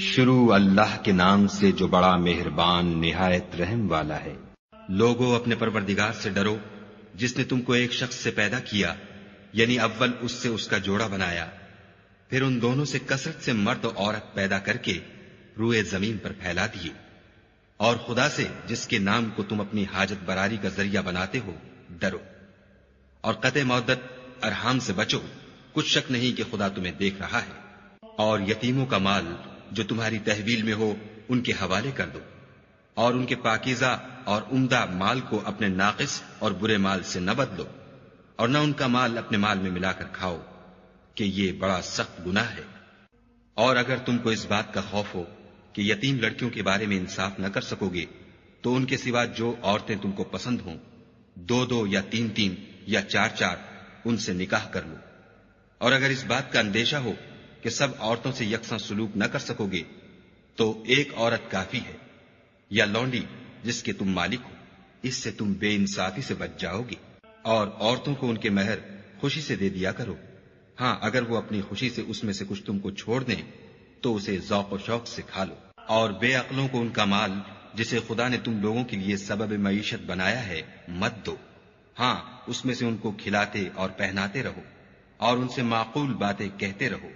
شروع اللہ کے نام سے جو بڑا مہربان نہایت رحم والا ہے۔ لوگو اپنے پروردگار سے ڈرو جس نے تم کو ایک شخص سے پیدا کیا، یعنی اول اس سے اس کا جوڑا بنایا، پھر ان دونوں سے کثرت سے مرد و عورت پیدا کر کے روئے زمین پر پھیلا دیے، اور خدا سے جس کے نام کو تم اپنی حاجت براری کا ذریعہ بناتے ہو ڈرو، اور قطع مودت ارحام سے بچو، کچھ شک نہیں کہ خدا تمہیں دیکھ رہا ہے۔ اور یتیموں کا مال جو تمہاری تحویل میں ہو ان کے حوالے کر دو، اور ان کے پاکیزہ اور عمدہ مال کو اپنے ناقص اور برے مال سے نہ بدلو، اور نہ ان کا مال اپنے مال میں ملا کر کھاؤ کہ یہ بڑا سخت گناہ ہے۔ اور اگر تم کو اس بات کا خوف ہو کہ یتیم لڑکیوں کے بارے میں انصاف نہ کر سکو گے تو ان کے سوا جو عورتیں تم کو پسند ہوں، دو دو یا تین تین یا چار چار ان سے نکاح کر لو۔ اور اگر اس بات کا اندیشہ ہو کہ سب عورتوں سے یکساں سلوک نہ کر سکو گے تو ایک عورت کافی ہے، یا لونڈی جس کے تم مالک ہو، اس سے تم بے انصافی سے بچ جاؤ گے۔ اور عورتوں کو ان کے مہر خوشی سے دے دیا کرو، ہاں اگر وہ اپنی خوشی سے اس میں سے کچھ تم کو چھوڑ دیں تو اسے ذوق و شوق سے کھا لو۔ اور بے عقلوں کو ان کا مال جسے خدا نے تم لوگوں کے لیے سبب معیشت بنایا ہے مت دو، ہاں اس میں سے ان کو کھلاتے اور پہناتے رہو، اور ان سے معقول باتیں کہتے رہو۔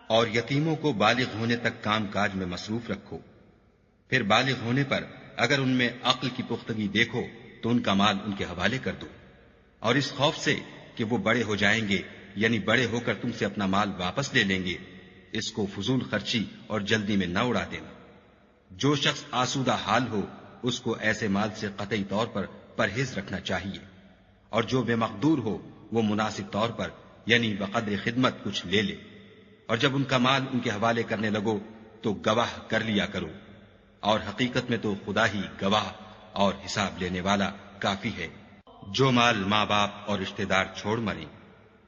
اور یتیموں کو بالغ ہونے تک کام کاج میں مصروف رکھو، پھر بالغ ہونے پر اگر ان میں عقل کی پختگی دیکھو تو ان کا مال ان کے حوالے کر دو، اور اس خوف سے کہ وہ بڑے ہو جائیں گے، یعنی بڑے ہو کر تم سے اپنا مال واپس لے لیں گے، اس کو فضول خرچی اور جلدی میں نہ اڑا دینا۔ جو شخص آسودہ حال ہو اس کو ایسے مال سے قطعی طور پر پرہیز رکھنا چاہیے، اور جو بے مقدور ہو وہ مناسب طور پر یعنی بقدر خدمت کچھ لے لے، اور جب ان کا مال ان کے حوالے کرنے لگو تو گواہ کر لیا کرو، اور حقیقت میں تو خدا ہی گواہ اور حساب لینے والا کافی ہے۔ جو مال ماں باپ اور رشتہ دار چھوڑ مریں،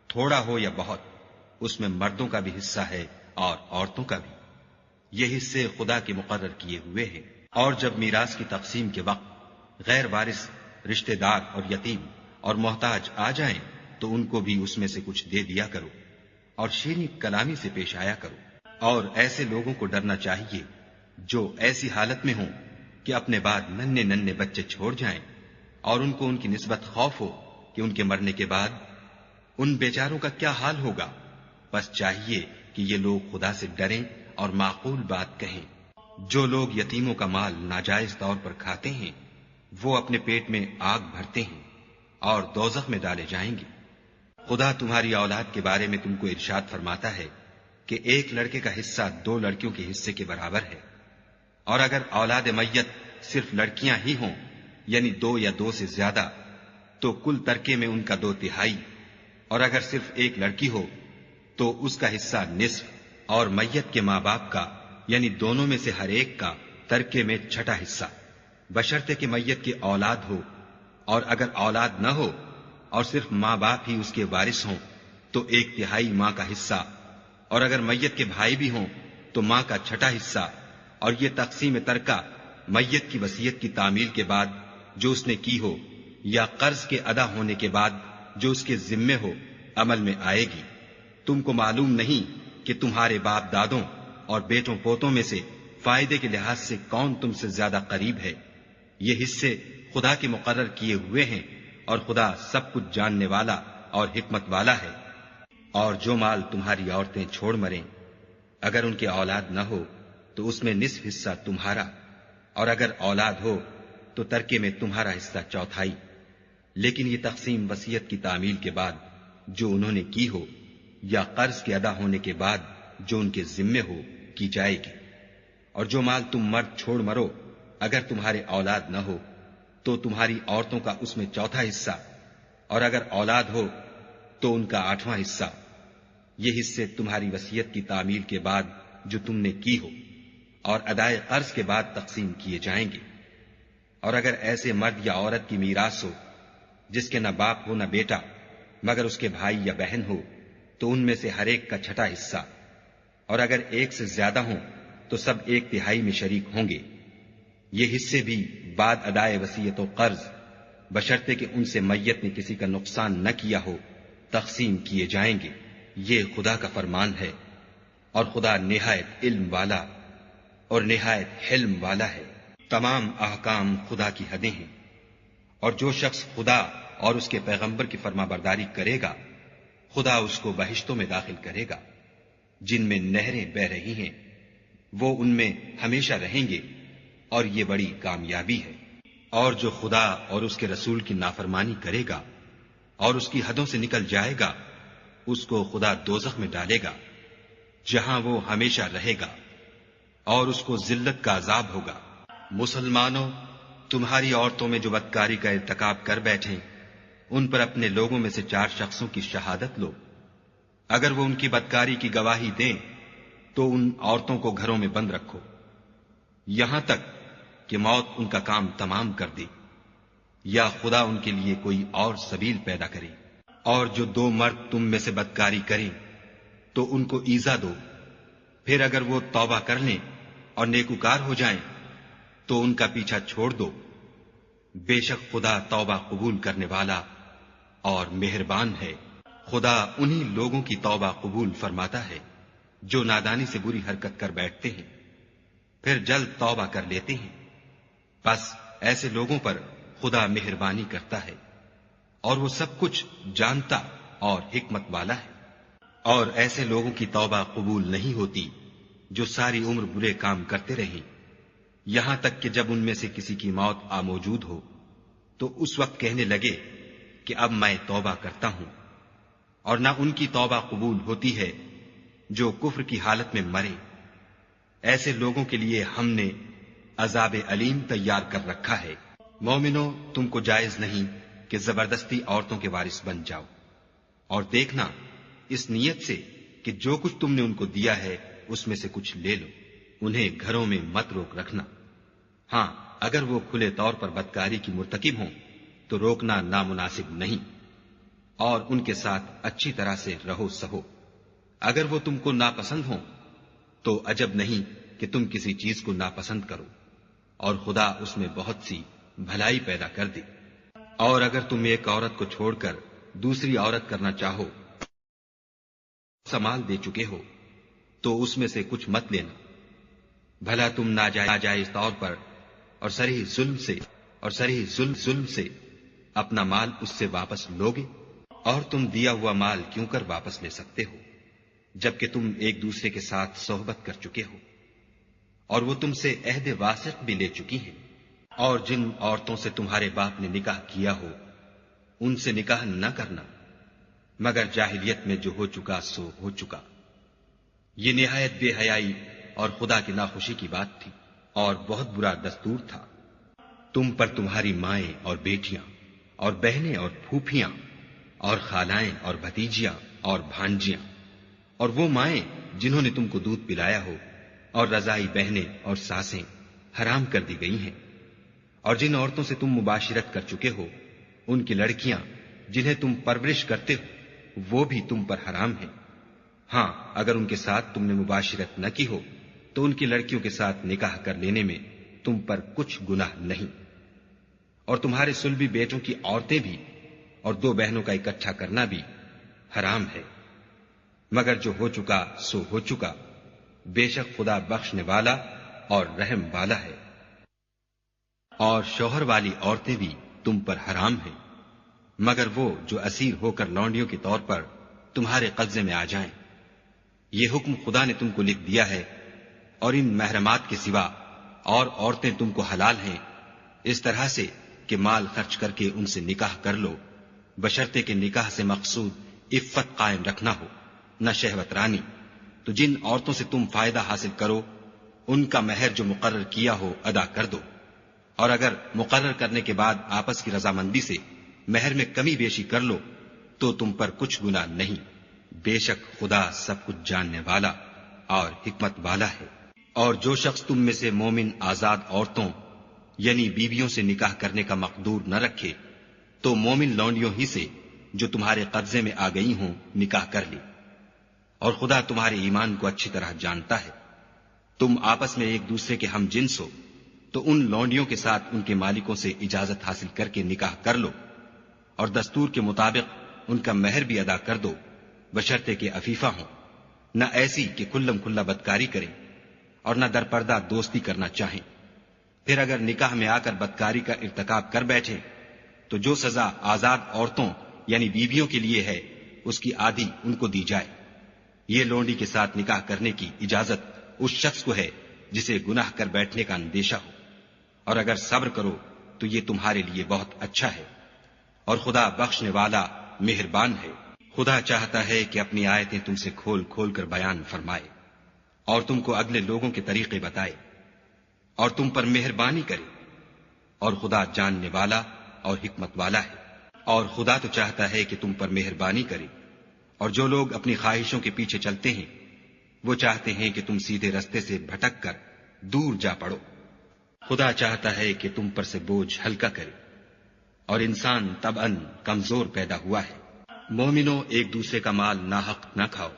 تھوڑا ہو یا بہت، اس میں مردوں کا بھی حصہ ہے اور عورتوں کا بھی، یہ حصے خدا کے مقرر کیے ہوئے ہیں۔ اور جب میراث کی تقسیم کے وقت غیر وارث رشتہ دار اور یتیم اور محتاج آ جائیں تو ان کو بھی اس میں سے کچھ دے دیا کرو، اور شیریں کلامی سے پیش آیا کرو۔ اور ایسے لوگوں کو ڈرنا چاہیے جو ایسی حالت میں ہوں کہ اپنے بعد ننھے ننھے بچے چھوڑ جائیں، اور ان کو ان کی نسبت خوف ہو کہ ان کے مرنے کے بعد ان بیچاروں کا کیا حال ہوگا۔ بس چاہیے کہ یہ لوگ خدا سے ڈریں اور معقول بات کہیں۔ جو لوگ یتیموں کا مال ناجائز طور پر کھاتے ہیں وہ اپنے پیٹ میں آگ بھرتے ہیں اور دوزخ میں ڈالے جائیں گے۔ خدا تمہاری اولاد کے بارے میں تم کو ارشاد فرماتا ہے کہ ایک لڑکے کا حصہ دو لڑکیوں کے حصے کے برابر ہے، اور اگر اولاد میت صرف لڑکیاں ہی ہوں یعنی دو یا دو سے زیادہ تو کل ترکے میں ان کا 2/3، اور اگر صرف ایک لڑکی ہو تو اس کا حصہ نصف، اور میت کے ماں باپ کا یعنی دونوں میں سے ہر ایک کا ترکے میں 6واں حصہ، بشرطے کہ میت کی اولاد ہو، اور اگر اولاد نہ ہو اور صرف ماں باپ ہی اس کے وارث ہوں تو 1/3 ماں کا حصہ، اور اگر میت کے بھائی بھی ہوں تو ماں کا 6واں حصہ۔ اور یہ تقسیم ترکہ میت کی وصیت کی تعمیل کے بعد جو اس نے کی ہو یا قرض کے ادا ہونے کے بعد جو اس کے ذمے ہو عمل میں آئے گی۔ تم کو معلوم نہیں کہ تمہارے باپ دادوں اور بیٹوں پوتوں میں سے فائدے کے لحاظ سے کون تم سے زیادہ قریب ہے۔ یہ حصے خدا کے مقرر کیے ہوئے ہیں، اور خدا سب کچھ جاننے والا اور حکمت والا ہے۔ اور جو مال تمہاری عورتیں چھوڑ مریں، اگر ان کے اولاد نہ ہو تو اس میں نصف حصہ تمہارا، اور اگر اولاد ہو تو ترکے میں تمہارا حصہ 1/4۔ لیکن یہ تقسیم وصیت کی تعمیل کے بعد جو انہوں نے کی ہو یا قرض کے ادا ہونے کے بعد جو ان کے ذمے ہو کی جائے گی۔ اور جو مال تم مرد چھوڑ مرو اگر تمہارے اولاد نہ ہو تو تمہاری عورتوں کا اس میں 1/4 حصہ، اور اگر اولاد ہو تو ان کا 8واں حصہ۔ یہ حصے تمہاری وصیت کی تعمیل کے بعد جو تم نے کی ہو اور ادائے قرض کے بعد تقسیم کیے جائیں گے۔ اور اگر ایسے مرد یا عورت کی میراث ہو جس کے نہ باپ ہو نہ بیٹا مگر اس کے بھائی یا بہن ہو تو ان میں سے ہر ایک کا 6واں حصہ، اور اگر ایک سے زیادہ ہوں تو سب 1/3 میں شریک ہوں گے۔ یہ حصے بھی بعد ادائے وصیت و قرض بشرطے کہ ان سے میت نے کسی کا نقصان نہ کیا ہو تقسیم کیے جائیں گے۔ یہ خدا کا فرمان ہے، اور خدا نہایت علم والا اور نہایت حلم والا ہے۔ تمام احکام خدا کی حدیں ہیں، اور جو شخص خدا اور اس کے پیغمبر کی فرما برداری کرے گا خدا اس کو بہشتوں میں داخل کرے گا جن میں نہریں بہ رہی ہیں، وہ ان میں ہمیشہ رہیں گے، اور یہ بڑی کامیابی ہے۔ اور جو خدا اور اس کے رسول کی نافرمانی کرے گا اور اس کی حدوں سے نکل جائے گا اس کو خدا دوزخ میں ڈالے گا جہاں وہ ہمیشہ رہے گا، اور اس کو ذلت کا عذاب ہوگا۔ مسلمانوں، تمہاری عورتوں میں جو بدکاری کا ارتکاب کر بیٹھیں ان پر اپنے لوگوں میں سے 4 شخصوں کی شہادت لو۔ اگر وہ ان کی بدکاری کی گواہی دیں تو ان عورتوں کو گھروں میں بند رکھو یہاں تک کہ موت ان کا کام تمام کر دے یا خدا ان کے لیے کوئی اور سبیل پیدا کرے۔ اور جو 2 مرد تم میں سے بدکاری کریں تو ان کو ایذا دو، پھر اگر وہ توبہ کر لیں اور نیکوکار ہو جائیں تو ان کا پیچھا چھوڑ دو۔ بے شک خدا توبہ قبول کرنے والا اور مہربان ہے۔ خدا انہی لوگوں کی توبہ قبول فرماتا ہے جو نادانی سے بری حرکت کر بیٹھتے ہیں پھر جلد توبہ کر لیتے ہیں، بس ایسے لوگوں پر خدا مہربانی کرتا ہے اور وہ سب کچھ جانتا اور حکمت والا ہے۔ اور ایسے لوگوں کی توبہ قبول نہیں ہوتی جو ساری عمر برے کام کرتے رہیں یہاں تک کہ جب ان میں سے کسی کی موت آ موجود ہو تو اس وقت کہنے لگے کہ اب میں توبہ کرتا ہوں، اور نہ ان کی توبہ قبول ہوتی ہے جو کفر کی حالت میں مرے۔ ایسے لوگوں کے لیے ہم نے عذاب علیم تیار کر رکھا ہے۔ مومنو، تم کو جائز نہیں کہ زبردستی عورتوں کے وارث بن جاؤ، اور دیکھنا اس نیت سے کہ جو کچھ تم نے ان کو دیا ہے اس میں سے کچھ لے لو، انہیں گھروں میں مت روک رکھنا۔ ہاں، اگر وہ کھلے طور پر بدکاری کی مرتکب ہوں تو روکنا نامناسب نہیں، اور ان کے ساتھ اچھی طرح سے رہو سہو۔ اگر وہ تم کو ناپسند ہوں تو عجب نہیں کہ تم کسی چیز کو ناپسند کرو، اور خدا اس میں بہت سی بھلائی پیدا کر دے۔ اور اگر تم ایک عورت کو چھوڑ کر دوسری عورت کرنا چاہو، سمال دے چکے ہو تو اس میں سے کچھ مت لینا، بھلا تم ناجائز طور پر اور صریح ظلم سے اپنا مال اس سے واپس لوگے؟ اور تم دیا ہوا مال کیوں کر واپس لے سکتے ہو جبکہ تم ایک دوسرے کے ساتھ صحبت کر چکے ہو، اور وہ تم سے عہد واسق بھی لے چکی ہیں۔ اور جن عورتوں سے تمہارے باپ نے نکاح کیا ہو ان سے نکاح نہ کرنا مگر جاہلیت میں جو ہو چکا سو ہو چکا۔ یہ نہایت بے حیائی اور خدا کی ناخوشی کی بات تھی اور بہت برا دستور تھا۔ تم پر تمہاری مائیں اور بیٹیاں اور بہنیں اور پھوپھیاں اور خالائیں اور بھتیجیاں اور بھانجیاں اور وہ مائیں جنہوں نے تم کو دودھ پلایا ہو اور رضائی بہنیں اور ساسیں حرام کر دی گئی ہیں، اور جن عورتوں سے تم مباشرت کر چکے ہو ان کی لڑکیاں جنہیں تم پرورش کرتے ہو وہ بھی تم پر حرام ہیں۔ ہاں، اگر ان کے ساتھ تم نے مباشرت نہ کی ہو تو ان کی لڑکیوں کے ساتھ نکاح کر لینے میں تم پر کچھ گناہ نہیں۔ اور تمہارے صلبی بیٹوں کی عورتیں بھی اور 2 بہنوں کا اکٹھا کرنا بھی حرام ہے، مگر جو ہو چکا سو ہو چکا، بے شک خدا بخشنے والا اور رحم والا ہے۔ اور شوہر والی عورتیں بھی تم پر حرام ہیں مگر وہ جو اسیر ہو کر لونڈیوں کے طور پر تمہارے قبضے میں آ جائیں۔ یہ حکم خدا نے تم کو لکھ دیا ہے، اور ان محرمات کے سوا اور عورتیں تم کو حلال ہیں، اس طرح سے کہ مال خرچ کر کے ان سے نکاح کر لو، بشرطے کہ نکاح سے مقصود عفت قائم رکھنا ہو، نہ شہوت رانی۔ تو جن عورتوں سے تم فائدہ حاصل کرو ان کا مہر جو مقرر کیا ہو ادا کر دو، اور اگر مقرر کرنے کے بعد آپس کی رضامندی سے مہر میں کمی بیشی کر لو تو تم پر کچھ گناہ نہیں، بے شک خدا سب کچھ جاننے والا اور حکمت والا ہے۔ اور جو شخص تم میں سے مومن آزاد عورتوں یعنی بیویوں سے نکاح کرنے کا مقدور نہ رکھے تو مومن لونڈیوں ہی سے جو تمہارے قبضے میں آ گئی ہوں نکاح کر لی، اور خدا تمہارے ایمان کو اچھی طرح جانتا ہے۔ تم آپس میں ایک دوسرے کے ہم جنس ہو تو ان لونڈیوں کے ساتھ ان کے مالکوں سے اجازت حاصل کر کے نکاح کر لو، اور دستور کے مطابق ان کا مہر بھی ادا کر دو، بشرطے کہ عفیفہ ہوں، نہ ایسی کہ کھلم کھلا بدکاری کریں، اور نہ درپردہ دوستی کرنا چاہیں. پھر اگر نکاح میں آ کر بدکاری کا ارتکاب کر بیٹھے تو جو سزا آزاد عورتوں یعنی بیویوں کے لیے ہے اس کی آدھی ان کو دی جائے. یہ لونڈی کے ساتھ نکاح کرنے کی اجازت اس شخص کو ہے جسے گناہ کر بیٹھنے کا اندیشہ ہو، اور اگر صبر کرو تو یہ تمہارے لیے بہت اچھا ہے، اور خدا بخشنے والا مہربان ہے. خدا چاہتا ہے کہ اپنی آیتیں تم سے کھول کھول کر بیان فرمائے اور تم کو اگلے لوگوں کے طریقے بتائے اور تم پر مہربانی کرے، اور خدا جاننے والا اور حکمت والا ہے. اور خدا تو چاہتا ہے کہ تم پر مہربانی کرے، اور جو لوگ اپنی خواہشوں کے پیچھے چلتے ہیں وہ چاہتے ہیں کہ تم سیدھے رستے سے بھٹک کر دور جا پڑو. خدا چاہتا ہے کہ تم پر سے بوجھ ہلکا کرے، اور انسان طبعاً کمزور پیدا ہوا ہے. مومنوں، ایک دوسرے کا مال ناحق نہ کھاؤ.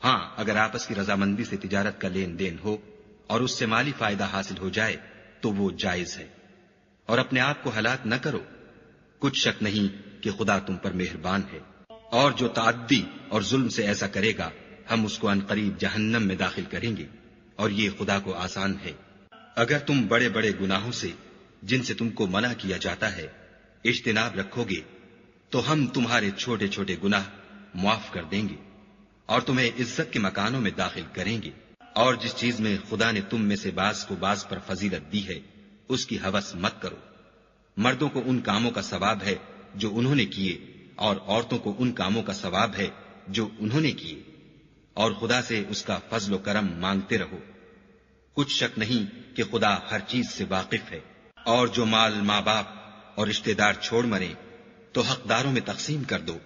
ہاں، اگر آپس کی رضامندی سے تجارت کا لین دین ہو اور اس سے مالی فائدہ حاصل ہو جائے تو وہ جائز ہے. اور اپنے آپ کو ہلاک نہ کرو، کچھ شک نہیں کہ خدا تم پر مہربان ہے. اور جو تعدی اور ظلم سے ایسا کرے گا ہم اس کو عنقریب جہنم میں داخل کریں گے، اور یہ خدا کو آسان ہے. اگر تم بڑے بڑے گناہوں سے جن سے تم کو منع کیا جاتا ہے اجتناب رکھو گے تو ہم تمہارے چھوٹے چھوٹے گناہ معاف کر دیں گے اور تمہیں عزت کے مکانوں میں داخل کریں گے. اور جس چیز میں خدا نے تم میں سے بعض کو بعض پر فضیلت دی ہے اس کی ہوس مت کرو. مردوں کو ان کاموں کا ثواب ہے جو انہوں نے کیے، اور عورتوں کو ان کاموں کا ثواب ہے جو انہوں نے کیے، اور خدا سے اس کا فضل و کرم مانگتے رہو. کچھ شک نہیں کہ خدا ہر چیز سے واقف ہے. اور جو مال ماں باپ اور رشتہ دار چھوڑ مرے تو حقداروں میں تقسیم کر دو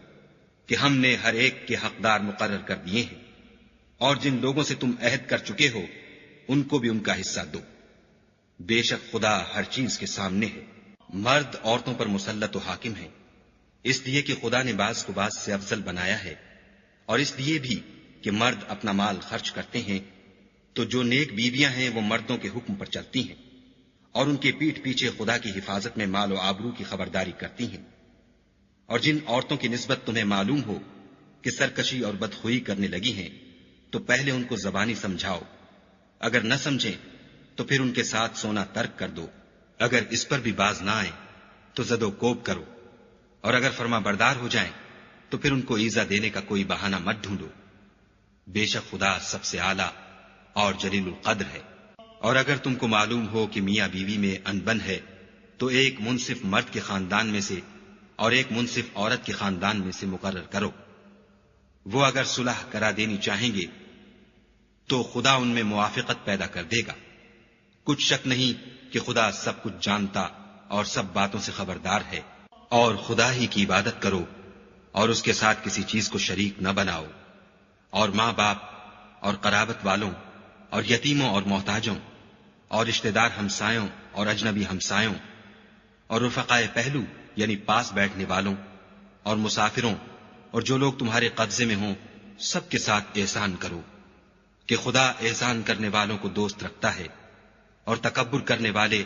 کہ ہم نے ہر ایک کے حقدار مقرر کر دیے ہیں. اور جن لوگوں سے تم عہد کر چکے ہو ان کو بھی ان کا حصہ دو. بے شک خدا ہر چیز کے سامنے ہے. مرد عورتوں پر مسلط و حاکم ہیں، اس لیے کہ خدا نے بعض کو بعض سے افضل بنایا ہے، اور اس لیے بھی کہ مرد اپنا مال خرچ کرتے ہیں تو جو نیک بیویاں ہیں وہ مردوں کے حکم پر چلتی ہیں اور ان کے پیٹھ پیچھے خدا کی حفاظت میں مال و آبرو کی خبرداری کرتی ہیں. اور جن عورتوں کی نسبت تمہیں معلوم ہو کہ سرکشی اور بدخوئی کرنے لگی ہیں تو پہلے ان کو زبانی سمجھاؤ. اگر نہ سمجھیں تو پھر ان کے ساتھ سونا ترک کر دو. اگر اس پر بھی باز نہ آئیں تو زد و کوب کرو، اور اگر فرما بردار ہو جائیں تو پھر ان کو ایذا دینے کا کوئی بہانہ مت ڈھونڈو. بے شک خدا سب سے اعلیٰ اور جلیل القدر ہے. اور اگر تم کو معلوم ہو کہ میاں بیوی میں انبن ہے تو ایک منصف مرد کے خاندان میں سے اور ایک منصف عورت کے خاندان میں سے مقرر کرو. وہ اگر صلح کرا دینی چاہیں گے تو خدا ان میں موافقت پیدا کر دے گا. کچھ شک نہیں کہ خدا سب کچھ جانتا اور سب باتوں سے خبردار ہے. اور خدا ہی کی عبادت کرو اور اس کے ساتھ کسی چیز کو شریک نہ بناؤ. اور ماں باپ اور قرابت والوں اور یتیموں اور محتاجوں اور رشتہ دار ہمسایوں اور اجنبی ہمسایوں اور رفقائے پہلو یعنی پاس بیٹھنے والوں اور مسافروں اور جو لوگ تمہارے قبضے میں ہوں سب کے ساتھ احسان کرو، کہ خدا احسان کرنے والوں کو دوست رکھتا ہے اور تکبر کرنے والے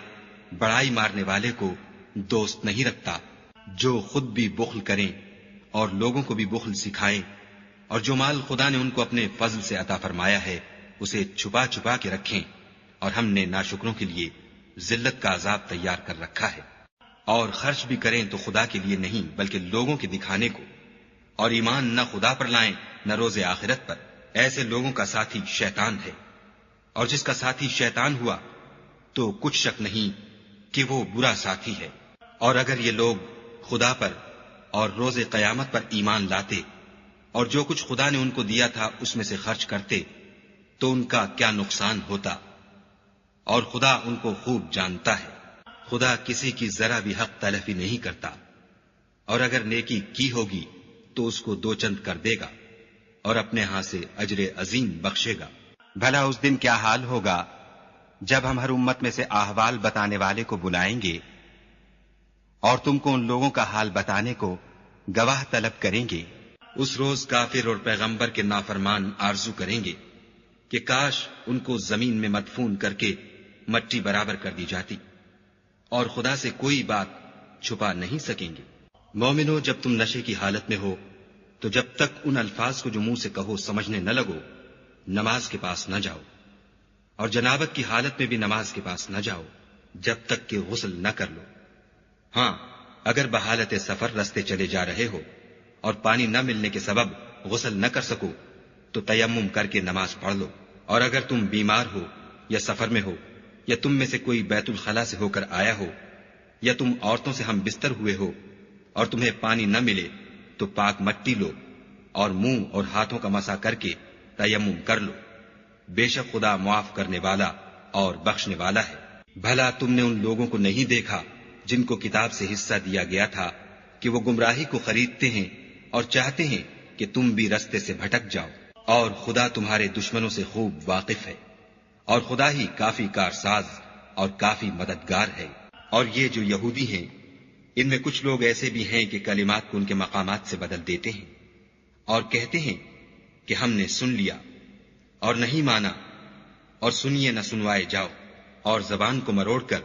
بڑائی مارنے والے کو دوست نہیں رکھتا. جو خود بھی بخل کریں اور لوگوں کو بھی بخل سکھائیں، اور جو مال خدا نے ان کو اپنے فضل سے عطا فرمایا ہے اسے چھپا چھپا کے رکھیں، اور ہم نے ناشکروں کے لیے ذلت کا عذاب تیار کر رکھا ہے. اور خرچ بھی کریں تو خدا کے لیے نہیں بلکہ لوگوں کے دکھانے کو، اور ایمان نہ خدا پر لائیں نہ روز آخرت پر. ایسے لوگوں کا ساتھی شیطان ہے، اور جس کا ساتھی شیطان ہوا تو کچھ شک نہیں کہ وہ برا ساتھی ہے. اور اگر یہ لوگ خدا پر اور روز قیامت پر ایمان لاتے اور جو کچھ خدا نے ان کو دیا تھا اس میں سے خرچ کرتے تو ان کا کیا نقصان ہوتا، اور خدا ان کو خوب جانتا ہے. خدا کسی کی ذرا بھی حق تلفی نہیں کرتا، اور اگر نیکی کی ہوگی تو اس کو 2 چند کر دے گا اور اپنے ہاں سے اجر عظیم بخشے گا. بھلا اس دن کیا حال ہوگا جب ہم ہر امت میں سے احوال بتانے والے کو بلائیں گے اور تم کو ان لوگوں کا حال بتانے کو گواہ طلب کریں گے. اس روز کافر اور پیغمبر کے نافرمان آرزو کریں گے کہ کاش ان کو زمین میں مدفون کر کے مٹی برابر کر دی جاتی، اور خدا سے کوئی بات چھپا نہیں سکیں گے. مومنو، جب تم نشے کی حالت میں ہو تو جب تک ان الفاظ کو جو منہ سے کہو سمجھنے نہ لگو نماز کے پاس نہ جاؤ، اور جنابت کی حالت میں بھی نماز کے پاس نہ جاؤ جب تک کہ غسل نہ کر لو۔ ہاں، اگر بحالت سفر رستے چلے جا رہے ہو اور پانی نہ ملنے کے سبب غسل نہ کر سکو تو تیمم کر کے نماز پڑھ لو۔ اور اگر تم بیمار ہو یا سفر میں ہو یا تم میں سے کوئی بیت الخلا سے ہو کر آیا ہو یا تم عورتوں سے ہم بستر ہوئے ہو اور تمہیں پانی نہ ملے تو پاک مٹی لو اور منہ اور ہاتھوں کا مسح کر کے تیمم کر لو۔ بے شک خدا معاف کرنے والا اور بخشنے والا ہے۔ بھلا تم نے ان لوگوں کو نہیں دیکھا جن کو کتاب سے حصہ دیا گیا تھا کہ وہ گمراہی کو خریدتے ہیں اور چاہتے ہیں کہ تم بھی رستے سے بھٹک جاؤ، اور خدا تمہارے دشمنوں سے خوب واقف ہے، اور خدا ہی کافی کارساز اور کافی مددگار ہے۔ اور یہ جو یہودی ہیں، ان میں کچھ لوگ ایسے بھی ہیں کہ کلمات کو ان کے مقامات سے بدل دیتے ہیں اور کہتے ہیں کہ ہم نے سن لیا اور نہیں مانا، اور سنیے نہ سنوائے جاؤ، اور زبان کو مروڑ کر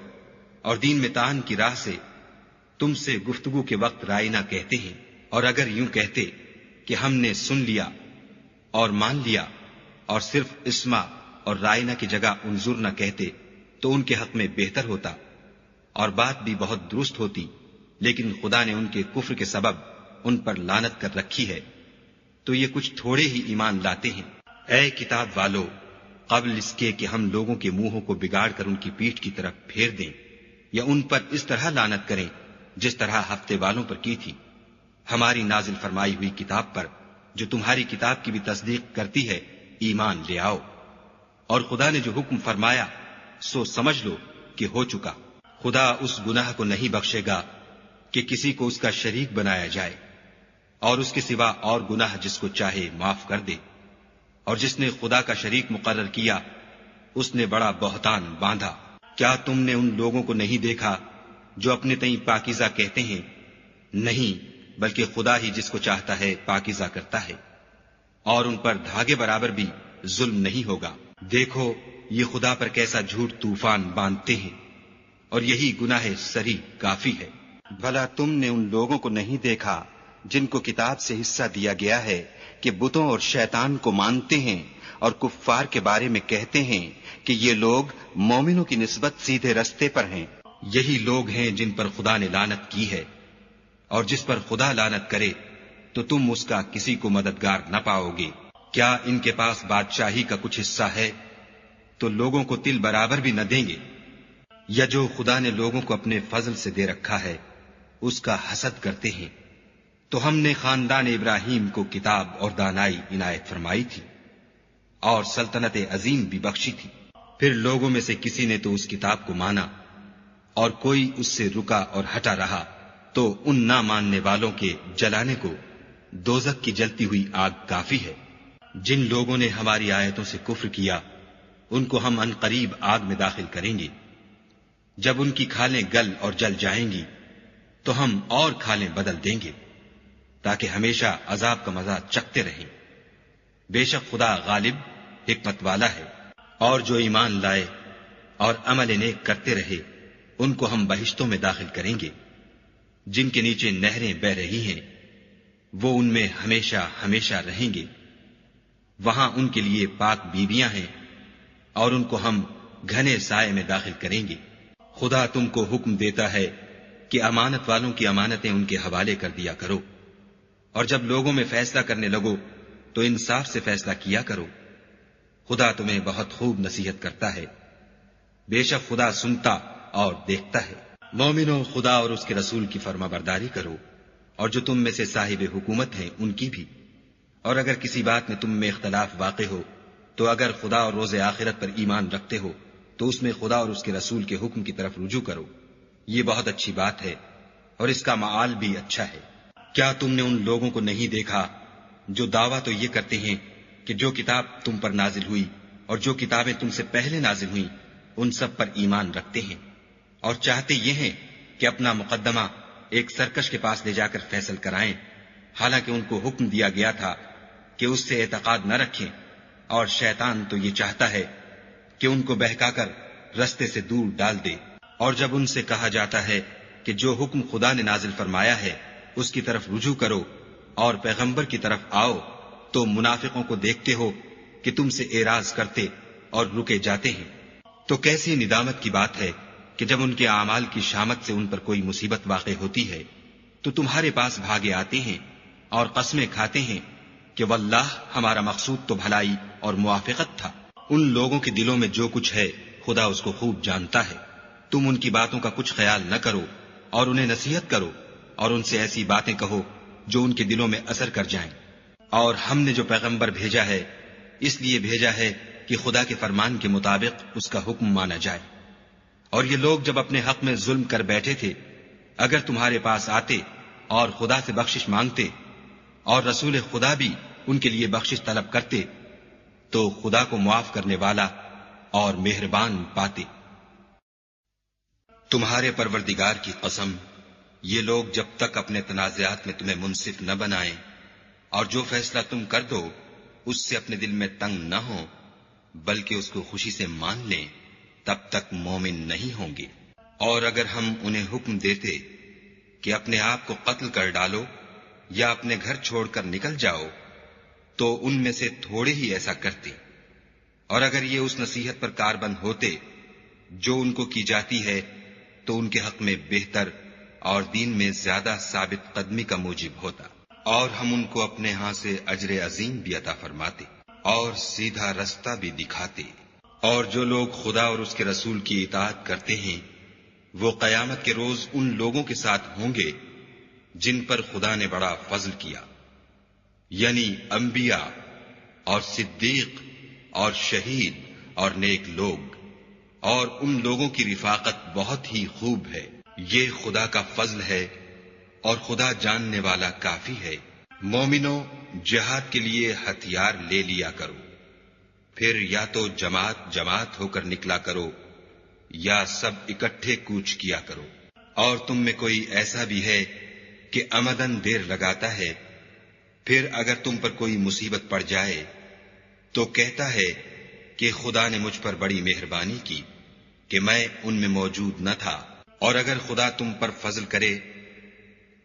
اور دین میں طعن کی راہ سے تم سے گفتگو کے وقت رائنا کہتے ہیں۔ اور اگر یوں کہتے کہ ہم نے سن لیا اور مان لیا اور صرف اسما اور رائنا کی جگہ انظر نہ کہتے تو ان کے حق میں بہتر ہوتا اور بات بھی بہت درست ہوتی، لیکن خدا نے ان کے کفر کے سبب ان پر لعنت کر رکھی ہے، تو یہ کچھ تھوڑے ہی ایمان لاتے ہیں۔ اے کتاب والو، قبل اس کے کہ ہم لوگوں کے منہوں کو بگاڑ کر ان کی پیٹھ کی طرف پھیر دیں یا ان پر اس طرح لعنت کریں جس طرح ہفتے والوں پر کی تھی، ہماری نازل فرمائی ہوئی کتاب پر جو تمہاری کتاب کی بھی تصدیق کرتی ہے ایمان لے آؤ۔ اور خدا نے جو حکم فرمایا سو سمجھ لو کہ ہو چکا۔ خدا اس گناہ کو نہیں بخشے گا کہ کسی کو اس کا شریک بنایا جائے، اور اس کے سوا اور گناہ جس کو چاہے معاف کر دے، اور جس نے خدا کا شریک مقرر کیا اس نے بڑا بہتان باندھا۔ کیا تم نے ان لوگوں کو نہیں دیکھا جو اپنے تئیں پاکیزہ کہتے ہیں؟ نہیں، بلکہ خدا ہی جس کو چاہتا ہے پاکیزہ کرتا ہے، اور ان پر دھاگے برابر بھی ظلم نہیں ہوگا۔ دیکھو یہ خدا پر کیسا جھوٹ طوفان باندھتے ہیں، اور یہی گناہ سری کافی ہے۔ بھلا تم نے ان لوگوں کو نہیں دیکھا جن کو کتاب سے حصہ دیا گیا ہے کہ بتوں اور شیطان کو مانتے ہیں اور کفار کے بارے میں کہتے ہیں کہ یہ لوگ مومنوں کی نسبت سیدھے رستے پر ہیں؟ یہی لوگ ہیں جن پر خدا نے لعنت کی ہے، اور جس پر خدا لعنت کرے تو تم اس کا کسی کو مددگار نہ پاؤ گے۔ کیا ان کے پاس بادشاہی کا کچھ حصہ ہے تو لوگوں کو تل برابر بھی نہ دیں گے؟ یا جو خدا نے لوگوں کو اپنے فضل سے دے رکھا ہے اس کا حسد کرتے ہیں؟ تو ہم نے خاندان ابراہیم کو کتاب اور دانائی عنایت فرمائی تھی اور سلطنت عظیم بھی بخشی تھی۔ پھر لوگوں میں سے کسی نے تو اس کتاب کو مانا اور کوئی اس سے رکا اور ہٹا رہا، تو ان نہ ماننے والوں کے جلانے کو دوزخ کی جلتی ہوئی آگ کافی ہے۔ جن لوگوں نے ہماری آیتوں سے کفر کیا ان کو ہم ان قریب آگ میں داخل کریں گے۔ جب ان کی کھالیں گل اور جل جائیں گی تو ہم اور کھالیں بدل دیں گے تاکہ ہمیشہ عذاب کا مزہ چکھتے رہیں۔ بے شک خدا غالب حکمت والا ہے۔ اور جو ایمان لائے اور عمل نیک کرتے رہے ان کو ہم بہشتوں میں داخل کریں گے جن کے نیچے نہریں بہ رہی ہیں، وہ ان میں ہمیشہ ہمیشہ رہیں گے۔ وہاں ان کے لیے پاک بیویاں ہیں اور ان کو ہم گھنے سائے میں داخل کریں گے۔ خدا تم کو حکم دیتا ہے کہ امانت والوں کی امانتیں ان کے حوالے کر دیا کرو، اور جب لوگوں میں فیصلہ کرنے لگو تو انصاف سے فیصلہ کیا کرو۔ خدا تمہیں بہت خوب نصیحت کرتا ہے، بے شک خدا سنتا اور دیکھتا ہے۔ مومنو، خدا اور اس کے رسول کی فرما برداری کرو، اور جو تم میں سے صاحب حکومت ہیں ان کی بھی۔ اور اگر کسی بات میں تم میں اختلاف واقع ہو تو اگر خدا اور روز آخرت پر ایمان رکھتے ہو تو اس میں خدا اور اس کے رسول کے حکم کی طرف رجوع کرو، یہ بہت اچھی بات ہے اور اس کا معال بھی اچھا ہے۔ کیا تم نے ان لوگوں کو نہیں دیکھا جو دعویٰ تو یہ کرتے ہیں کہ جو کتاب تم پر نازل ہوئی اور جو کتابیں تم سے پہلے نازل ہوئیں ان سب پر ایمان رکھتے ہیں، اور چاہتے یہ ہیں کہ اپنا مقدمہ ایک سرکش کے پاس لے جا کر فیصل کرائیں، حالانکہ ان کو حکم دیا گیا تھا کہ اس سے اعتقاد نہ رکھیں، اور شیطان تو یہ چاہتا ہے کہ ان کو بہکا کر رستے سے دور ڈال دے۔ اور جب ان سے کہا جاتا ہے کہ جو حکم خدا نے نازل فرمایا ہے اس کی طرف رجوع کرو اور پیغمبر کی طرف آؤ، تو منافقوں کو دیکھتے ہو کہ تم سے اعراض کرتے اور رکے جاتے ہیں۔ تو کیسی ندامت کی بات ہے کہ جب ان کے اعمال کی شامت سے ان پر کوئی مصیبت واقع ہوتی ہے تو تمہارے پاس بھاگے آتے ہیں اور قسمیں کھاتے ہیں کہ واللہ ہمارا مقصود تو بھلائی اور موافقت تھا۔ ان لوگوں کے دلوں میں جو کچھ ہے خدا اس کو خوب جانتا ہے۔ تم ان کی باتوں کا کچھ خیال نہ کرو اور انہیں نصیحت کرو اور ان سے ایسی باتیں کہو جو ان کے دلوں میں اثر کر جائیں۔ اور ہم نے جو پیغمبر بھیجا ہے اس لیے بھیجا ہے کہ خدا کے فرمان کے مطابق اس کا حکم مانا جائے۔ اور یہ لوگ جب اپنے حق میں ظلم کر بیٹھے تھے اگر تمہارے پاس آتے اور خدا سے بخشش مانگتے اور رسول خدا بھی ان کے لیے بخشش طلب کرتے تو خدا کو معاف کرنے والا اور مہربان پاتے۔ تمہارے پروردگار کی قسم، یہ لوگ جب تک اپنے تنازعات میں تمہیں منصف نہ بنائیں اور جو فیصلہ تم کر دو اس سے اپنے دل میں تنگ نہ ہوں بلکہ اس کو خوشی سے مان لیں، تب تک مومن نہیں ہوں گے۔ اور اگر ہم انہیں حکم دیتے کہ اپنے آپ کو قتل کر ڈالو یا اپنے گھر چھوڑ کر نکل جاؤ تو ان میں سے تھوڑے ہی ایسا کرتے، اور اگر یہ اس نصیحت پر کاربند ہوتے جو ان کو کی جاتی ہے تو ان کے حق میں بہتر اور دین میں زیادہ ثابت قدمی کا موجب ہوتا، اور ہم ان کو اپنے ہاں سے اجر عظیم بھی عطا فرماتے اور سیدھا رستہ بھی دکھاتے۔ اور جو لوگ خدا اور اس کے رسول کی اطاعت کرتے ہیں وہ قیامت کے روز ان لوگوں کے ساتھ ہوں گے جن پر خدا نے بڑا فضل کیا، یعنی انبیاء اور صدیق اور شہید اور نیک لوگ، اور ان لوگوں کی رفاقت بہت ہی خوب ہے۔ یہ خدا کا فضل ہے اور خدا جاننے والا کافی ہے۔ مومنو، جہاد کے لیے ہتھیار لے لیا کرو، پھر یا تو جماعت جماعت ہو کر نکلا کرو یا سب اکٹھے کوچ کیا کرو۔ اور تم میں کوئی ایسا بھی ہے کہ عمدن دیر لگاتا ہے، پھر اگر تم پر کوئی مصیبت پڑ جائے تو کہتا ہے کہ خدا نے مجھ پر بڑی مہربانی کی کہ میں ان میں موجود نہ تھا۔ اور اگر خدا تم پر فضل کرے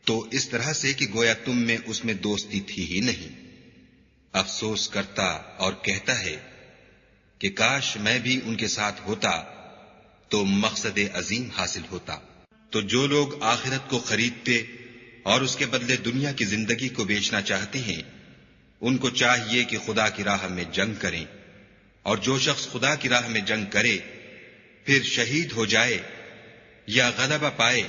تو اس طرح سے کہ گویا تم میں اس میں دوستی تھی ہی نہیں، افسوس کرتا اور کہتا ہے کہ کاش میں بھی ان کے ساتھ ہوتا تو مقصد عظیم حاصل ہوتا۔ تو جو لوگ آخرت کو خریدتے اور اس کے بدلے دنیا کی زندگی کو بیچنا چاہتے ہیں ان کو چاہیے کہ خدا کی راہ میں جنگ کریں، اور جو شخص خدا کی راہ میں جنگ کرے پھر شہید ہو جائے یا غلبہ پائے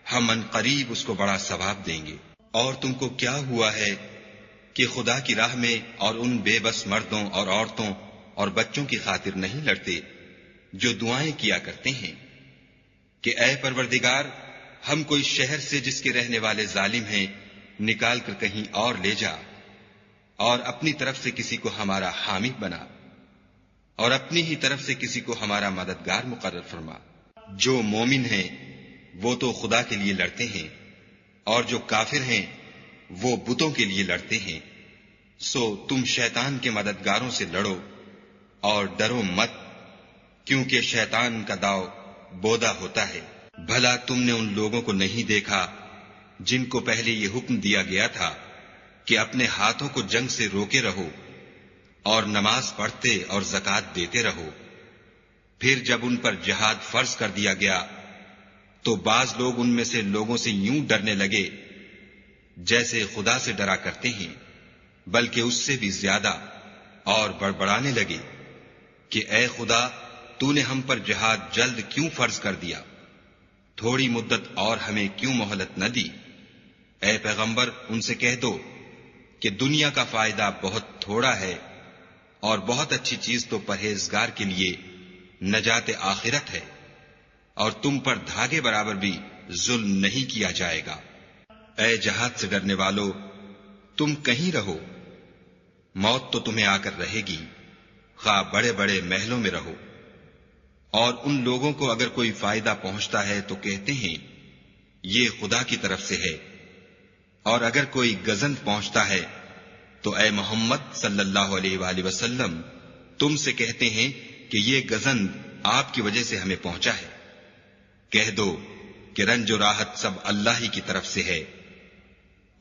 ہم ان قریب اس کو بڑا ثواب دیں گے۔ اور تم کو کیا ہوا ہے کہ خدا کی راہ میں اور ان بے بس مردوں اور عورتوں اور بچوں کی خاطر نہیں لڑتے جو دعائیں کیا کرتے ہیں کہ اے پروردگار، ہم کوئی شہر سے جس کے رہنے والے ظالم ہیں نکال کر کہیں اور لے جا، اور اپنی طرف سے کسی کو ہمارا حامی بنا، اور اپنی ہی طرف سے کسی کو ہمارا مددگار مقرر فرما۔ جو مومن ہیں وہ تو خدا کے لیے لڑتے ہیں، اور جو کافر ہیں وہ بتوں کے لیے لڑتے ہیں۔ سو تم شیطان کے مددگاروں سے لڑو اور ڈرو مت، کیونکہ شیطان کا داؤ بودا ہوتا ہے۔ بھلا تم نے ان لوگوں کو نہیں دیکھا جن کو پہلے یہ حکم دیا گیا تھا کہ اپنے ہاتھوں کو جنگ سے روکے رہو اور نماز پڑھتے اور زکوٰۃ دیتے رہو، پھر جب ان پر جہاد فرض کر دیا گیا تو بعض لوگ ان میں سے لوگوں سے یوں ڈرنے لگے جیسے خدا سے ڈرا کرتے ہیں، بلکہ اس سے بھی زیادہ، اور بڑبڑانے لگے کہ اے خدا، تو نے ہم پر جہاد جلد کیوں فرض کر دیا؟ تھوڑی مدت اور ہمیں کیوں مہلت نہ دی؟ اے پیغمبر، ان سے کہہ دو کہ دنیا کا فائدہ بہت تھوڑا ہے اور بہت اچھی چیز تو پرہیزگار کے لیے نجات آخرت ہے، اور تم پر دھاگے برابر بھی ظلم نہیں کیا جائے گا۔ اے جہاد سے ڈرنے والو، تم کہیں رہو، موت تو تمہیں آ کر رہے گی، خواہ بڑے بڑے محلوں میں رہو۔ اور ان لوگوں کو اگر کوئی فائدہ پہنچتا ہے تو کہتے ہیں یہ خدا کی طرف سے ہے، اور اگر کوئی گزند پہنچتا ہے تو اے محمد صلی اللہ علیہ وآلہ وسلم تم سے کہتے ہیں کہ یہ گزند آپ کی وجہ سے ہمیں پہنچا ہے۔ کہہ دو کہ رنج و راحت سب اللہ ہی کی طرف سے ہے۔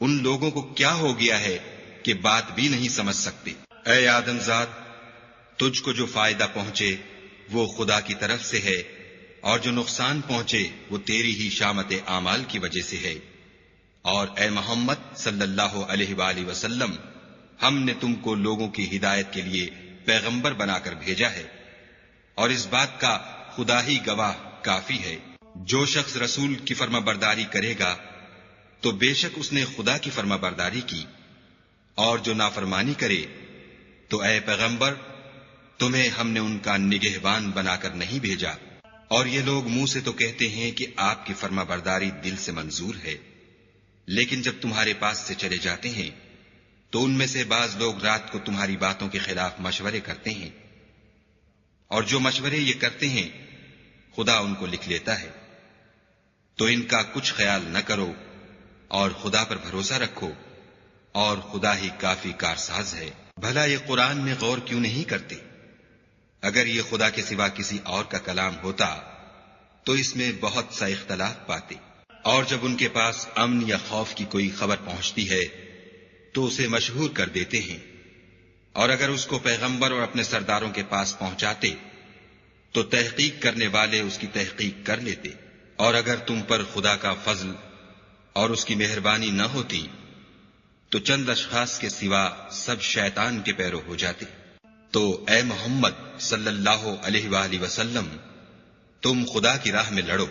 ان لوگوں کو کیا ہو گیا ہے کہ بات بھی نہیں سمجھ سکتے۔ اے آدم زاد، تجھ کو جو فائدہ پہنچے وہ خدا کی طرف سے ہے، اور جو نقصان پہنچے وہ تیری ہی شامت اعمال کی وجہ سے ہے۔ اور اے محمد صلی اللہ علیہ وآلہ وسلم، ہم نے تم کو لوگوں کی ہدایت کے لیے پیغمبر بنا کر بھیجا ہے، اور اس بات کا خدا ہی گواہ کافی ہے۔ جو شخص رسول کی فرما برداری کرے گا تو بے شک اس نے خدا کی فرما برداری کی، اور جو نافرمانی کرے تو اے پیغمبر تمہیں ہم نے ان کا نگہبان بنا کر نہیں بھیجا۔ اور یہ لوگ منہ سے تو کہتے ہیں کہ آپ کی فرما برداری دل سے منظور ہے، لیکن جب تمہارے پاس سے چلے جاتے ہیں تو ان میں سے بعض لوگ رات کو تمہاری باتوں کے خلاف مشورے کرتے ہیں، اور جو مشورے یہ کرتے ہیں خدا ان کو لکھ لیتا ہے۔ تو ان کا کچھ خیال نہ کرو اور خدا پر بھروسہ رکھو، اور خدا ہی کافی کارساز ہے۔ بھلا یہ قرآن میں غور کیوں نہیں کرتے؟ اگر یہ خدا کے سوا کسی اور کا کلام ہوتا تو اس میں بہت سا اختلاف پاتے۔ اور جب ان کے پاس امن یا خوف کی کوئی خبر پہنچتی ہے تو اسے مشہور کر دیتے ہیں، اور اگر اس کو پیغمبر اور اپنے سرداروں کے پاس پہنچاتے تو تحقیق کرنے والے اس کی تحقیق کر لیتے۔ اور اگر تم پر خدا کا فضل اور اس کی مہربانی نہ ہوتی تو چند اشخاص کے سوا سب شیطان کے پیرو ہو جاتے۔ تو اے محمد صلی اللہ علیہ وآلہ وسلم، تم خدا کی راہ میں لڑو،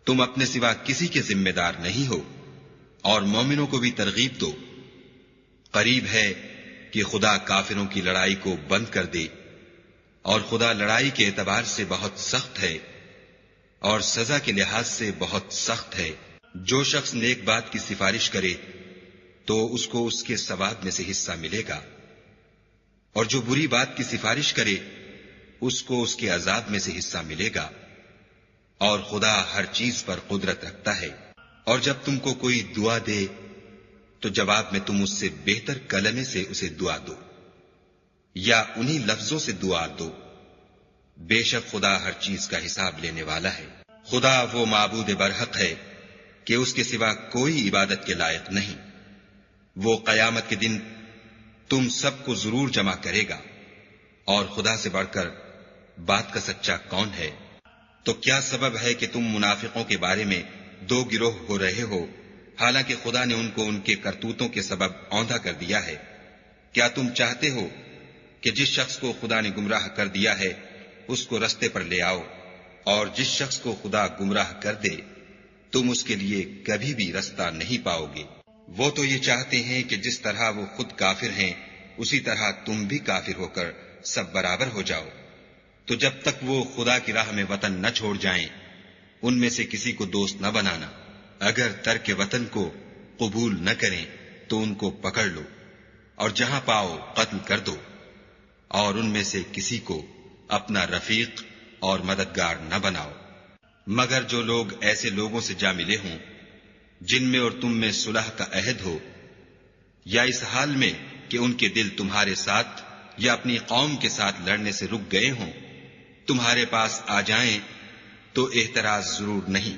تم اپنے سوا کسی کے ذمہ دار نہیں ہو، اور مومنوں کو بھی ترغیب دو۔ قریب ہے کہ خدا کافروں کی لڑائی کو بند کر دے، اور خدا لڑائی کے اعتبار سے بہت سخت ہے اور سزا کے لحاظ سے بہت سخت ہے۔ جو شخص نیک بات کی سفارش کرے تو اس کو اس کے ثواب میں سے حصہ ملے گا، اور جو بری بات کی سفارش کرے اس کو اس کے عذاب میں سے حصہ ملے گا، اور خدا ہر چیز پر قدرت رکھتا ہے۔ اور جب تم کو کوئی دعا دے تو جواب میں تم اس سے بہتر کلمے سے اسے دعا دو، یا انہی لفظوں سے دعا دو، بے شک خدا ہر چیز کا حساب لینے والا ہے۔ خدا وہ معبود برحق ہے کہ اس کے سوا کوئی عبادت کے لائق نہیں۔ وہ قیامت کے دن تم سب کو ضرور جمع کرے گا، اور خدا سے بڑھ کر بات کا سچا کون ہے؟ تو کیا سبب ہے کہ تم منافقوں کے بارے میں دو گروہ ہو رہے ہو، حالانکہ خدا نے ان کو ان کے کرتوتوں کے سبب اوندھا کر دیا ہے؟ کیا تم چاہتے ہو کہ جس شخص کو خدا نے گمراہ کر دیا ہے اس کو رستے پر لے آؤ، اور جس شخص کو خدا گمراہ کر دے تم اس کے لیے کبھی بھی رستہ نہیں پاؤ گے۔ وہ تو یہ چاہتے ہیں کہ جس طرح وہ خود کافر ہیں اسی طرح تم بھی کافر ہو کر سب برابر ہو جاؤ۔ تو جب تک وہ خدا کی راہ میں وطن نہ چھوڑ جائیں ان میں سے کسی کو دوست نہ بنانا۔ اگر ترک وطن کو قبول نہ کریں تو ان کو پکڑ لو، اور جہاں پاؤ قتل کر دو، اور ان میں سے کسی کو اپنا رفیق اور مددگار نہ بناؤ، مگر جو لوگ ایسے لوگوں سے جا ملے ہوں جن میں اور تم میں صلح کا عہد ہو، یا اس حال میں کہ ان کے دل تمہارے ساتھ یا اپنی قوم کے ساتھ لڑنے سے رک گئے ہوں، تمہارے پاس آ جائیں تو اعتراض ضرور نہیں،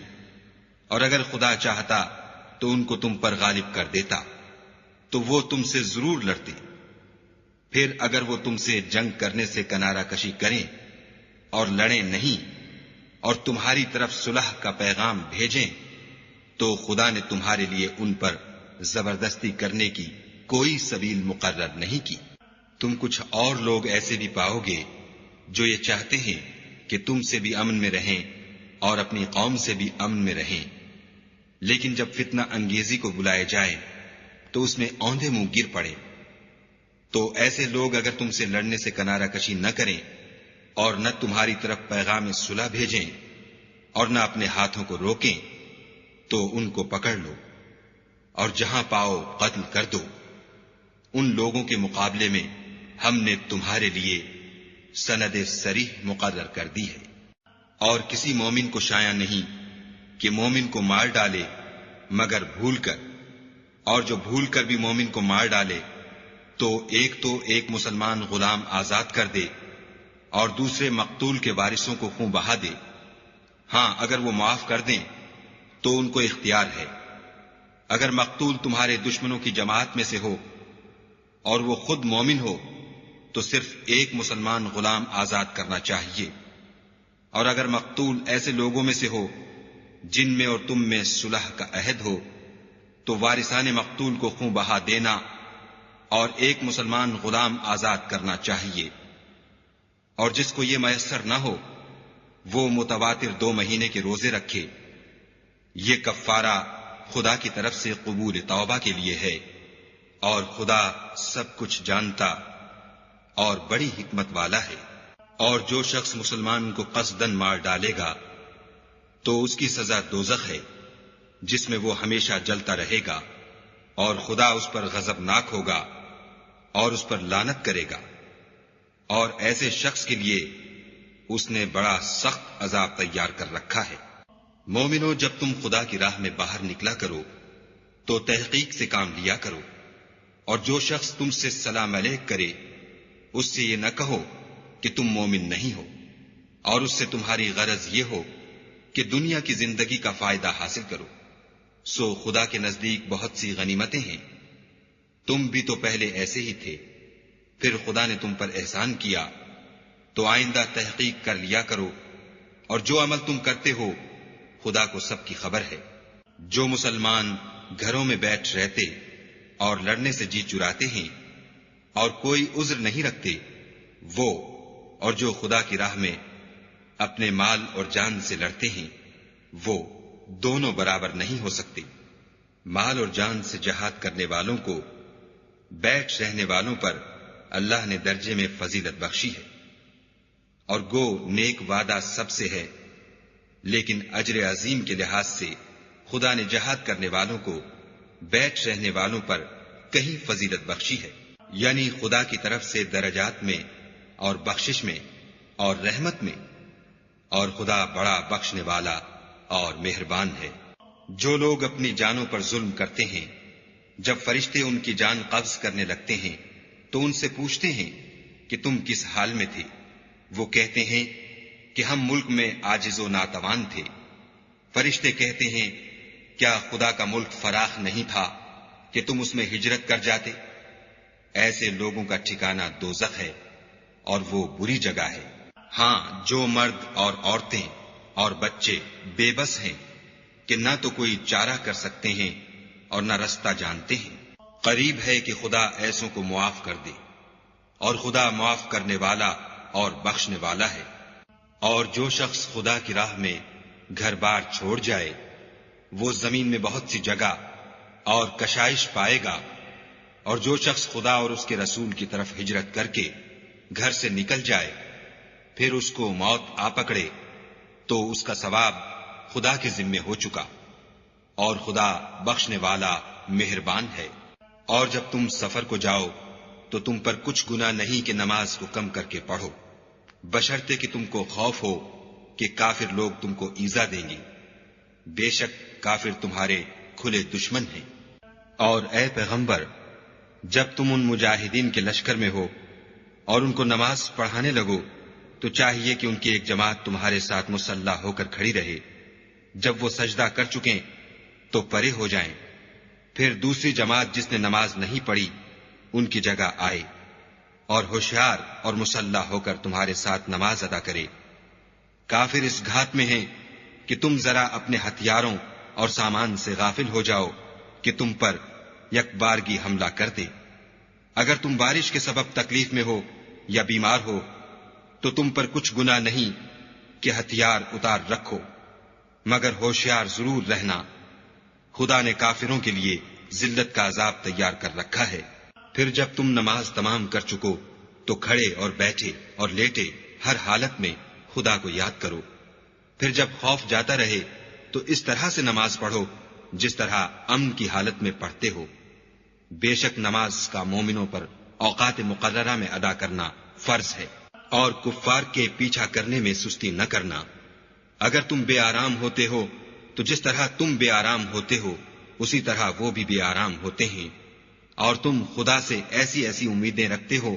اور اگر خدا چاہتا تو ان کو تم پر غالب کر دیتا تو وہ تم سے ضرور لڑتے۔ پھر اگر وہ تم سے جنگ کرنے سے کنارہ کشی کریں اور لڑیں نہیں اور تمہاری طرف صلح کا پیغام بھیجیں تو خدا نے تمہارے لیے ان پر زبردستی کرنے کی کوئی سبیل مقرر نہیں کی۔ تم کچھ اور لوگ ایسے بھی پاؤ گے جو یہ چاہتے ہیں کہ تم سے بھی امن میں رہیں اور اپنی قوم سے بھی امن میں رہیں، لیکن جب فتنہ انگیزی کو بلائے جائے تو اس میں اوندھے منہ گر پڑے۔ تو ایسے لوگ اگر تم سے لڑنے سے کنارہ کشی نہ کریں اور نہ تمہاری طرف پیغام صلح بھیجیں اور نہ اپنے ہاتھوں کو روکیں تو ان کو پکڑ لو، اور جہاں پاؤ قتل کر دو۔ ان لوگوں کے مقابلے میں ہم نے تمہارے لیے سند صریح مقرر کر دی ہے، اور کسی مومن کو شایع نہیں کہ مومن کو مار ڈالے مگر بھول کر، اور جو بھول کر بھی مومن کو مار ڈالے تو ایک مسلمان غلام آزاد کر دے اور دوسرے مقتول کے وارثوں کو خون بہا دے۔ ہاں اگر وہ معاف کر دیں تو ان کو اختیار ہے۔ اگر مقتول تمہارے دشمنوں کی جماعت میں سے ہو اور وہ خود مومن ہو تو صرف ایک مسلمان غلام آزاد کرنا چاہیے، اور اگر مقتول ایسے لوگوں میں سے ہو جن میں اور تم میں صلح کا عہد ہو تو وارثان مقتول کو خوں بہا دینا اور ایک مسلمان غلام آزاد کرنا چاہیے، اور جس کو یہ میسر نہ ہو وہ متواتر 2 مہینے کے روزے رکھے۔ یہ کفارہ خدا کی طرف سے قبول توبہ کے لیے ہے، اور خدا سب کچھ جانتا اور بڑی حکمت والا ہے۔ اور جو شخص مسلمان کو قصدن مار ڈالے گا تو اس کی سزا دوزخ ہے، جس میں وہ ہمیشہ جلتا رہے گا، اور خدا اس پر غضبناک ہوگا اور اس پر لعنت کرے گا، اور ایسے شخص کے لیے اس نے بڑا سخت عذاب تیار کر رکھا ہے۔ مومنو، جب تم خدا کی راہ میں باہر نکلا کرو تو تحقیق سے کام لیا کرو، اور جو شخص تم سے سلام علیک کرے اس سے یہ نہ کہو کہ تم مومن نہیں ہو، اور اس سے تمہاری غرض یہ ہو کہ دنیا کی زندگی کا فائدہ حاصل کرو۔ سو خدا کے نزدیک بہت سی غنیمتیں ہیں، تم بھی تو پہلے ایسے ہی تھے، پھر خدا نے تم پر احسان کیا، تو آئندہ تحقیق کر لیا کرو، اور جو عمل تم کرتے ہو خدا کو سب کی خبر ہے۔ جو مسلمان گھروں میں بیٹھ رہتے اور لڑنے سے جی چراتے ہیں اور کوئی عذر نہیں رکھتے، وہ اور جو خدا کی راہ میں اپنے مال اور جان سے لڑتے ہیں وہ دونوں برابر نہیں ہو سکتے۔ مال اور جان سے جہاد کرنے والوں کو بیٹھ رہنے والوں پر اللہ نے درجے میں فضیلت بخشی ہے، اور گو نیک وعدہ سب سے ہے، لیکن اجر عظیم کے لحاظ سے خدا نے جہاد کرنے والوں کو بیٹھ رہنے والوں پر کہیں فضیلت بخشی ہے، یعنی خدا کی طرف سے درجات میں اور بخشش میں اور رحمت میں، اور خدا بڑا بخشنے والا اور مہربان ہے۔ جو لوگ اپنی جانوں پر ظلم کرتے ہیں، جب فرشتے ان کی جان قبض کرنے لگتے ہیں تو ان سے پوچھتے ہیں کہ تم کس حال میں تھے؟ وہ کہتے ہیں کہ ہم ملک میں عاجز و ناتوان تھے۔ فرشتے کہتے ہیں کیا خدا کا ملک فراخ نہیں تھا کہ تم اس میں ہجرت کر جاتے؟ ایسے لوگوں کا ٹھکانہ دوزخ ہے، اور وہ بری جگہ ہے۔ ہاں، جو مرد اور عورتیں اور بچے بے بس ہیں کہ نہ تو کوئی چارہ کر سکتے ہیں اور نہ رستہ جانتے ہیں، قریب ہے کہ خدا ایسوں کو معاف کر دے، اور خدا معاف کرنے والا اور بخشنے والا ہے۔ اور جو شخص خدا کی راہ میں گھر بار چھوڑ جائے وہ زمین میں بہت سی جگہ اور کشائش پائے گا، اور جو شخص خدا اور اس کے رسول کی طرف ہجرت کر کے گھر سے نکل جائے پھر اس کو موت آ پکڑے تو اس کا ثواب خدا کے ذمے ہو چکا، اور خدا بخشنے والا مہربان ہے۔ اور جب تم سفر کو جاؤ تو تم پر کچھ گناہ نہیں کہ نماز کو کم کر کے پڑھو، بشرطے کہ تم کو خوف ہو کہ کافر لوگ تم کو ایذا دیں گے، بے شک کافر تمہارے کھلے دشمن ہیں۔ اور اے پیغمبر، جب تم ان مجاہدین کے لشکر میں ہو اور ان کو نماز پڑھانے لگو تو چاہیے کہ ان کی ایک جماعت تمہارے ساتھ مسلح ہو کر کھڑی رہے، جب وہ سجدہ کر چکیں تو پرے ہو جائیں، پھر دوسری جماعت جس نے نماز نہیں پڑھی ان کی جگہ آئے، اور ہوشیار اور مسلح ہو کر تمہارے ساتھ نماز ادا کرے۔ کافر اس گھات میں ہیں کہ تم ذرا اپنے ہتھیاروں اور سامان سے غافل ہو جاؤ کہ تم پر یک بارگی حملہ کر دے۔ اگر تم بارش کے سبب تکلیف میں ہو یا بیمار ہو تو تم پر کچھ گناہ نہیں کہ ہتھیار اتار رکھو، مگر ہوشیار ضرور رہنا، خدا نے کافروں کے لیے ذلت کا عذاب تیار کر رکھا ہے۔ پھر جب تم نماز تمام کر چکو تو کھڑے اور بیٹھے اور لیٹے ہر حالت میں خدا کو یاد کرو، پھر جب خوف جاتا رہے تو اس طرح سے نماز پڑھو جس طرح امن کی حالت میں پڑھتے ہو۔ بے شک نماز کا مومنوں پر اوقات مقررہ میں ادا کرنا فرض ہے، اور کفار کے پیچھا کرنے میں سستی نہ کرنا۔ اگر تم بے آرام ہوتے ہو تو جس طرح تم بے آرام ہوتے ہو اسی طرح وہ بھی بے آرام ہوتے ہیں، اور تم خدا سے ایسی ایسی امیدیں رکھتے ہو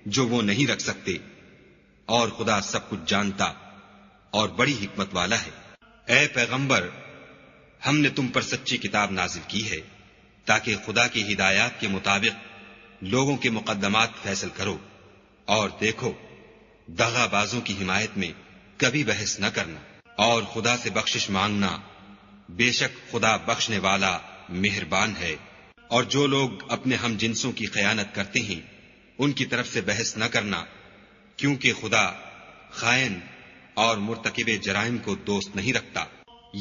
جو وہ نہیں رکھ سکتے، اور خدا سب کچھ جانتا اور بڑی حکمت والا ہے۔ اے پیغمبر، ہم نے تم پر سچی کتاب نازل کی ہے تاکہ خدا کی ہدایات کے مطابق لوگوں کے مقدمات فیصل کرو، اور دیکھو، دغا بازوں کی حمایت میں کبھی بحث نہ کرنا، اور خدا سے بخشش مانگنا، بے شک خدا بخشنے والا مہربان ہے۔ اور جو لوگ اپنے ہم جنسوں کی خیانت کرتے ہیں ان کی طرف سے بحث نہ کرنا، کیونکہ خدا خائن اور مرتکب جرائم کو دوست نہیں رکھتا۔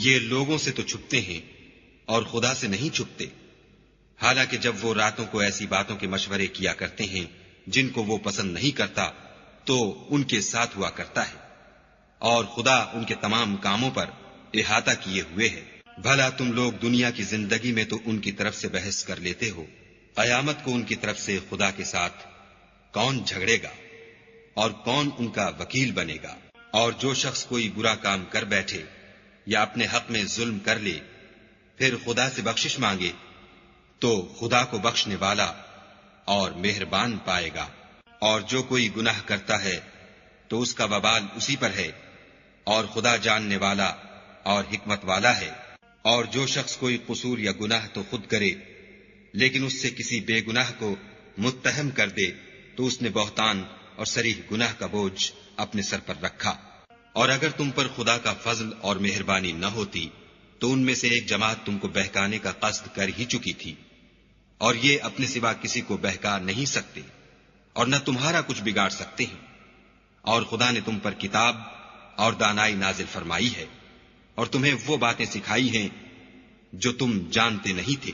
یہ لوگوں سے تو چھپتے ہیں اور خدا سے نہیں چھپتے، حالانکہ جب وہ راتوں کو ایسی باتوں کے مشورے کیا کرتے ہیں جن کو وہ پسند نہیں کرتا تو ان کے ساتھ ہوا کرتا ہے، اور خدا ان کے تمام کاموں پر احاطہ کیے ہوئے ہے۔ بھلا تم لوگ دنیا کی زندگی میں تو ان کی طرف سے بحث کر لیتے ہو، قیامت کو ان کی طرف سے خدا کے ساتھ کون جھگڑے گا اور کون ان کا وکیل بنے گا؟ اور جو شخص کوئی برا کام کر بیٹھے یا اپنے حق میں ظلم کر لے پھر خدا سے بخشش مانگے تو خدا کو بخشنے والا اور مہربان پائے گا۔ اور جو کوئی گناہ کرتا ہے تو اس کا وبال اسی پر ہے، اور خدا جاننے والا اور حکمت والا ہے۔ اور جو شخص کوئی قصور یا گناہ تو خود کرے لیکن اس سے کسی بے گناہ کو متہم کر دے تو اس نے بہتان اور صریح گناہ کا بوجھ اپنے سر پر رکھا۔ اور اگر تم پر خدا کا فضل اور مہربانی نہ ہوتی تو ان میں سے ایک جماعت تم کو بہکانے کا قصد کر ہی چکی تھی، اور یہ اپنے سوا کسی کو بہکا نہیں سکتے اور نہ تمہارا کچھ بگاڑ سکتے ہیں۔ اور خدا نے تم پر کتاب اور دانائی نازل فرمائی ہے اور تمہیں وہ باتیں سکھائی ہیں جو تم جانتے نہیں تھے،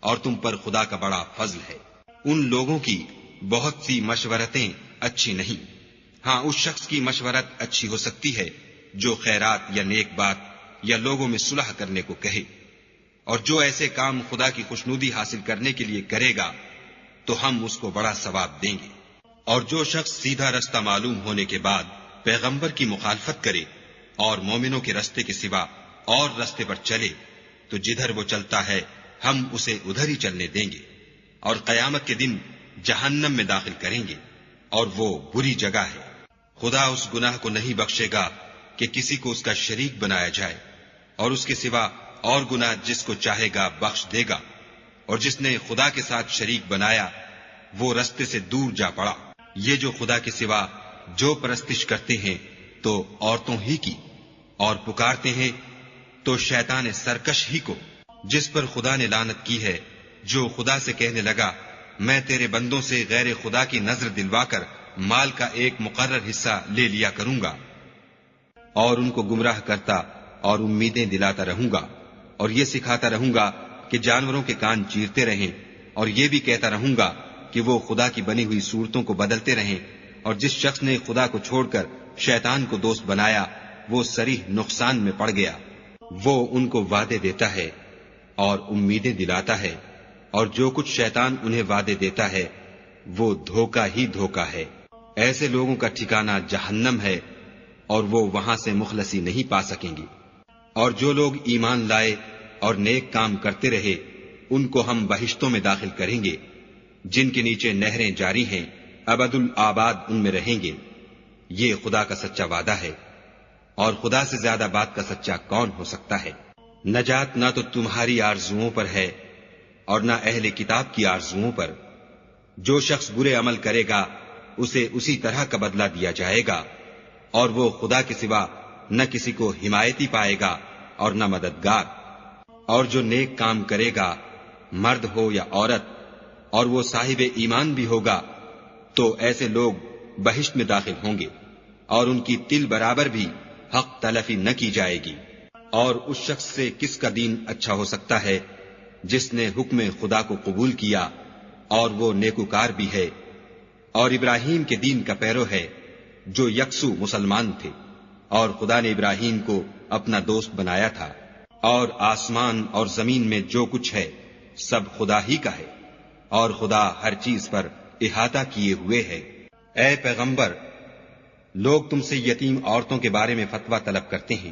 اور تم پر خدا کا بڑا فضل ہے۔ ان لوگوں کی بہت سی مشورتیں اچھی نہیں، ہاں اس شخص کی مشورت اچھی ہو سکتی ہے جو خیرات یا نیک بات یا لوگوں میں صلح کرنے کو کہے، اور جو ایسے کام خدا کی خوشنودی حاصل کرنے کے لیے کرے گا تو ہم اس کو بڑا ثواب دیں گے۔ اور جو شخص سیدھا رستہ معلوم ہونے کے بعد پیغمبر کی مخالفت کرے اور مومنوں کے رستے کے سوا اور رستے پر چلے تو جدھر وہ چلتا ہے ہم اسے ادھر ہی چلنے دیں گے، اور قیامت کے دن جہنم میں داخل کریں گے، اور وہ بری جگہ ہے۔ خدا اس گناہ کو نہیں بخشے گا کہ کسی کو اس کا شریک بنایا جائے، اور اس کے سوا اور گناہ جس کو چاہے گا بخش دے گا، اور جس نے خدا کے ساتھ شریک بنایا وہ رستے سے دور جا پڑا۔ یہ جو خدا کے سوا جو پرستش کرتے ہیں تو عورتوں ہی کی، اور پکارتے ہیں تو شیطان سرکش ہی کو، جس پر خدا نے لعنت کی ہے، جو خدا سے کہنے لگا میں تیرے بندوں سے غیر خدا کی نظر دلوا کر مال کا ایک مقرر حصہ لے لیا کروں گا، اور ان کو گمراہ کرتا اور امیدیں دلاتا رہوں گا، اور یہ سکھاتا رہوں گا کہ جانوروں کے کان چیرتے رہیں، اور یہ بھی کہتا رہوں گا کہ وہ خدا کی بنی ہوئی صورتوں کو بدلتے رہیں، اور جس شخص نے خدا کو چھوڑ کر شیطان کو دوست بنایا وہ صریح نقصان میں پڑ گیا۔ وہ ان کو وعدے دیتا ہے اور امیدیں دلاتا ہے، اور جو کچھ شیطان انہیں وعدے دیتا ہے وہ دھوکہ ہی دھوکہ ہے۔ ایسے لوگوں کا ٹھکانہ جہنم ہے اور وہ وہاں سے مخلصی نہیں پا سکیں گے۔ اور جو لوگ ایمان لائے اور نیک کام کرتے رہے ان کو ہم بہشتوں میں داخل کریں گے جن کے نیچے نہریں جاری ہیں، ابد الآباد ان میں رہیں گے۔ یہ خدا کا سچا وعدہ ہے، اور خدا سے زیادہ بات کا سچا کون ہو سکتا ہے؟ نجات نہ تو تمہاری آرزوؤں پر ہے اور نہ اہل کتاب کی آرزوؤں پر۔ جو شخص برے عمل کرے گا اسے اسی طرح کا بدلہ دیا جائے گا، اور وہ خدا کے سوا نہ کسی کو حمایتی پائے گا اور نہ مددگار۔ اور جو نیک کام کرے گا مرد ہو یا عورت اور وہ صاحب ایمان بھی ہوگا تو ایسے لوگ بہشت میں داخل ہوں گے، اور ان کی تل برابر بھی حق تلفی نہ کی جائے گی۔ اور اس شخص سے کس کا دین اچھا ہو سکتا ہے جس نے حکم خدا کو قبول کیا اور وہ نیکوکار بھی ہے، اور ابراہیم کے دین کا پیرو ہے جو یکسو مسلمان تھے، اور خدا نے ابراہیم کو اپنا دوست بنایا تھا۔ اور آسمان اور زمین میں جو کچھ ہے سب خدا ہی کا ہے، اور خدا ہر چیز پر احاطہ کیے ہوئے ہے۔ اے پیغمبر، لوگ تم سے یتیم عورتوں کے بارے میں فتویٰ طلب کرتے ہیں،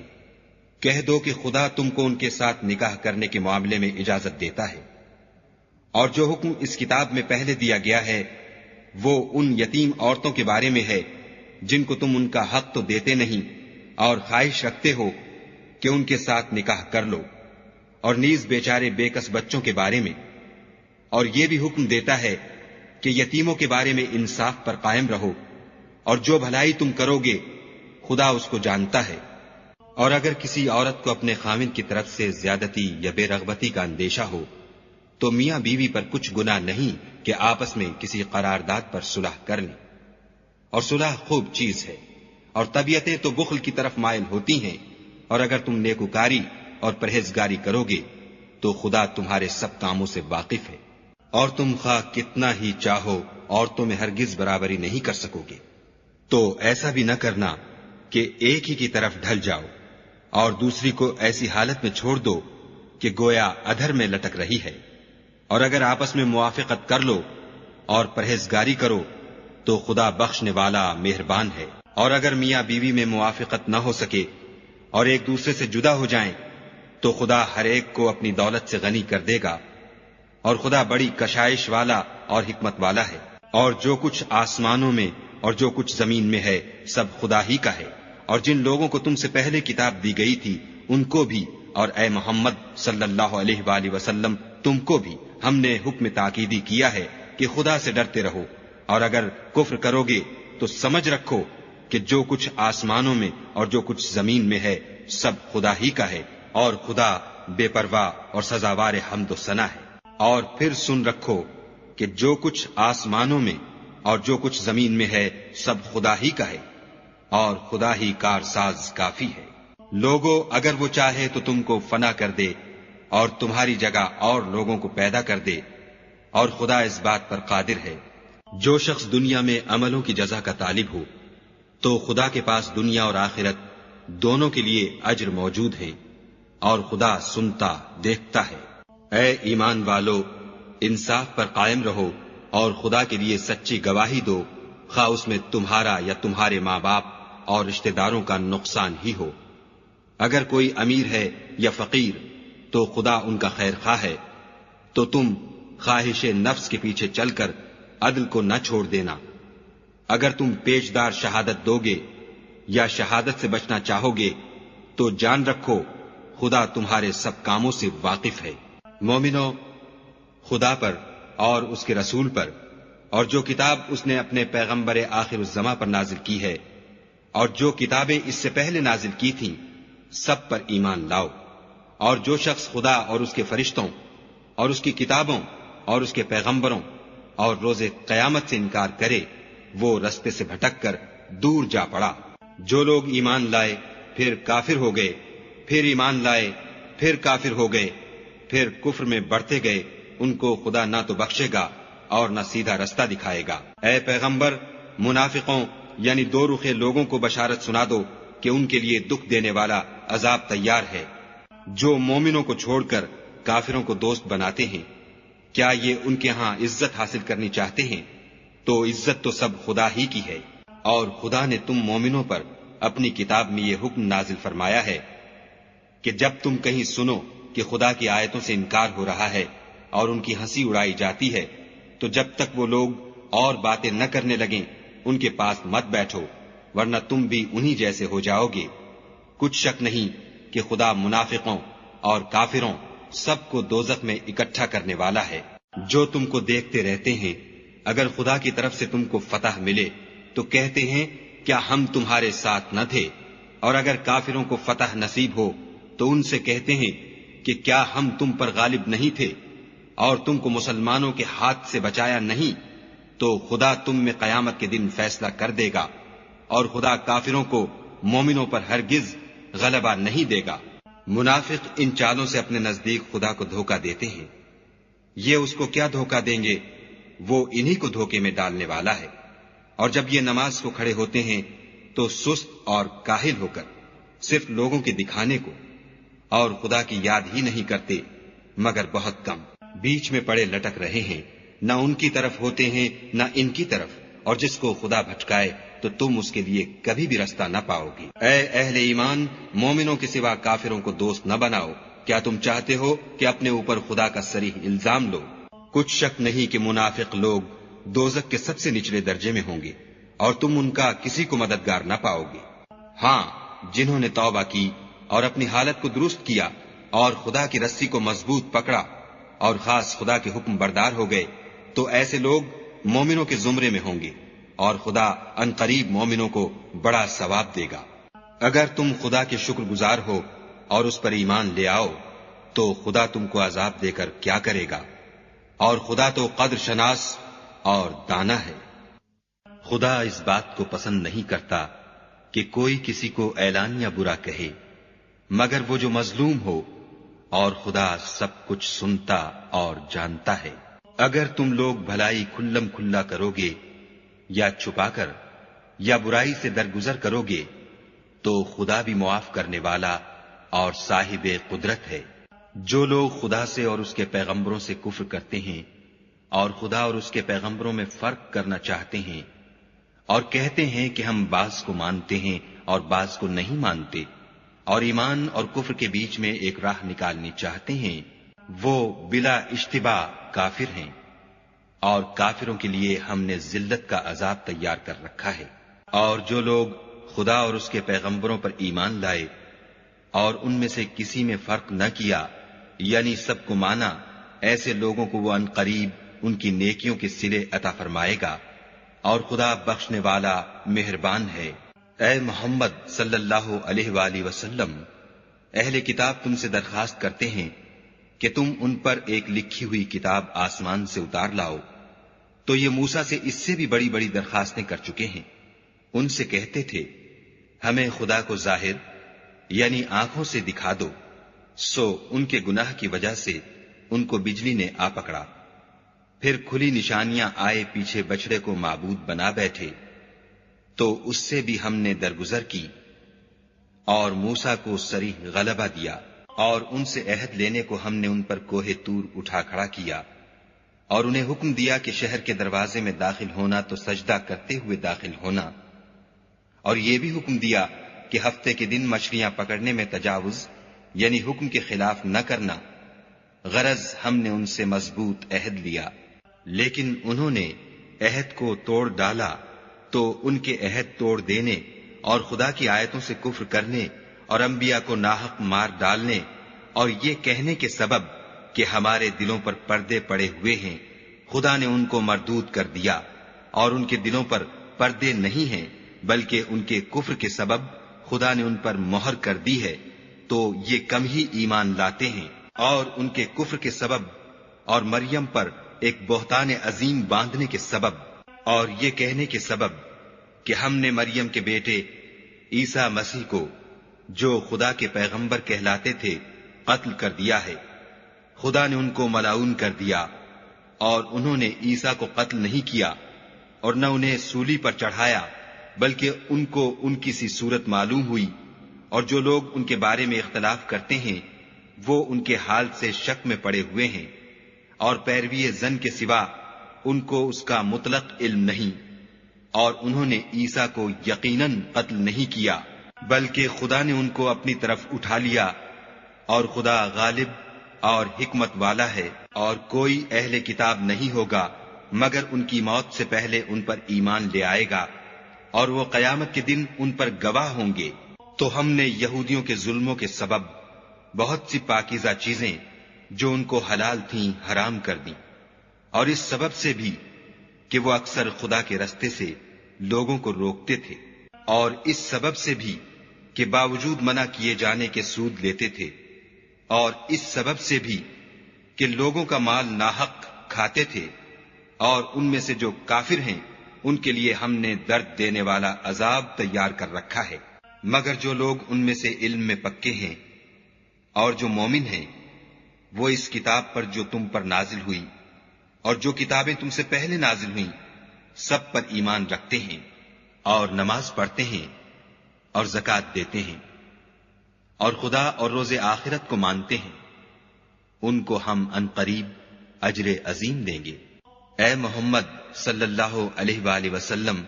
کہہ دو کہ خدا تم کو ان کے ساتھ نکاح کرنے کے معاملے میں اجازت دیتا ہے، اور جو حکم اس کتاب میں پہلے دیا گیا ہے وہ ان یتیم عورتوں کے بارے میں ہے جن کو تم ان کا حق تو دیتے نہیں اور خواہش رکھتے ہو کہ ان کے ساتھ نکاح کر لو، اور نیز بیچارے بے کس بچوں کے بارے میں۔ اور یہ بھی حکم دیتا ہے کہ یتیموں کے بارے میں انصاف پر قائم رہو، اور جو بھلائی تم کرو گے خدا اس کو جانتا ہے۔ اور اگر کسی عورت کو اپنے خاوند کی طرف سے زیادتی یا بے رغبتی کا اندیشہ ہو تو میاں بیوی پر کچھ گناہ نہیں کہ آپس میں کسی قرارداد پر صلح کر لیں، اور صلح خوب چیز ہے، اور طبیعتیں تو بخل کی طرف مائل ہوتی ہیں، اور اگر تم نیکوکاری اور پرہیزگاری کرو گے تو خدا تمہارے سب کاموں سے واقف ہے، اور تم خواہ کتنا ہی چاہو عورتوں میں ہرگز برابری نہیں کر سکو گے۔ تو ایسا بھی نہ کرنا کہ ایک ہی کی طرف ڈھل جاؤ اور دوسری کو ایسی حالت میں چھوڑ دو کہ گویا ادھر میں لٹک رہی ہے، اور اگر آپس میں موافقت کر لو اور پرہیزگاری کرو تو خدا بخشنے والا مہربان ہے۔ اور اگر میاں بیوی میں موافقت نہ ہو سکے اور ایک دوسرے سے جدا ہو جائیں تو خدا ہر ایک کو اپنی دولت سے غنی کر دے گا، اور خدا بڑی کشائش والا اور حکمت والا ہے۔ اور جو کچھ آسمانوں میں اور جو کچھ زمین میں ہے سب خدا ہی کا ہے، اور جن لوگوں کو تم سے پہلے کتاب دی گئی تھی ان کو بھی، اور اے محمد صلی اللہ علیہ وآلہ وسلم تم کو بھی ہم نے حکم تاکیدی کیا ہے کہ خدا سے ڈرتے رہو، اور اگر کفر کرو گے تو سمجھ رکھو کہ جو کچھ آسمانوں میں اور جو کچھ زمین میں ہے سب خدا ہی کا ہے، اور خدا بے پرواہ اور سزاوار حمد و ثنا ہے۔ اور پھر سن رکھو کہ جو کچھ آسمانوں میں اور جو کچھ زمین میں ہے سب خدا ہی کا ہے، اور خدا ہی کارساز کافی ہے۔ لوگو اگر وہ چاہے تو تم کو فنا کر دے اور تمہاری جگہ اور لوگوں کو پیدا کر دے، اور خدا اس بات پر قادر ہے۔ جو شخص دنیا میں عملوں کی جزا کا طالب ہو تو خدا کے پاس دنیا اور آخرت دونوں کے لیے اجر موجود ہے، اور خدا سنتا دیکھتا ہے۔ اے ایمان والو، انصاف پر قائم رہو اور خدا کے لیے سچی گواہی دو، خواہ اس میں تمہارا یا تمہارے ماں باپ اور رشتہ داروں کا نقصان ہی ہو۔ اگر کوئی امیر ہے یا فقیر تو خدا ان کا خیر خواہ ہے، تو تم خواہش نفس کے پیچھے چل کر عدل کو نہ چھوڑ دینا۔ اگر تم پیشدار شہادت دو گے یا شہادت سے بچنا چاہو گے تو جان رکھو خدا تمہارے سب کاموں سے واقف ہے۔ مومنو، خدا پر اور اس کے رسول پر اور جو کتاب اس نے اپنے پیغمبر آخر الزماں پر نازل کی ہے اور جو کتابیں اس سے پہلے نازل کی تھیں سب پر ایمان لاؤ۔ اور جو شخص خدا اور اس کے فرشتوں اور اس کی کتابوں اور اس کے پیغمبروں اور روز قیامت سے انکار کرے وہ رستے سے بھٹک کر دور جا پڑا۔ جو لوگ ایمان لائے پھر کافر ہو گئے، پھر ایمان لائے پھر کافر ہو گئے، پھر کفر میں بڑھتے گئے، ان کو خدا نہ تو بخشے گا اور نہ سیدھا رستہ دکھائے گا۔ اے پیغمبر، منافقوں یعنی دو رخے لوگوں کو بشارت سنا دو کہ ان کے لیے دکھ دینے والا عذاب تیار ہے۔ جو مومنوں کو چھوڑ کر کافروں کو دوست بناتے ہیں، کیا یہ ان کے ہاں عزت حاصل کرنی چاہتے ہیں؟ تو عزت تو سب خدا ہی کی ہے۔ اور خدا نے تم مومنوں پر اپنی کتاب میں یہ حکم نازل فرمایا ہے کہ جب تم کہیں سنو کہ خدا کی آیتوں سے انکار ہو رہا ہے اور ان کی ہنسی اڑائی جاتی ہے تو جب تک وہ لوگ اور باتیں نہ کرنے لگیں ان کے پاس مت بیٹھو، ورنہ تم بھی انہی جیسے ہو جاؤ گے۔ کچھ شک نہیں کہ خدا منافقوں اور کافروں سب کو دوزخ میں اکٹھا کرنے والا ہے۔ جو تم کو دیکھتے رہتے ہیں، اگر خدا کی طرف سے تم کو فتح ملے تو کہتے ہیں کیا ہم تمہارے ساتھ نہ تھے، اور اگر کافروں کو فتح نصیب ہو تو ان سے کہتے ہیں کہ کیا ہم تم پر غالب نہیں تھے اور تم کو مسلمانوں کے ہاتھ سے بچایا نہیں؟ تو خدا تم میں قیامت کے دن فیصلہ کر دے گا، اور خدا کافروں کو مومنوں پر ہرگز غلبہ نہیں دے گا۔ منافق ان چالوں سے اپنے نزدیک خدا کو دھوکہ دیتے ہیں۔ یہ اس کو کیا دھوکہ دیں گے؟ وہ انہی کو دھوکے میں ڈالنے والا ہے۔ اور جب یہ نماز کو کھڑے ہوتے ہیں تو سست اور کاہل ہو کر صرف لوگوں کے دکھانے کو اور خدا کی یاد ہی نہیں کرتے مگر بہت کم، بیچ میں پڑے لٹک رہے ہیں، نہ ان کی طرف ہوتے ہیں نہ ان کی طرف، اور جس کو خدا بھٹکائے تو تم اس کے لیے کبھی بھی رستہ نہ پاؤ گی۔ اے اہل ایمان، مومنوں کے سوا کافروں کو دوست نہ بناؤ۔ کیا تم چاہتے ہو کہ اپنے اوپر خدا کا صریح الزام لو؟ کچھ شک نہیں کہ منافق لوگ دوزخ کے سب سے نچلے درجے میں ہوں گے اور تم ان کا کسی کو مددگار نہ پاؤ گے۔ ہاں، جنہوں نے توبہ کی اور اپنی حالت کو درست کیا اور خدا کی رسی کو مضبوط پکڑا اور خاص خدا کے حکم بردار ہو گئے، تو ایسے لوگ مومنوں کے زمرے میں ہوں گے، اور خدا ان قریب مومنوں کو بڑا ثواب دے گا۔ اگر تم خدا کے شکر گزار ہو اور اس پر ایمان لے آؤ تو خدا تم کو عذاب دے کر کیا کرے گا، اور خدا تو قدر شناس اور دانا ہے۔ خدا اس بات کو پسند نہیں کرتا کہ کوئی کسی کو اعلانیہ برا کہے مگر وہ جو مظلوم ہو، اور خدا سب کچھ سنتا اور جانتا ہے۔ اگر تم لوگ بھلائی کھلم کھلا کرو گے یا چھپا کر یا برائی سے درگزر کرو گے تو خدا بھی معاف کرنے والا اور صاحب قدرت ہے۔ جو لوگ خدا سے اور اس کے پیغمبروں سے کفر کرتے ہیں اور خدا اور اس کے پیغمبروں میں فرق کرنا چاہتے ہیں اور کہتے ہیں کہ ہم بعض کو مانتے ہیں اور بعض کو نہیں مانتے، اور ایمان اور کفر کے بیچ میں ایک راہ نکالنی چاہتے ہیں، وہ بلا اشتباہ کافر ہیں، اور کافروں کے لیے ہم نے ذلت کا عذاب تیار کر رکھا ہے۔ اور جو لوگ خدا اور اس کے پیغمبروں پر ایمان لائے اور ان میں سے کسی میں فرق نہ کیا، یعنی سب کو مانا، ایسے لوگوں کو وہ عنقریب ان کی نیکیوں کے صلے عطا فرمائے گا، اور خدا بخشنے والا مہربان ہے۔ اے محمد صلی اللہ علیہ وآلہ وسلم، اہل کتاب تم سے درخواست کرتے ہیں کہ تم ان پر ایک لکھی ہوئی کتاب آسمان سے اتار لاؤ، تو یہ موسیٰ سے اس سے بھی بڑی بڑی درخواستیں کر چکے ہیں۔ ان سے کہتے تھے ہمیں خدا کو ظاہر یعنی آنکھوں سے دکھا دو، سو ان کے گناہ کی وجہ سے ان کو بجلی نے آ پکڑا، پھر کھلی نشانیاں آئے پیچھے بچڑے کو معبود بنا بیٹھے، تو اس سے بھی ہم نے درگزر کی اور موسیٰ کو صریح غلبہ دیا، اور ان سے عہد لینے کو ہم نے ان پر کوہ طور اٹھا کھڑا کیا، اور انہیں حکم دیا کہ شہر کے دروازے میں داخل ہونا تو سجدہ کرتے ہوئے داخل ہونا، اور یہ بھی حکم دیا کہ ہفتے کے دن مچھلیاں پکڑنے میں تجاوز یعنی حکم کے خلاف نہ کرنا، غرض ہم نے ان سے مضبوط عہد لیا، لیکن انہوں نے عہد کو توڑ ڈالا، تو ان کے عہد توڑ دینے اور خدا کی آیتوں سے کفر کرنے اور انبیاء کو ناحق مار ڈالنے اور یہ کہنے کے سبب کہ ہمارے دلوں پر پردے پڑے ہوئے ہیں، خدا نے ان کو مردود کر دیا، اور ان کے دلوں پر پردے نہیں ہیں بلکہ ان کے کفر کے سبب خدا نے ان پر مہر کر دی ہے، تو یہ کم ہی ایمان لاتے ہیں۔ اور ان کے کفر کے سبب اور مریم پر ایک بہتان عظیم باندھنے کے سبب اور یہ کہنے کے سبب کہ ہم نے مریم کے بیٹے عیسیٰ مسیح کو جو خدا کے پیغمبر کہلاتے تھے قتل کر دیا ہے، خدا نے ان کو ملعون کر دیا، اور انہوں نے عیسیٰ کو قتل نہیں کیا اور نہ انہیں سولی پر چڑھایا، بلکہ ان کو ان کی سی صورت معلوم ہوئی، اور جو لوگ ان کے بارے میں اختلاف کرتے ہیں وہ ان کے حال سے شک میں پڑے ہوئے ہیں، اور پیروی زن کے سوا ان کو اس کا مطلق علم نہیں، اور انہوں نے عیسیٰ کو یقیناً قتل نہیں کیا بلکہ خدا نے ان کو اپنی طرف اٹھا لیا، اور خدا غالب اور حکمت والا ہے، اور کوئی اہل کتاب نہیں ہوگا مگر ان کی موت سے پہلے ان پر ایمان لے آئے گا، اور وہ قیامت کے دن ان پر گواہ ہوں گے۔ تو ہم نے یہودیوں کے ظلموں کے سبب بہت سی پاکیزہ چیزیں جو ان کو حلال تھیں حرام کر دیں، اور اس سبب سے بھی کہ وہ اکثر خدا کے رستے سے لوگوں کو روکتے تھے، اور اس سبب سے بھی کہ باوجود منع کیے جانے کے سود لیتے تھے، اور اس سبب سے بھی کہ لوگوں کا مال ناحق کھاتے تھے، اور ان میں سے جو کافر ہیں ان کے لیے ہم نے درد دینے والا عذاب تیار کر رکھا ہے۔ مگر جو لوگ ان میں سے علم میں پکے ہیں اور جو مومن ہیں، وہ اس کتاب پر جو تم پر نازل ہوئی اور جو کتابیں تم سے پہلے نازل ہوئیں سب پر ایمان رکھتے ہیں، اور نماز پڑھتے ہیں اور زکوٰۃ دیتے ہیں، اور خدا اور روز آخرت کو مانتے ہیں، ان کو ہم عنقریب اجر عظیم دیں گے۔ اے محمد صلی اللہ علیہ وآلہ وسلم،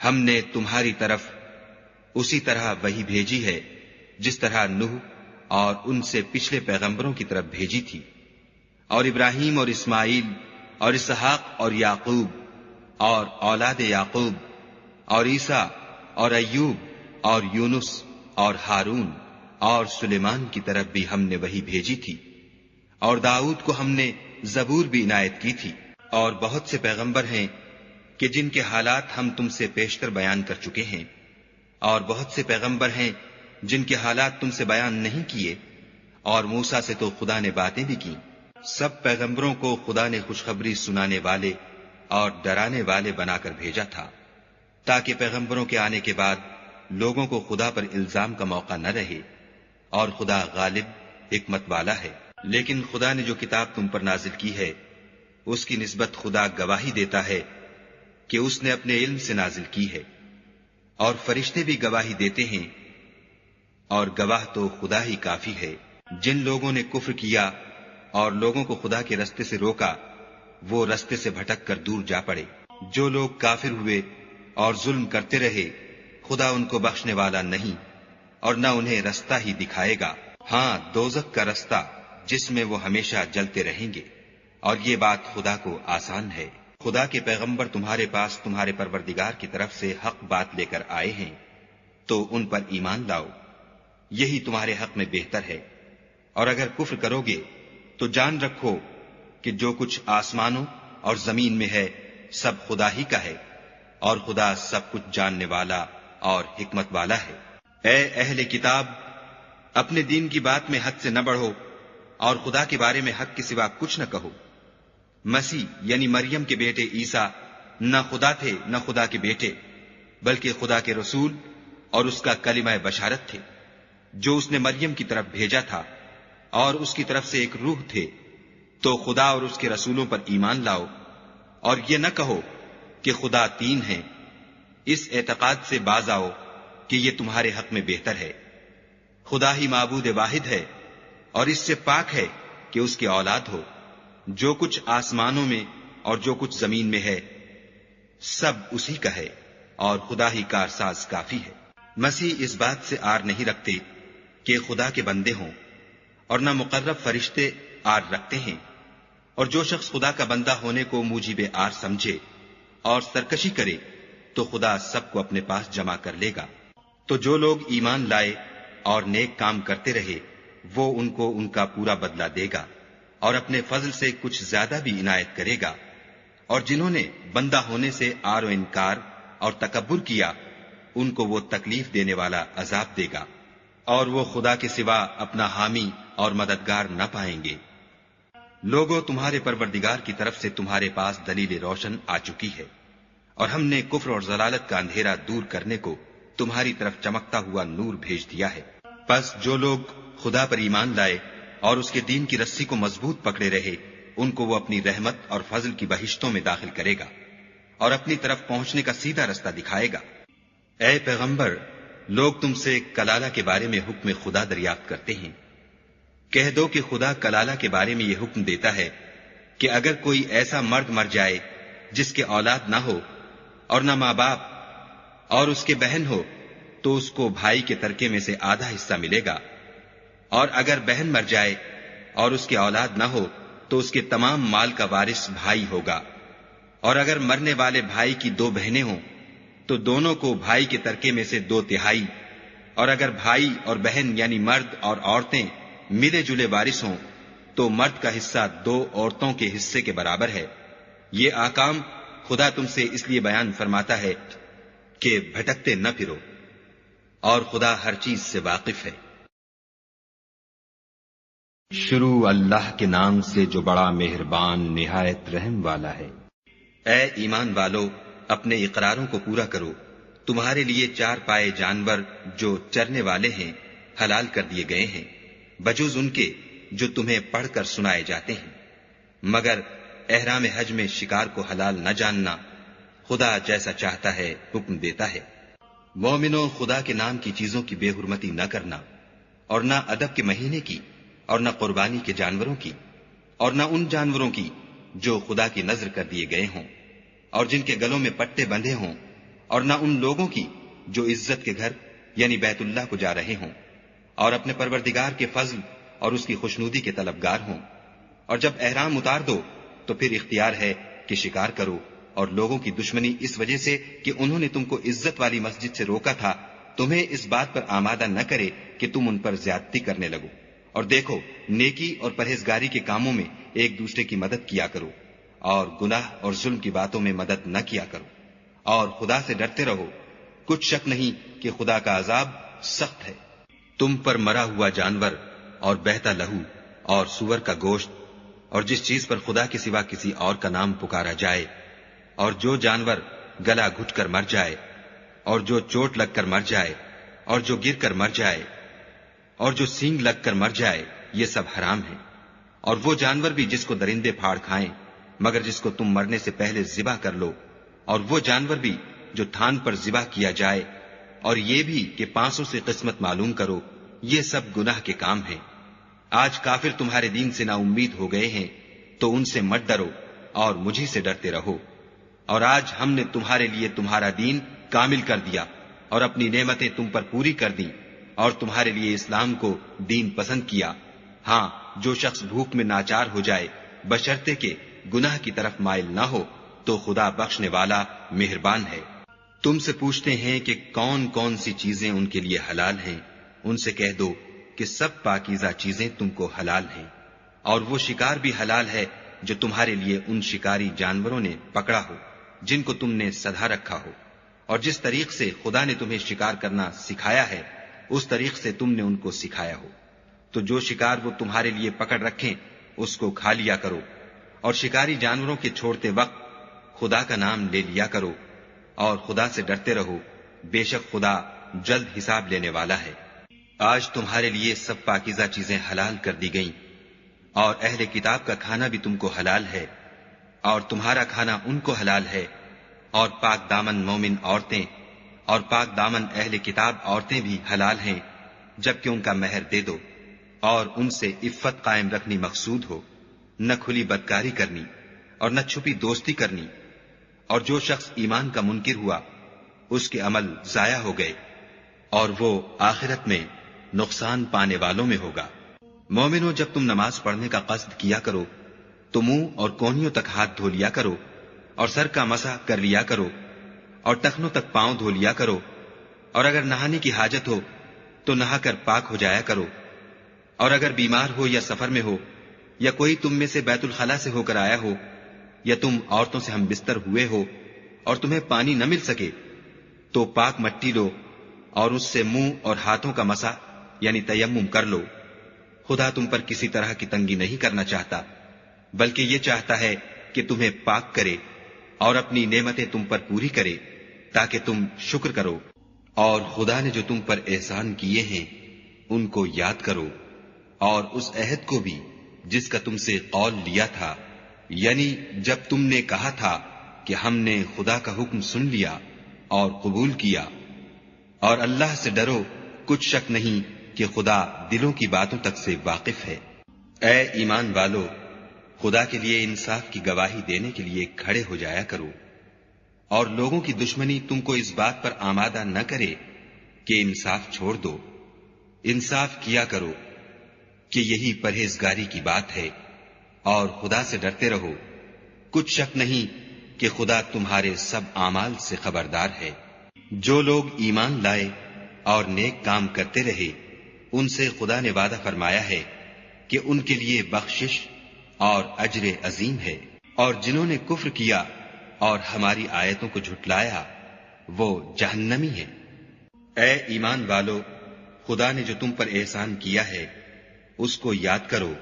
ہم نے تمہاری طرف اسی طرح وحی بھیجی ہے جس طرح نوح اور ان سے پچھلے پیغمبروں کی طرف بھیجی تھی، اور ابراہیم اور اسماعیل اور اسحاق اور یعقوب اور اولاد یعقوب اور عیسیٰ اور ایوب اور یونس اور ہارون اور سلیمان کی طرف بھی ہم نے وحی بھیجی تھی، اور داؤد کو ہم نے زبور بھی عنایت کی تھی، اور بہت سے پیغمبر ہیں کہ جن کے حالات ہم تم سے پیشتر بیان کر چکے ہیں، اور بہت سے پیغمبر ہیں جن کے حالات تم سے بیان نہیں کیے، اور موسیٰ سے تو خدا نے باتیں بھی کی۔ سب پیغمبروں کو خدا نے خوشخبری سنانے والے اور ڈرانے والے بنا کر بھیجا تھا، تاکہ پیغمبروں کے آنے کے بعد لوگوں کو خدا پر الزام کا موقع نہ رہے، اور خدا غالب حکمت والا ہے۔ لیکن خدا نے جو کتاب تم پر نازل کی ہے اس کی نسبت خدا گواہی دیتا ہے کہ اس نے اپنے علم سے نازل کی ہے، اور فرشتے بھی گواہی دیتے ہیں، اور گواہ تو خدا ہی کافی ہے۔ جن لوگوں نے کفر کیا اور لوگوں کو خدا کے رستے سے روکا، وہ رستے سے بھٹک کر دور جا پڑے۔ جو لوگ کافر ہوئے اور ظلم کرتے رہے، خدا ان کو بخشنے والا نہیں اور نہ انہیں رستہ ہی دکھائے گا۔ ہاں، دوزخ کا رستہ جس میں وہ ہمیشہ جلتے رہیں گے، اور یہ بات خدا کو آسان ہے۔ خدا کے پیغمبر تمہارے پاس تمہارے پروردگار کی طرف سے حق بات لے کر آئے ہیں، تو ان پر ایمان لاؤ، یہی تمہارے حق میں بہتر ہے۔ اور اگر کفر کرو گے تو جان رکھو کہ جو کچھ آسمانوں اور زمین میں ہے سب خدا ہی کا ہے، اور خدا سب کچھ جاننے والا اور حکمت والا ہے۔ اے اہل کتاب، اپنے دین کی بات میں حد سے نہ بڑھو، اور خدا کے بارے میں حق کے سوا کچھ نہ کہو۔ مسیح یعنی مریم کے بیٹے عیسیٰ نہ خدا تھے نہ خدا کے بیٹے، بلکہ خدا کے رسول اور اس کا کلمہ بشارت تھے، جو اس نے مریم کی طرف بھیجا تھا، اور اس کی طرف سے ایک روح تھے۔ تو خدا اور اس کے رسولوں پر ایمان لاؤ، اور یہ نہ کہو کہ خدا تین ہیں۔ اس اعتقاد سے باز آؤ کہ یہ تمہارے حق میں بہتر ہے۔ خدا ہی معبود واحد ہے، اور اس سے پاک ہے کہ اس کی اولاد ہو۔ جو کچھ آسمانوں میں اور جو کچھ زمین میں ہے سب اسی کا ہے، اور خدا ہی کارساز کافی ہے۔ مسیح اس بات سے آر نہیں رکھتے کہ خدا کے بندے ہوں، اور نہ مقرب فرشتے آر رکھتے ہیں، اور جو شخص خدا کا بندہ ہونے کو موجب آر سمجھے اور سرکشی کرے تو خدا سب کو اپنے پاس جمع کر لے گا۔ تو جو لوگ ایمان لائے اور نیک کام کرتے رہے، وہ ان کو ان کا پورا بدلہ دے گا، اور اپنے فضل سے کچھ زیادہ بھی عنایت کرے گا۔ اور جنہوں نے بندہ ہونے سے آر و انکار اور تکبر کیا، ان کو وہ تکلیف دینے والا عذاب دے گا، اور وہ خدا کے سوا اپنا حامی اور مددگار نہ پائیں گے۔ لوگوں، تمہارے پروردگار کی طرف سے تمہارے پاس دلیل روشن آ چکی ہے، اور ہم نے کفر اور ضلالت کا اندھیرا دور کرنے کو تمہاری طرف چمکتا ہوا نور بھیج دیا ہے۔ پس جو لوگ خدا پر ایمان لائے اور اس کے دین کی رسی کو مضبوط پکڑے رہے، ان کو وہ اپنی رحمت اور فضل کی بہشتوں میں داخل کرے گا، اور اپنی طرف پہنچنے کا سیدھا رستہ دکھائے گا۔ اے پیغمبر، لوگ تم سے کلالہ کے بارے میں حکم خدا دریافت کرتے ہیں۔ کہہ دو کہ خدا کلالہ کے بارے میں یہ حکم دیتا ہے کہ اگر کوئی ایسا مرد مر جائے جس کے اولاد نہ ہو اور نہ ماں باپ اور اس کے بہن ہو، تو اس کو بھائی کے ترکے میں سے آدھا حصہ ملے گا، اور اگر بہن مر جائے اور اس کے اولاد نہ ہو تو اس کے تمام مال کا وارث بھائی ہوگا، اور اگر مرنے والے بھائی کی دو بہنیں ہوں تو دونوں کو بھائی کے ترکے میں سے 2/3، اور اگر بھائی اور بہن یعنی مرد اور عورتیں ملے جلے وارث ہوں تو مرد کا حصہ 2 عورتوں کے حصے کے برابر ہے۔ یہ احکام خدا تم سے اس لیے بیان فرماتا ہے کہ بھٹکتے نہ پھرو، اور خدا ہر چیز سے واقف ہے۔ شروع اللہ کے نام سے جو بڑا مہربان نہایت رحم والا ہے۔ اے ایمان والو، اپنے اقراروں کو پورا کرو۔ تمہارے لیے 4 پائے جانور جو چرنے والے ہیں حلال کر دیے گئے ہیں، بجز ان کے جو تمہیں پڑھ کر سنائے جاتے ہیں، مگر احرام حج میں شکار کو حلال نہ جاننا۔ خدا جیسا چاہتا ہے حکم دیتا ہے۔ مومنوں، خدا کے نام کی چیزوں کی بے حرمتی نہ کرنا، اور نہ ادب کے مہینے کی، اور نہ قربانی کے جانوروں کی، اور نہ ان جانوروں کی جو خدا کی نذر کر دیے گئے ہوں اور جن کے گلوں میں پٹے بندھے ہوں، اور نہ ان لوگوں کی جو عزت کے گھر یعنی بیت اللہ کو جا رہے ہوں اور اپنے پروردگار کے فضل اور اس کی خوشنودی کے طلبگار ہوں۔ اور جب احرام اتار دو تو پھر اختیار ہے کہ شکار کرو، اور لوگوں کی دشمنی اس وجہ سے کہ انہوں نے تم کو عزت والی مسجد سے روکا تھا، تمہیں اس بات پر آمادہ نہ کرے کہ تم ان پر زیادتی کرنے لگو۔ اور دیکھو، نیکی اور پرہیزگاری کے کاموں میں ایک دوسرے کی مدد کیا کرو، اور گناہ اور ظلم کی باتوں میں مدد نہ کیا کرو، اور خدا سے ڈرتے رہو، کچھ شک نہیں کہ خدا کا عذاب سخت ہے۔ تم پر مرا ہوا جانور اور بہتا لہو اور سور کا گوشت اور جس چیز پر خدا کے سوا کسی اور کا نام پکارا جائے، اور جو جانور گلا گھٹ کر مر جائے، اور جو چوٹ لگ کر مر جائے، اور جو گر کر مر جائے، اور جو سینگ لگ کر مر جائے، یہ سب حرام ہے۔ اور وہ جانور بھی جس کو درندے پھاڑ کھائیں مگر جس کو تم مرنے سے پہلے ذبح کر لو، اور وہ جانور بھی جو تھان پر ذبح کیا جائے، اور یہ بھی کہ پانسوں سے قسمت معلوم کرو، یہ سب گناہ کے کام ہیں۔ آج کافر تمہارے دین سے نا امید ہو گئے ہیں تو ان سے مت ڈرو اور مجھی سے ڈرتے رہو۔ اور آج ہم نے تمہارے لیے تمہارا دین کامل کر دیا اور اپنی نعمتیں تم پر پوری کر دیں اور تمہارے لیے اسلام کو دین پسند کیا۔ ہاں، جو شخص بھوک میں ناچار ہو جائے بشرطے کہ گناہ کی طرف مائل نہ ہو تو خدا بخشنے والا مہربان ہے۔ تم سے پوچھتے ہیں کہ کون کون سی چیزیں ان کے لیے حلال ہیں، ان سے کہہ دو کہ سب پاکیزہ چیزیں تم کو حلال ہیں، اور وہ شکار بھی حلال ہے جو تمہارے لیے ان شکاری جانوروں نے پکڑا ہو جن کو تم نے سدھا رکھا ہو، اور جس طریق سے خدا نے تمہیں شکار کرنا سکھایا ہے اس طریق سے تم نے ان کو سکھایا ہو۔ تو جو شکار وہ تمہارے لیے پکڑ رکھیں اس کو کھا لیا کرو، اور شکاری جانوروں کے چھوڑتے وقت خدا کا نام لے لیا کرو، اور خدا سے ڈرتے رہو، بے شک خدا جلد حساب لینے والا ہے۔ آج تمہارے لیے سب پاکیزہ چیزیں حلال کر دی گئیں، اور اہل کتاب کا کھانا بھی تم کو حلال ہے، اور تمہارا کھانا ان کو حلال ہے، اور پاک دامن مومن عورتیں اور پاک دامن اہل کتاب عورتیں بھی حلال ہیں جبکہ ان کا مہر دے دو، اور ان سے عفت قائم رکھنی مقصود ہو، نہ کھلی بدکاری کرنی اور نہ چھپی دوستی کرنی۔ اور جو شخص ایمان کا منکر ہوا اس کے عمل ضائع ہو گئے اور وہ آخرت میں نقصان پانے والوں میں ہوگا۔ مومنو، جب تم نماز پڑھنے کا قصد کیا کرو تو منہ اور کونیوں تک ہاتھ دھو لیا کرو، اور سر کا مسح کر لیا کرو، اور ٹخنوں تک پاؤں دھو لیا کرو، اور اگر نہانے کی حاجت ہو تو نہا کر پاک ہو جایا کرو، اور اگر بیمار ہو یا سفر میں ہو یا کوئی تم میں سے بیت الخلا سے ہو کر آیا ہو یا تم عورتوں سے ہم بستر ہوئے ہو اور تمہیں پانی نہ مل سکے تو پاک مٹی لو اور اس سے منہ اور ہاتھوں کا مسح یعنی تیمم کر لو۔ خدا تم پر کسی طرح کی تنگی نہیں کرنا چاہتا بلکہ یہ چاہتا ہے کہ تمہیں پاک کرے اور اپنی نعمتیں تم پر پوری کرے تاکہ تم شکر کرو۔ اور خدا نے جو تم پر احسان کیے ہیں ان کو یاد کرو، اور اس عہد کو بھی جس کا تم سے قول لیا تھا، یعنی جب تم نے کہا تھا کہ ہم نے خدا کا حکم سن لیا اور قبول کیا۔ اور اللہ سے ڈرو، کچھ شک نہیں کہ خدا دلوں کی باتوں تک سے واقف ہے۔ اے ایمان والو، خدا کے لیے انصاف کی گواہی دینے کے لیے کھڑے ہو جایا کرو، اور لوگوں کی دشمنی تم کو اس بات پر آمادہ نہ کرے کہ انصاف چھوڑ دو۔ انصاف کیا کرو کہ یہی پرہیزگاری کی بات ہے، اور خدا سے ڈرتے رہو، کچھ شک نہیں کہ خدا تمہارے سب اعمال سے خبردار ہے۔ جو لوگ ایمان لائے اور نیک کام کرتے رہے ان سے خدا نے وعدہ فرمایا ہے کہ ان کے لیے بخشش اور اجر عظیم ہے، اور جنہوں نے کفر کیا اور ہماری آیتوں کو جھٹلایا وہ جہنمی ہیں۔ اے ایمان والو، خدا نے جو تم پر احسان کیا ہے اس کو یاد کرو۔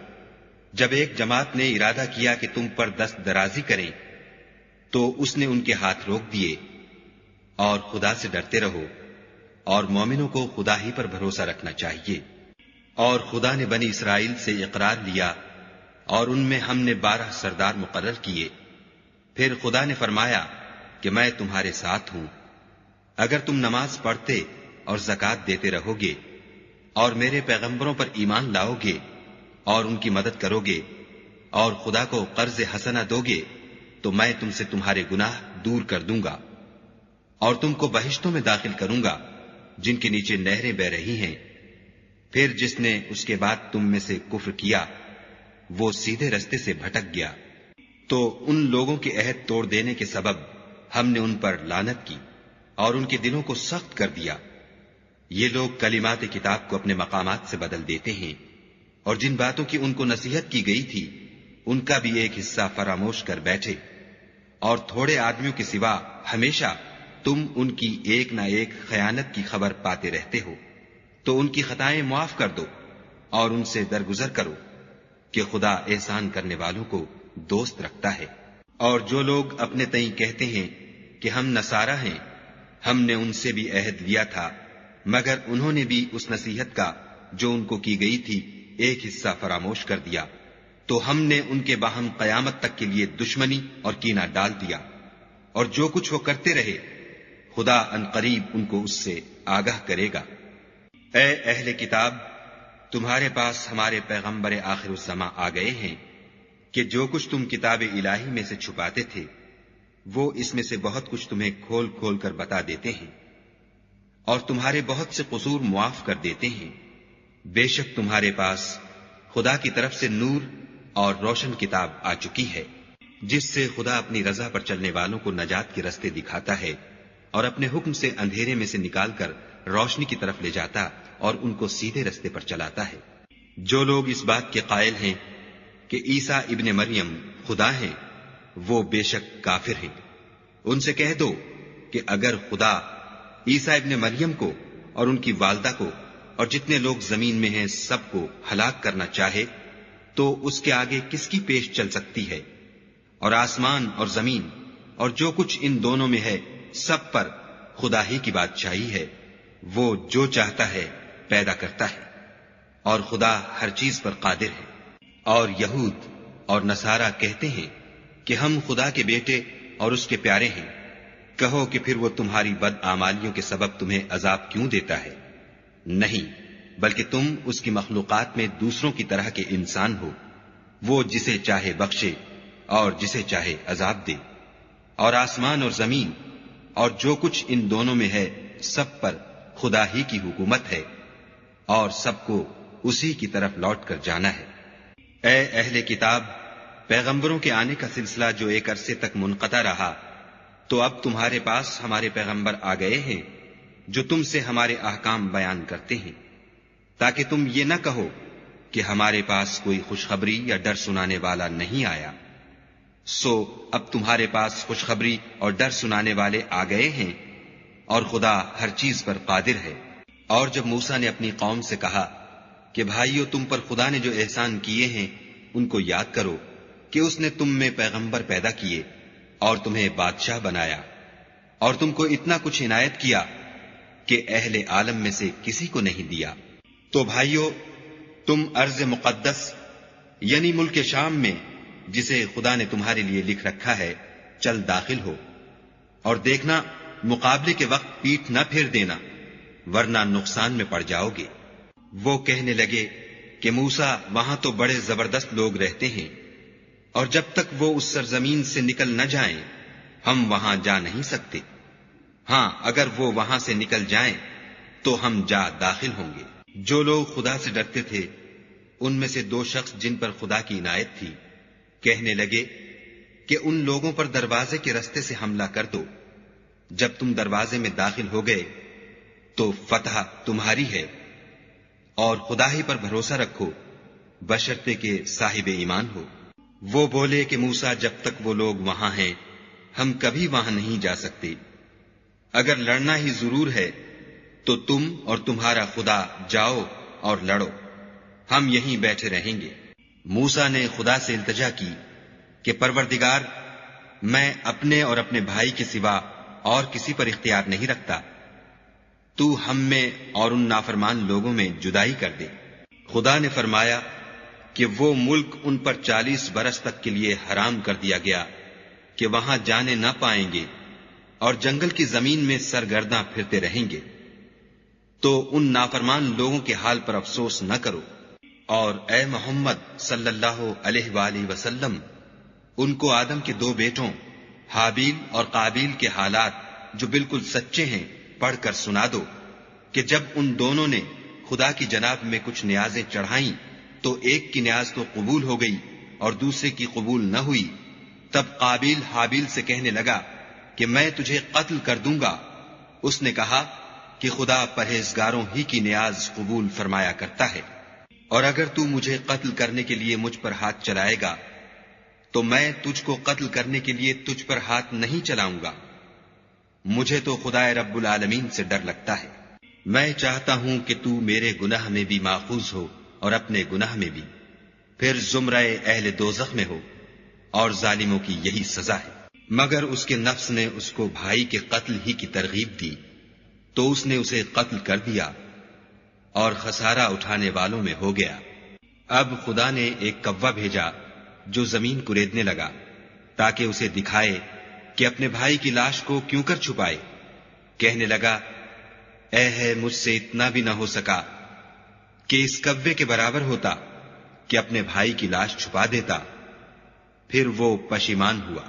جب ایک جماعت نے ارادہ کیا کہ تم پر دست درازی کریں تو اس نے ان کے ہاتھ روک دیے، اور خدا سے ڈرتے رہو، اور مومنوں کو خدا ہی پر بھروسہ رکھنا چاہیے۔ اور خدا نے بنی اسرائیل سے اقرار لیا اور ان میں ہم نے 12 سردار مقرر کیے۔ پھر خدا نے فرمایا کہ میں تمہارے ساتھ ہوں، اگر تم نماز پڑھتے اور زکوٰۃ دیتے رہو گے اور میرے پیغمبروں پر ایمان لاؤ گے اور ان کی مدد کرو گے اور خدا کو قرض حسنہ دو گے تو میں تم سے تمہارے گناہ دور کر دوں گا اور تم کو بہشتوں میں داخل کروں گا جن کے نیچے نہریں بہ رہی ہیں۔ پھر جس نے اس کے بعد تم میں سے کفر کیا وہ سیدھے رستے سے بھٹک گیا، تو ان لوگوں کے عہد توڑ دینے کے سبب ہم نے ان پر لعنت کی اور ان کے دلوں کو سخت کر دیا۔ یہ لوگ کلمات کتاب کو اپنے مقامات سے بدل دیتے ہیں، اور جن باتوں کی ان کو نصیحت کی گئی تھی ان کا بھی ایک حصہ فراموش کر بیٹھے، اور تھوڑے آدمیوں کے سوا ہمیشہ تم ان کی ایک نہ ایک خیانت کی خبر پاتے رہتے ہو، تو ان کی خطائیں معاف کر دو اور ان سے درگزر کرو کہ خدا احسان کرنے والوں کو دوست رکھتا ہے۔ اور جو لوگ اپنے تئیں کہتے ہیں کہ ہم نصارہ ہیں، ہم نے ان سے بھی عہد لیا تھا، مگر انہوں نے بھی اس نصیحت کا جو ان کو کی گئی تھی ایک حصہ فراموش کر دیا، تو ہم نے ان کے باہم قیامت تک کے لیے دشمنی اور کینہ ڈال دیا، اور جو کچھ وہ کرتے رہے خدا عنقریب ان کو اس سے آگاہ کرے گا۔ اے اہل کتاب، تمہارے پاس ہمارے پیغمبر آخر الزماں آ گئے ہیں کہ جو کچھ تم کتاب الہی میں سے چھپاتے تھے وہ اس میں سے بہت کچھ تمہیں کھول کھول کر بتا دیتے ہیں، اور تمہارے بہت سے قصور معاف کر دیتے ہیں۔ بے شک تمہارے پاس خدا کی طرف سے نور اور روشن کتاب آ چکی ہے، جس سے خدا اپنی رضا پر چلنے والوں کو نجات کے رستے دکھاتا ہے اور اپنے حکم سے اندھیرے میں سے نکال کر روشنی کی طرف لے جاتا اور ان کو سیدھے رستے پر چلاتا ہے۔ جو لوگ اس بات کے قائل ہیں کہ عیسیٰ ابن مریم خدا ہیں، وہ بے شک کافر ہیں۔ ان سے کہہ دو کہ اگر خدا عیسیٰ ابن مریم کو اور ان کی والدہ کو اور جتنے لوگ زمین میں ہیں سب کو ہلاک کرنا چاہے تو اس کے آگے کس کی پیش چل سکتی ہے؟ اور آسمان اور زمین اور جو کچھ ان دونوں میں ہے سب پر خدا ہی کی بادشاہی ہے، وہ جو چاہتا ہے پیدا کرتا ہے، اور خدا ہر چیز پر قادر ہے۔ اور یہود اور نصارہ کہتے ہیں کہ ہم خدا کے بیٹے اور اس کے پیارے ہیں۔ کہو کہ پھر وہ تمہاری بد اعمالیوں کے سبب تمہیں عذاب کیوں دیتا ہے؟ نہیں، بلکہ تم اس کی مخلوقات میں دوسروں کی طرح کے انسان ہو، وہ جسے چاہے بخشے اور جسے چاہے عذاب دے۔ اور آسمان اور زمین اور جو کچھ ان دونوں میں ہے سب پر خدا ہی کی حکومت ہے، اور سب کو اسی کی طرف لوٹ کر جانا ہے۔ اے اہل کتاب، پیغمبروں کے آنے کا سلسلہ جو ایک عرصے تک منقطع رہا، تو اب تمہارے پاس ہمارے پیغمبر آ گئے ہیں جو تم سے ہمارے احکام بیان کرتے ہیں، تاکہ تم یہ نہ کہو کہ ہمارے پاس کوئی خوشخبری یا ڈر سنانے والا نہیں آیا۔ سو اب تمہارے پاس خوشخبری اور ڈر سنانے والے آ گئے ہیں، اور خدا ہر چیز پر قادر ہے۔ اور جب موسیٰ نے اپنی قوم سے کہا کہ بھائیو، تم پر خدا نے جو احسان کیے ہیں ان کو یاد کرو کہ اس نے تم میں پیغمبر پیدا کیے اور تمہیں بادشاہ بنایا، اور تم کو اتنا کچھ عنایت کیا کہ اہل عالم میں سے کسی کو نہیں دیا۔ تو بھائیو، تم ارض مقدس یعنی ملک شام میں جسے خدا نے تمہارے لیے لکھ رکھا ہے چل داخل ہو، اور دیکھنا مقابلے کے وقت پیٹھ نہ پھیر دینا، ورنہ نقصان میں پڑ جاؤ گے۔ وہ کہنے لگے کہ موسیٰ، وہاں تو بڑے زبردست لوگ رہتے ہیں، اور جب تک وہ اس سرزمین سے نکل نہ جائیں ہم وہاں جا نہیں سکتے۔ ہاں، اگر وہ وہاں سے نکل جائیں تو ہم جا داخل ہوں گے۔ جو لوگ خدا سے ڈرتے تھے ان میں سے دو شخص جن پر خدا کی عنایت تھی کہنے لگے کہ ان لوگوں پر دروازے کے رستے سے حملہ کر دو۔ جب تم دروازے میں داخل ہو گئے تو فتح تمہاری ہے، اور خدا ہی پر بھروسہ رکھو بشرطے کہ صاحب ایمان ہو۔ وہ بولے کہ موسیٰ، جب تک وہ لوگ وہاں ہیں ہم کبھی وہاں نہیں جا سکتے۔ اگر لڑنا ہی ضرور ہے تو تم اور تمہارا خدا جاؤ اور لڑو، ہم یہیں بیٹھے رہیں گے۔ موسیٰ نے خدا سے التجا کی کہ پروردگار، میں اپنے اور اپنے بھائی کے سوا اور کسی پر اختیار نہیں رکھتا، تو ہم میں اور ان نافرمان لوگوں میں جدائی کر دے۔ خدا نے فرمایا کہ وہ ملک ان پر 40 برس تک کے لیے حرام کر دیا گیا کہ وہاں جانے نہ پائیں گے، اور جنگل کی زمین میں سرگرداں پھرتے رہیں گے۔ تو ان نافرمان لوگوں کے حال پر افسوس نہ کرو، اور اے محمد صلی اللہ علیہ وآلہ وسلم، ان کو آدم کے 2 بیٹوں حابیل اور قابیل کے حالات جو بالکل سچے ہیں پڑھ کر سنا دو کہ جب ان دونوں نے خدا کی جناب میں کچھ نیازیں چڑھائیں تو ایک کی نیاز تو قبول ہو گئی اور دوسرے کی قبول نہ ہوئی۔ تب قابیل حابیل سے کہنے لگا کہ میں تجھے قتل کر دوں گا۔ اس نے کہا کہ خدا پرہیزگاروں ہی کی نیاز قبول فرمایا کرتا ہے، اور اگر تو مجھے قتل کرنے کے لیے مجھ پر ہاتھ چلائے گا تو میں تجھ کو قتل کرنے کے لیے تجھ پر ہاتھ نہیں چلاؤں گا۔ مجھے تو خدا رب العالمین سے ڈر لگتا ہے۔ میں چاہتا ہوں کہ تو میرے گناہ میں بھی ماخوذ ہو اور اپنے گناہ میں بھی، پھر زمرہ اہل دوزخ میں ہو، اور ظالموں کی یہی سزا ہے۔ مگر اس کے نفس نے اس کو بھائی کے قتل ہی کی ترغیب دی، تو اس نے اسے قتل کر دیا اور خسارہ اٹھانے والوں میں ہو گیا۔ اب خدا نے ایک کوا بھیجا جو زمین کریدنے لگا تاکہ اسے دکھائے کہ اپنے بھائی کی لاش کو کیوں کر چھپائے۔ کہنے لگا، اے ہے مجھ سے اتنا بھی نہ ہو سکا کہ اس کوے کے برابر ہوتا کہ اپنے بھائی کی لاش چھپا دیتا۔ پھر وہ پشیمان ہوا۔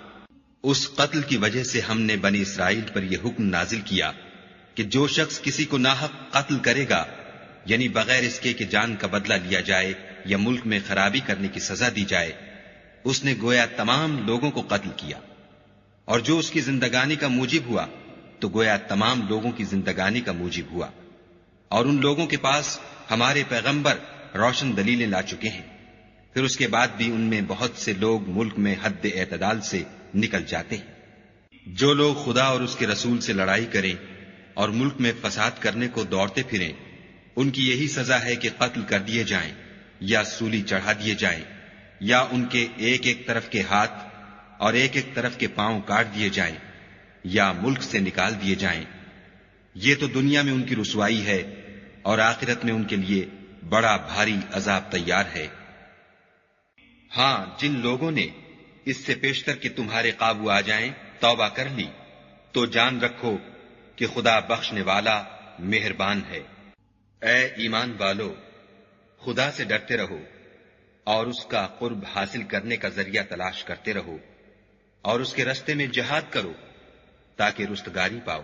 اس قتل کی وجہ سے ہم نے بنی اسرائیل پر یہ حکم نازل کیا کہ جو شخص کسی کو ناحق قتل کرے گا، یعنی بغیر اس کے کہ جان کا بدلہ لیا جائے یا ملک میں خرابی کرنے کی سزا دی جائے، اس نے گویا تمام لوگوں کو قتل کیا، اور جو اس کی زندگانی کا موجب ہوا تو گویا تمام لوگوں کی زندگانی کا موجب ہوا۔ اور ان لوگوں کے پاس ہمارے پیغمبر روشن دلیلیں لا چکے ہیں، پھر اس کے بعد بھی ان میں بہت سے لوگ ملک میں حد اعتدال سے نکل جاتے ہیں۔ جو لوگ خدا اور اس کے رسول سے لڑائی کریں اور ملک میں فساد کرنے کو دوڑتے پھریں، ان کی یہی سزا ہے کہ قتل کر دیے جائیں یا سولی چڑھا دیے جائیں، یا ان کے ایک ایک طرف کے ہاتھ اور ایک ایک طرف کے پاؤں کاٹ دیے جائیں، یا ملک سے نکال دیے جائیں۔ یہ تو دنیا میں ان کی رسوائی ہے، اور آخرت میں ان کے لیے بڑا بھاری عذاب تیار ہے۔ ہاں، جن لوگوں نے اس سے پیشتر کہ تمہارے قابو آ جائیں توبہ کر لی، تو جان رکھو کہ خدا بخشنے والا مہربان ہے۔ اے ایمان والو، خدا سے ڈرتے رہو اور اس کا قرب حاصل کرنے کا ذریعہ تلاش کرتے رہو، اور اس کے رستے میں جہاد کرو تاکہ رستگاری پاؤ۔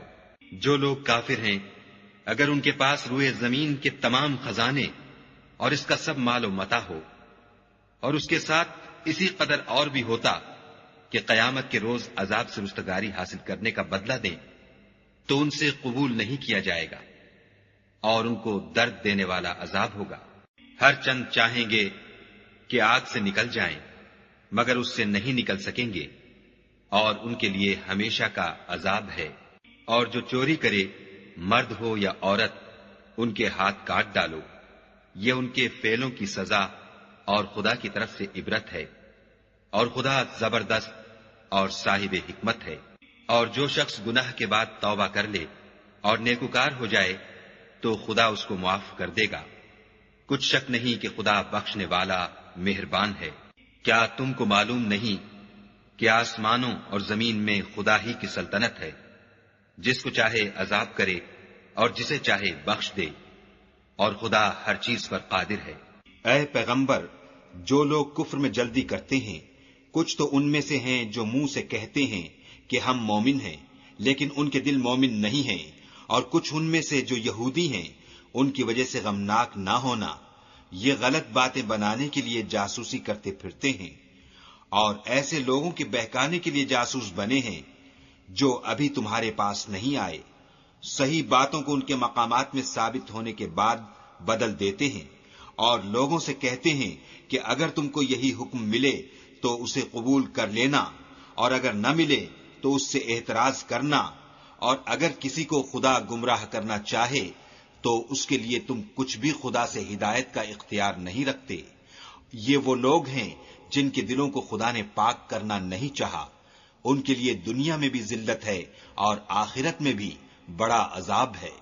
جو لوگ کافر ہیں، اگر ان کے پاس روئے زمین کے تمام خزانے اور اس کا سب مال و متاع ہو، اور اس کے ساتھ اسی قدر اور بھی ہوتا کہ قیامت کے روز عذاب سے رستگاری حاصل کرنے کا بدلہ دیں، تو ان سے قبول نہیں کیا جائے گا، اور ان کو درد دینے والا عذاب ہوگا۔ ہر چند چاہیں گے کہ آگ سے نکل جائیں، مگر اس سے نہیں نکل سکیں گے، اور ان کے لیے ہمیشہ کا عذاب ہے۔ اور جو چوری کرے، مرد ہو یا عورت، ان کے ہاتھ کاٹ ڈالو۔ یہ ان کے فعلوں کی سزا اور خدا کی طرف سے عبرت ہے، اور خدا زبردست اور صاحب حکمت ہے۔ اور جو شخص گناہ کے بعد توبہ کر لے اور نیکوکار ہو جائے تو خدا اس کو معاف کر دے گا۔ کچھ شک نہیں کہ خدا بخشنے والا مہربان ہے۔ کیا تم کو معلوم نہیں کہ آسمانوں اور زمین میں خدا ہی کی سلطنت ہے، جس کو چاہے عذاب کرے اور جسے چاہے بخش دے، اور خدا ہر چیز پر قادر ہے۔ اے پیغمبر، جو لوگ کفر میں جلدی کرتے ہیں، کچھ تو ان میں سے ہیں جو منہ سے کہتے ہیں کہ ہم مومن ہیں، لیکن ان کے دل مومن نہیں ہیں، اور کچھ ان میں سے جو یہودی ہیں، ان کی وجہ سے غمناک نہ ہونا، یہ غلط باتیں بنانے کے لیے جاسوسی کرتے پھرتے ہیں، اور ایسے لوگوں کے بہکانے کے لیے جاسوس بنے ہیں جو ابھی تمہارے پاس نہیں آئے، صحیح باتوں کو ان کے مقامات میں ثابت ہونے کے بعد بدل دیتے ہیں، اور لوگوں سے کہتے ہیں کہ اگر تم کو یہی حکم ملے تو اسے قبول کر لینا، اور اگر نہ ملے تو اس سے اعتراض کرنا، اور اگر کسی کو خدا گمراہ کرنا چاہے تو اس کے لیے تم کچھ بھی خدا سے ہدایت کا اختیار نہیں رکھتے۔ یہ وہ لوگ ہیں جن کے دلوں کو خدا نے پاک کرنا نہیں چاہا، ان کے لیے دنیا میں بھی ذلت ہے اور آخرت میں بھی بڑا عذاب ہے۔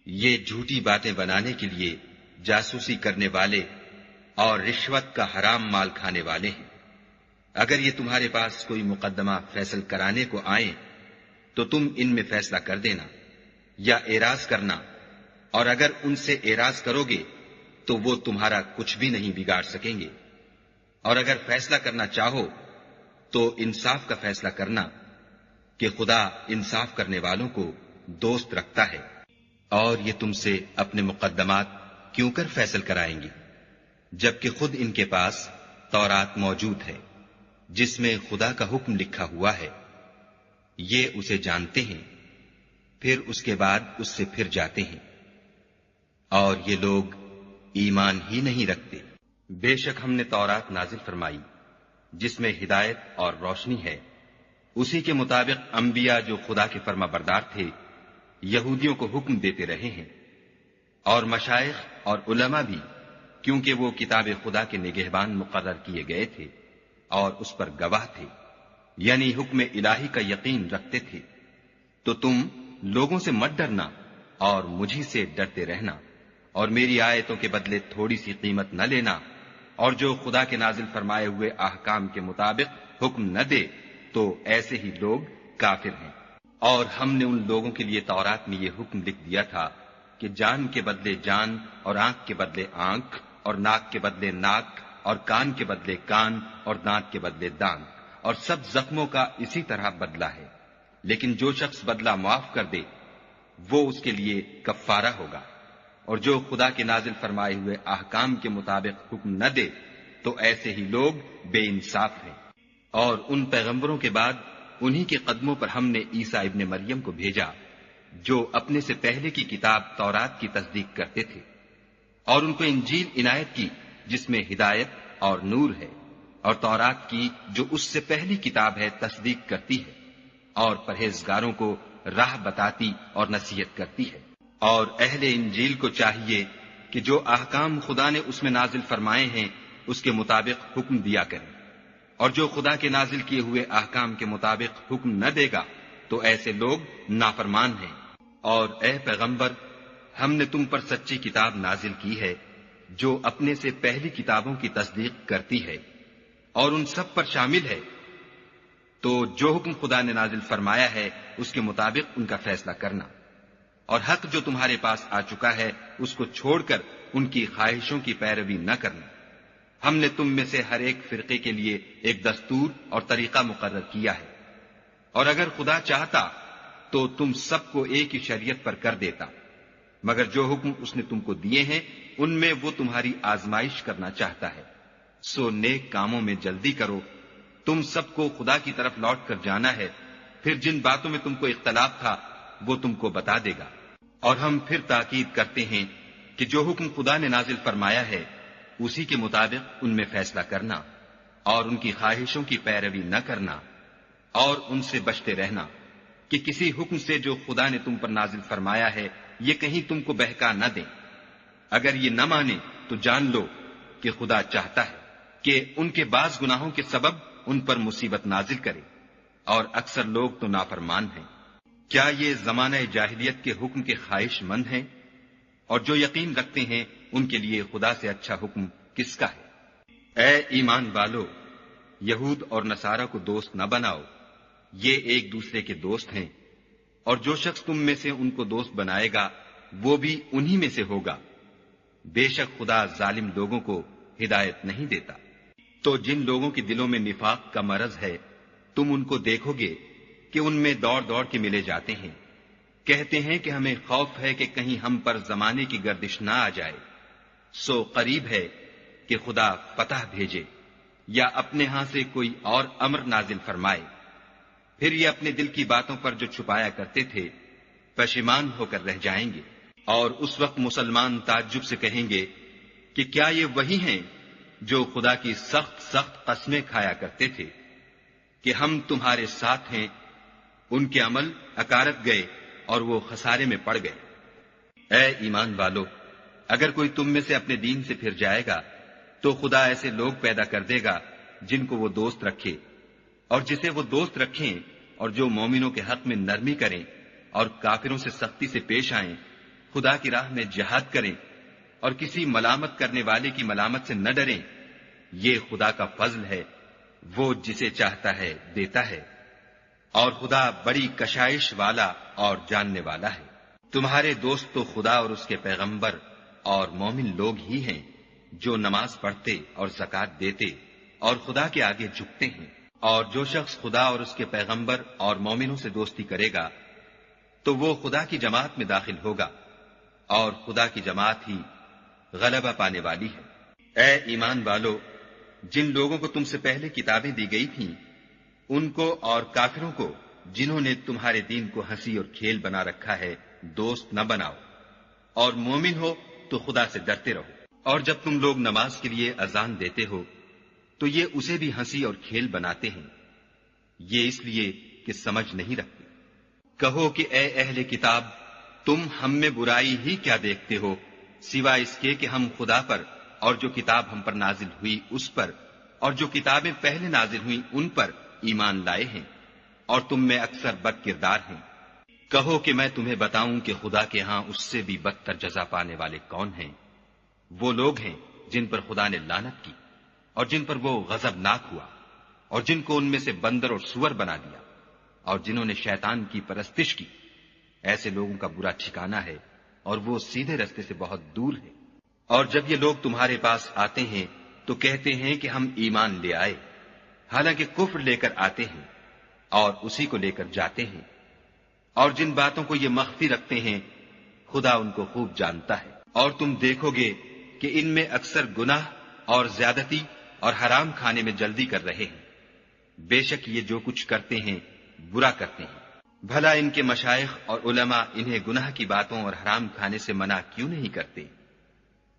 یہ جھوٹی باتیں بنانے کے لیے جاسوسی کرنے والے اور رشوت کا حرام مال کھانے والے ہیں۔ اگر یہ تمہارے پاس کوئی مقدمہ فیصل کرانے کو آئیں تو تم ان میں فیصلہ کر دینا یا اعراض کرنا، اور اگر ان سے اعراض کرو گے تو وہ تمہارا کچھ بھی نہیں بگاڑ سکیں گے، اور اگر فیصلہ کرنا چاہو تو انصاف کا فیصلہ کرنا کہ خدا انصاف کرنے والوں کو دوست رکھتا ہے۔ اور یہ تم سے اپنے مقدمات کیوں کر فیصل کرائیں گے جبکہ خود ان کے پاس تورات موجود ہے جس میں خدا کا حکم لکھا ہوا ہے۔ یہ اسے جانتے ہیں، پھر اس کے بعد اس سے پھر جاتے ہیں، اور یہ لوگ ایمان ہی نہیں رکھتے۔ بے شک ہم نے تورات نازل فرمائی جس میں ہدایت اور روشنی ہے، اسی کے مطابق انبیاء جو خدا کے فرما بردار تھے یہودیوں کو حکم دیتے رہے ہیں، اور مشائخ اور علماء بھی، کیونکہ وہ کتاب خدا کے نگہبان مقرر کیے گئے تھے اور اس پر گواہ تھے، یعنی حکم الہی کا یقین رکھتے تھے۔ تو تم لوگوں سے مت ڈرنا اور مجھی سے ڈرتے رہنا، اور میری آیتوں کے بدلے تھوڑی سی قیمت نہ لینا، اور جو خدا کے نازل فرمائے ہوئے احکام کے مطابق حکم نہ دے تو ایسے ہی لوگ کافر ہیں۔ اور ہم نے ان لوگوں کے لیے تورات میں یہ حکم لکھ دیا تھا کہ جان کے بدلے جان، اور آنکھ کے بدلے آنکھ، اور ناک کے بدلے ناک، اور کان کے بدلے کان، اور دانت کے بدلے دانت، اور سب زخموں کا اسی طرح بدلہ ہے، لیکن جو شخص بدلہ معاف کر دے وہ اس کے لیے کفارہ ہوگا، اور جو خدا کے نازل فرمائے ہوئے احکام کے مطابق حکم نہ دے تو ایسے ہی لوگ بے انصاف ہیں۔ اور ان پیغمبروں کے بعد انہی کے قدموں پر ہم نے عیسیٰ ابن مریم کو بھیجا جو اپنے سے پہلے کی کتاب تورات کی تصدیق کرتے تھے، اور ان کو انجیل عنایت کی جس میں ہدایت اور نور ہے، اور تورات کی جو اس سے پہلی کتاب ہے تصدیق کرتی ہے، اور پرہیزگاروں کو راہ بتاتی اور نصیحت کرتی ہے۔ اور اہل انجیل کو چاہیے کہ جو احکام خدا نے اس میں نازل فرمائے ہیں اس کے مطابق حکم دیا کریں، اور جو خدا کے نازل کیے ہوئے احکام کے مطابق حکم نہ دے گا تو ایسے لوگ نافرمان ہیں۔ اور اے پیغمبر، ہم نے تم پر سچی کتاب نازل کی ہے جو اپنے سے پہلی کتابوں کی تصدیق کرتی ہے اور ان سب پر شامل ہے، تو جو حکم خدا نے نازل فرمایا ہے اس کے مطابق ان کا فیصلہ کرنا، اور حق جو تمہارے پاس آ چکا ہے اس کو چھوڑ کر ان کی خواہشوں کی پیروی نہ کرنا۔ ہم نے تم میں سے ہر ایک فرقے کے لیے ایک دستور اور طریقہ مقرر کیا ہے، اور اگر خدا چاہتا تو تم سب کو ایک ہی شریعت پر کر دیتا، مگر جو حکم اس نے تم کو دیے ہیں ان میں وہ تمہاری آزمائش کرنا چاہتا ہے، سو نیک کاموں میں جلدی کرو۔ تم سب کو خدا کی طرف لوٹ کر جانا ہے، پھر جن باتوں میں تم کو اختلاف تھا وہ تم کو بتا دے گا۔ اور ہم پھر تاکید کرتے ہیں کہ جو حکم خدا نے نازل فرمایا ہے اسی کے مطابق ان میں فیصلہ کرنا، اور ان کی خواہشوں کی پیروی نہ کرنا، اور ان سے بچتے رہنا کہ کسی حکم سے جو خدا نے تم پر نازل فرمایا ہے یہ کہیں تم کو بہکا نہ دیں۔ اگر یہ نہ مانے تو جان لو کہ خدا چاہتا ہے کہ ان کے بعض گناہوں کے سبب ان پر مصیبت نازل کرے، اور اکثر لوگ تو نافرمان ہیں۔ کیا یہ زمانہ جاہلیت کے حکم کے خواہش مند ہیں؟ اور جو یقین رکھتے ہیں ان کے لیے خدا سے اچھا حکم کس کا ہے؟ اے ایمان والو، یہود اور نصارہ کو دوست نہ بناؤ، یہ ایک دوسرے کے دوست ہیں، اور جو شخص تم میں سے ان کو دوست بنائے گا وہ بھی انہی میں سے ہوگا۔ بے شک خدا ظالم لوگوں کو ہدایت نہیں دیتا۔ تو جن لوگوں کے دلوں میں نفاق کا مرض ہے تم ان کو دیکھو گے کہ ان میں دوڑ دوڑ کے ملے جاتے ہیں، کہتے ہیں کہ ہمیں خوف ہے کہ کہیں ہم پر زمانے کی گردش نہ آ جائے، سو قریب ہے کہ خدا فتح بھیجے یا اپنے ہاں سے کوئی اور امر نازل فرمائے، پھر یہ اپنے دل کی باتوں پر جو چھپایا کرتے تھے پشیمان ہو کر رہ جائیں گے۔ اور اس وقت مسلمان تعجب سے کہیں گے کہ کیا یہ وہی ہیں جو خدا کی سخت سخت قسمیں کھایا کرتے تھے کہ ہم تمہارے ساتھ ہیں؟ ان کے عمل اکارت گئے اور وہ خسارے میں پڑ گئے۔ اے ایمان والو، اگر کوئی تم میں سے اپنے دین سے پھر جائے گا تو خدا ایسے لوگ پیدا کر دے گا جن کو وہ دوست رکھے، اور جسے وہ دوست رکھیں، اور جو مومنوں کے حق میں نرمی کریں اور کافروں سے سختی سے پیش آئیں، خدا کی راہ میں جہاد کریں اور کسی ملامت کرنے والے کی ملامت سے نہ ڈریں۔ یہ خدا کا فضل ہے، وہ جسے چاہتا ہے دیتا ہے، اور خدا بڑی کشائش والا اور جاننے والا ہے۔ تمہارے دوست تو خدا اور اس کے پیغمبر اور مومن لوگ ہی ہیں جو نماز پڑھتے اور زکوٰۃ دیتے اور خدا کے آگے جھکتے ہیں۔ اور جو شخص خدا اور اس کے پیغمبر اور مومنوں سے دوستی کرے گا تو وہ خدا کی جماعت میں داخل ہوگا، اور خدا کی جماعت ہی غلبہ پانے والی ہے۔ اے ایمان والو، جن لوگوں کو تم سے پہلے کتابیں دی گئی تھیں ان کو اور کافروں کو جنہوں نے تمہارے دین کو ہنسی اور کھیل بنا رکھا ہے دوست نہ بناؤ، اور مومن ہو تو خدا سے ڈرتے رہو۔ اور جب تم لوگ نماز کے لیے اذان دیتے ہو تو یہ اسے بھی ہنسی اور کھیل بناتے ہیں، یہ اس لیے کہ سمجھ نہیں رکھتے۔ کہو کہ اے اہل کتاب، تم ہم میں برائی ہی کیا دیکھتے ہو، سوائے اس کے کہ ہم خدا پر اور جو کتاب ہم پر نازل ہوئی اس پر اور جو کتابیں پہلے نازل ہوئیں ان پر ایمان لائے ہیں، اور تم میں اکثر بد کردار ہیں۔ کہو کہ میں تمہیں بتاؤں کہ خدا کے ہاں اس سے بھی بدتر جزا پانے والے کون ہیں؟ وہ لوگ ہیں جن پر خدا نے لعنت کی اور جن پر وہ غضبناک ہوا، اور جن کو ان میں سے بندر اور سور بنا دیا، اور جنہوں نے شیطان کی پرستش کی۔ ایسے لوگوں کا برا ٹھکانہ ہے، اور وہ سیدھے رستے سے بہت دور ہے۔ اور جب یہ لوگ تمہارے پاس آتے ہیں تو کہتے ہیں کہ ہم ایمان لے آئے، حالانکہ کفر لے کر آتے ہیں اور اسی کو لے کر جاتے ہیں، اور جن باتوں کو یہ مخفی رکھتے ہیں خدا ان کو خوب جانتا ہے۔ اور تم دیکھو گے کہ ان میں اکثر گناہ اور زیادتی اور حرام کھانے میں جلدی کر رہے ہیں۔ بے شک یہ جو کچھ کرتے ہیں برا کرتے ہیں۔ بھلا ان کے مشائخ اور علماء انہیں گناہ کی باتوں اور حرام کھانے سے منع کیوں نہیں کرتے؟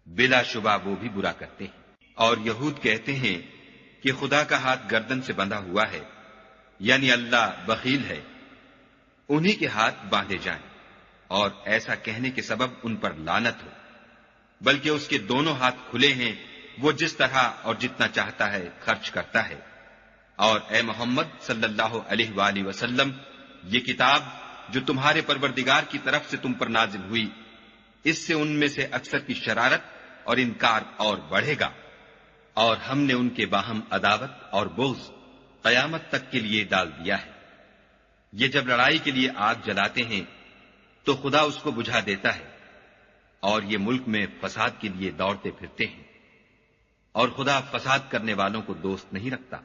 بلا شبہ وہ بھی برا کرتے ہیں۔ اور یہود کہتے ہیں کہ خدا کا ہاتھ گردن سے بندھا ہوا ہے، یعنی اللہ بخیل ہے، انہی کے ہاتھ باندھے جائیں، اور ایسا کہنے کے سبب ان پر لعنت ہو، بلکہ اس کے دونوں ہاتھ کھلے ہیں، وہ جس طرح اور جتنا چاہتا ہے خرچ کرتا ہے۔ اور اے محمد صلی اللہ علیہ وآلہ وسلم، یہ کتاب جو تمہارے پروردگار کی طرف سے تم پر نازل ہوئی، اس سے ان میں سے اکثر کی شرارت اور انکار اور بڑھے گا، اور ہم نے ان کے باہم عداوت اور بغض قیامت تک کے لیے ڈال دیا ہے۔ یہ جب لڑائی کے لیے آگ جلاتے ہیں تو خدا اس کو بجھا دیتا ہے، اور یہ ملک میں فساد کے لیے دوڑتے پھرتے ہیں، اور خدا فساد کرنے والوں کو دوست نہیں رکھتا۔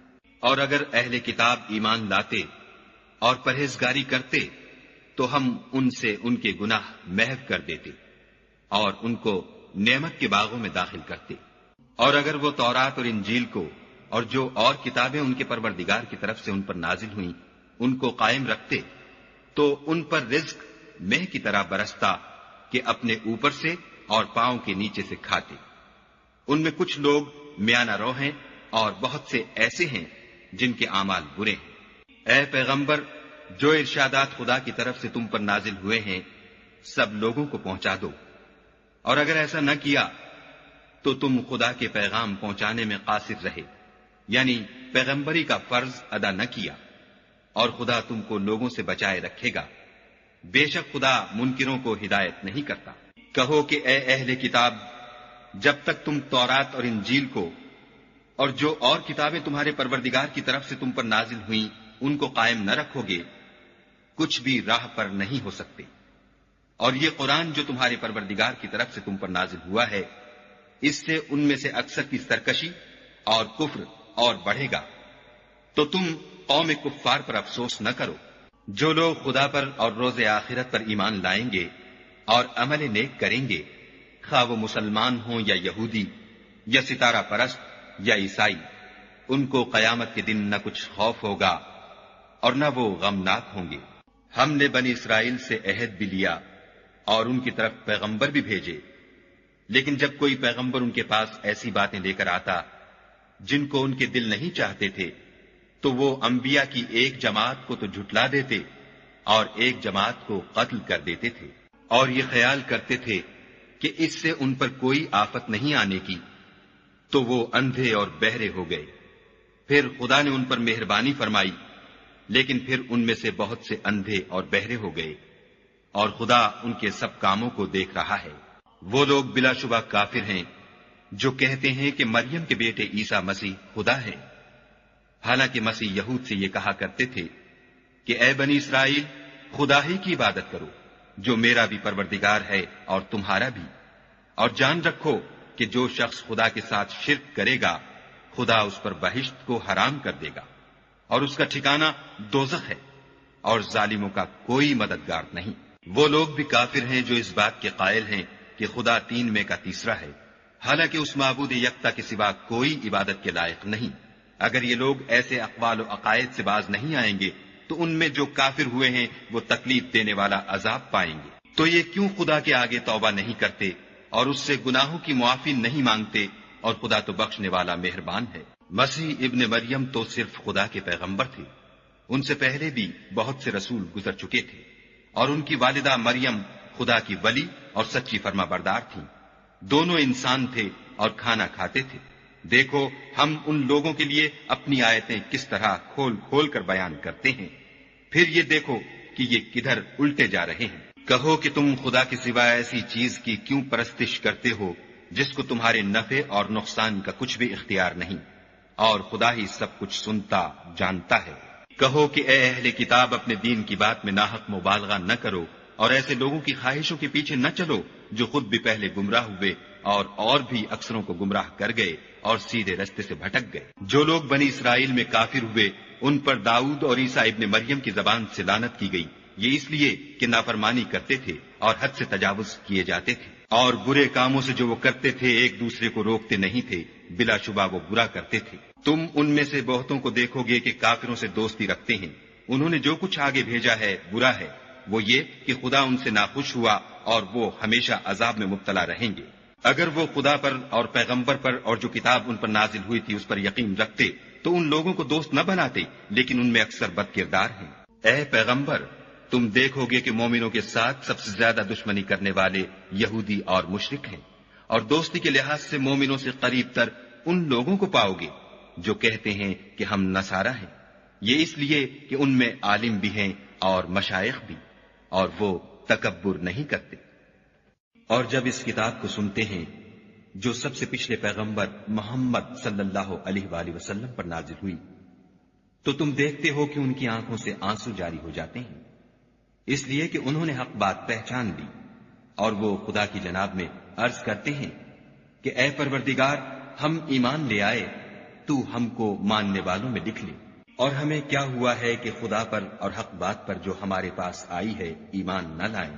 اور اگر اہل کتاب ایمان لاتے اور پرہیزگاری کرتے تو ہم ان سے ان کے گناہ محو کر دیتے اور ان کو نعمت کے باغوں میں داخل کرتے۔ اور اگر وہ تورات اور انجیل کو اور جو اور کتابیں ان کے پروردگار کی طرف سے ان پر نازل ہوئیں ان کو قائم رکھتے تو ان پر رزق مہ کی طرح برستا کہ اپنے اوپر سے اور پاؤں کے نیچے سے کھاتے۔ ان میں کچھ لوگ میانہ رو ہیں اور بہت سے ایسے ہیں جن کے اعمال برے ہیں۔ اے پیغمبر، جو ارشادات خدا کی طرف سے تم پر نازل ہوئے ہیں سب لوگوں کو پہنچا دو، اور اگر ایسا نہ کیا تو تم خدا کے پیغام پہنچانے میں قاصر رہے، یعنی پیغمبری کا فرض ادا نہ کیا، اور خدا تم کو لوگوں سے بچائے رکھے گا۔ بے شک خدا منکروں کو ہدایت نہیں کرتا۔ کہو کہ اے اہل کتاب، جب تک تم تورات اور انجیل کو اور جو اور کتابیں تمہارے پروردگار کی طرف سے تم پر نازل ہوئیں ان کو قائم نہ رکھو گے کچھ بھی راہ پر نہیں ہو سکتے۔ اور یہ قرآن جو تمہارے پروردگار کی طرف سے تم پر نازل ہوا ہے، اس سے ان میں سے اکثر کی سرکشی اور کفر اور بڑھے گا، تو تم قوم کفار پر افسوس نہ کرو۔ جو لوگ خدا پر اور روز آخرت پر ایمان لائیں گے اور عمل نیک کریں گے، خواہ وہ مسلمان ہوں یا یہودی یا ستارہ پرست یا عیسائی، ان کو قیامت کے دن نہ کچھ خوف ہوگا اور نہ وہ غمناک ہوں گے۔ ہم نے بنی اسرائیل سے عہد بھی لیا اور ان کی طرف پیغمبر بھی بھیجے، لیکن جب کوئی پیغمبر ان کے پاس ایسی باتیں لے کر آتا جن کو ان کے دل نہیں چاہتے تھے تو وہ انبیاء کی ایک جماعت کو تو جھٹلا دیتے اور ایک جماعت کو قتل کر دیتے تھے، اور یہ خیال کرتے تھے کہ اس سے ان پر کوئی آفت نہیں آنے کی، تو وہ اندھے اور بہرے ہو گئے۔ پھر خدا نے ان پر مہربانی فرمائی، لیکن پھر ان میں سے بہت سے اندھے اور بہرے ہو گئے، اور خدا ان کے سب کاموں کو دیکھ رہا ہے۔ وہ لوگ بلا شبہ کافر ہیں جو کہتے ہیں کہ مریم کے بیٹے عیسیٰ مسیح خدا ہے، حالانکہ مسیح یہود سے یہ کہا کرتے تھے کہ اے بنی اسرائیل، خدا ہی کی عبادت کرو جو میرا بھی پروردگار ہے اور تمہارا بھی، اور جان رکھو کہ جو شخص خدا کے ساتھ شرک کرے گا خدا اس پر بہشت کو حرام کر دے گا اور اس کا ٹھکانہ دوزخ ہے، اور ظالموں کا کوئی مددگار نہیں۔ وہ لوگ بھی کافر ہیں جو اس بات کے قائل ہیں کہ خدا تین میں کا تیسرا ہے، حالانکہ اس معبود یکتا کے سوا کوئی عبادت کے لائق نہیں۔ اگر یہ لوگ ایسے اقوال و عقائد سے باز نہیں آئیں گے تو ان میں جو کافر ہوئے ہیں وہ تکلیف دینے والا عذاب پائیں گے۔ تو یہ کیوں خدا کے آگے توبہ نہیں کرتے اور اس سے گناہوں کی معافی نہیں مانگتے اور خدا تو بخشنے والا مہربان ہے۔ مسیح ابن مریم تو صرف خدا کے پیغمبر تھے، ان سے پہلے بھی بہت سے رسول گزر چکے تھے، اور ان کی والدہ مریم خدا کی ولی اور سچی فرما بردار تھیں۔ دونوں انسان تھے اور کھانا کھاتے تھے۔ دیکھو ہم ان لوگوں کے لیے اپنی آیتیں کس طرح کھول کھول کر بیان کرتے ہیں، پھر یہ دیکھو کہ یہ کدھر الٹے جا رہے ہیں۔ کہو کہ تم خدا کے سوا ایسی چیز کی کیوں پرستش کرتے ہو جس کو تمہارے نفع اور نقصان کا کچھ بھی اختیار نہیں، اور خدا ہی سب کچھ سنتا جانتا ہے۔ کہو کہ اے اہل کتاب، اپنے دین کی بات میں ناحق مبالغہ نہ کرو، اور ایسے لوگوں کی خواہشوں کے پیچھے نہ چلو جو خود بھی پہلے گمراہ ہوئے اور بھی اکثروں کو گمراہ کر گئے اور سیدھے رستے سے بھٹک گئے۔ جو لوگ بنی اسرائیل میں کافر ہوئے ان پر داؤد اور عیسیٰ ابن مریم کی زبان سے لعنت کی گئی، یہ اس لیے کہ نافرمانی کرتے تھے اور حد سے تجاوز کیے جاتے تھے، اور برے کاموں سے جو وہ کرتے تھے ایک دوسرے کو روکتے نہیں تھے، بلا شبہ وہ برا کرتے تھے۔ تم ان میں سے بہتوں کو دیکھو گے کہ کافروں سے دوستی رکھتے ہیں، انہوں نے جو کچھ آگے بھیجا ہے برا ہے، وہ یہ کہ خدا ان سے ناخوش ہوا اور وہ ہمیشہ عذاب میں مبتلا رہیں گے۔ اگر وہ خدا پر اور پیغمبر پر اور جو کتاب ان پر نازل ہوئی تھی اس پر یقین رکھتے تو ان لوگوں کو دوست نہ بناتے، لیکن ان میں اکثر بد کردار ہیں۔ اے پیغمبر، تم دیکھو گے کہ مومنوں کے ساتھ سب سے زیادہ دشمنی کرنے والے یہودی اور مشرک ہیں، اور دوستی کے لحاظ سے مومنوں سے قریب تر ان لوگوں کو پاؤ گے جو کہتے ہیں کہ ہم نصارہ ہیں، یہ اس لیے کہ ان میں عالم بھی ہیں اور مشائخ بھی، اور وہ تکبر نہیں کرتے۔ اور جب اس کتاب کو سنتے ہیں جو سب سے پچھلے پیغمبر محمد صلی اللہ علیہ وآلہ وسلم پر نازل ہوئی، تو تم دیکھتے ہو کہ ان کی آنکھوں سے آنسو جاری ہو جاتے ہیں، اس لیے کہ انہوں نے حق بات پہچان لی، اور وہ خدا کی جناب میں عرض کرتے ہیں کہ اے پروردگار، ہم ایمان لے آئے، تو ہم کو ماننے والوں میں لکھ لے، اور ہمیں کیا ہوا ہے کہ خدا پر اور حق بات پر جو ہمارے پاس آئی ہے ایمان نہ لائیں،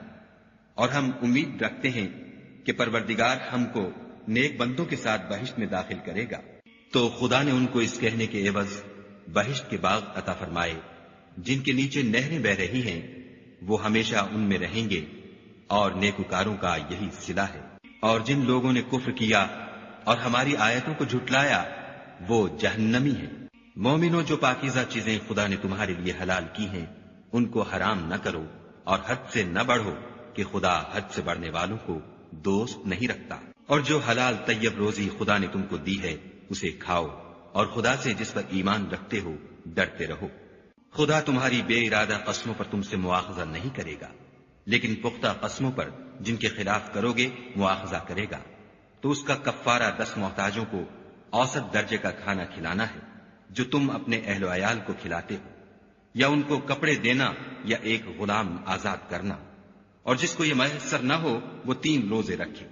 اور ہم امید رکھتے ہیں کہ پروردگار ہم کو نیک بندوں کے ساتھ بہشت میں داخل کرے گا۔ تو خدا نے ان کو اس کہنے کے عوض بہشت کے باغ عطا فرمائے جن کے نیچے نہریں بہ رہی ہیں، وہ ہمیشہ ان میں رہیں گے، اور نیکوکاروں کا یہی صلہ ہے۔ اور جن لوگوں نے کفر کیا اور ہماری آیتوں کو جھٹلایا وہ جہنمی ہیں۔ مومنوں، جو پاکیزہ چیزیں خدا نے تمہارے لیے حلال کی ہیں ان کو حرام نہ کرو، اور حد سے نہ بڑھو کہ خدا حد سے بڑھنے والوں کو دوست نہیں رکھتا۔ اور جو حلال طیب روزی خدا نے تم کو دی ہے اسے کھاؤ، اور خدا سے جس پر ایمان رکھتے ہو ڈرتے رہو۔ خدا تمہاری بے ارادہ قسموں پر تم سے مواخذہ نہیں کرے گا، لیکن پختہ قسموں پر جن کے خلاف کرو گے مواخذہ کرے گا، تو اس کا کفارہ 10 محتاجوں کو اوسط درجے کا کھانا کھلانا ہے جو تم اپنے اہل و عیال کو کھلاتے ہو، یا ان کو کپڑے دینا یا ایک غلام آزاد کرنا، اور جس کو یہ میسر نہ ہو وہ 3 روزے رکھے۔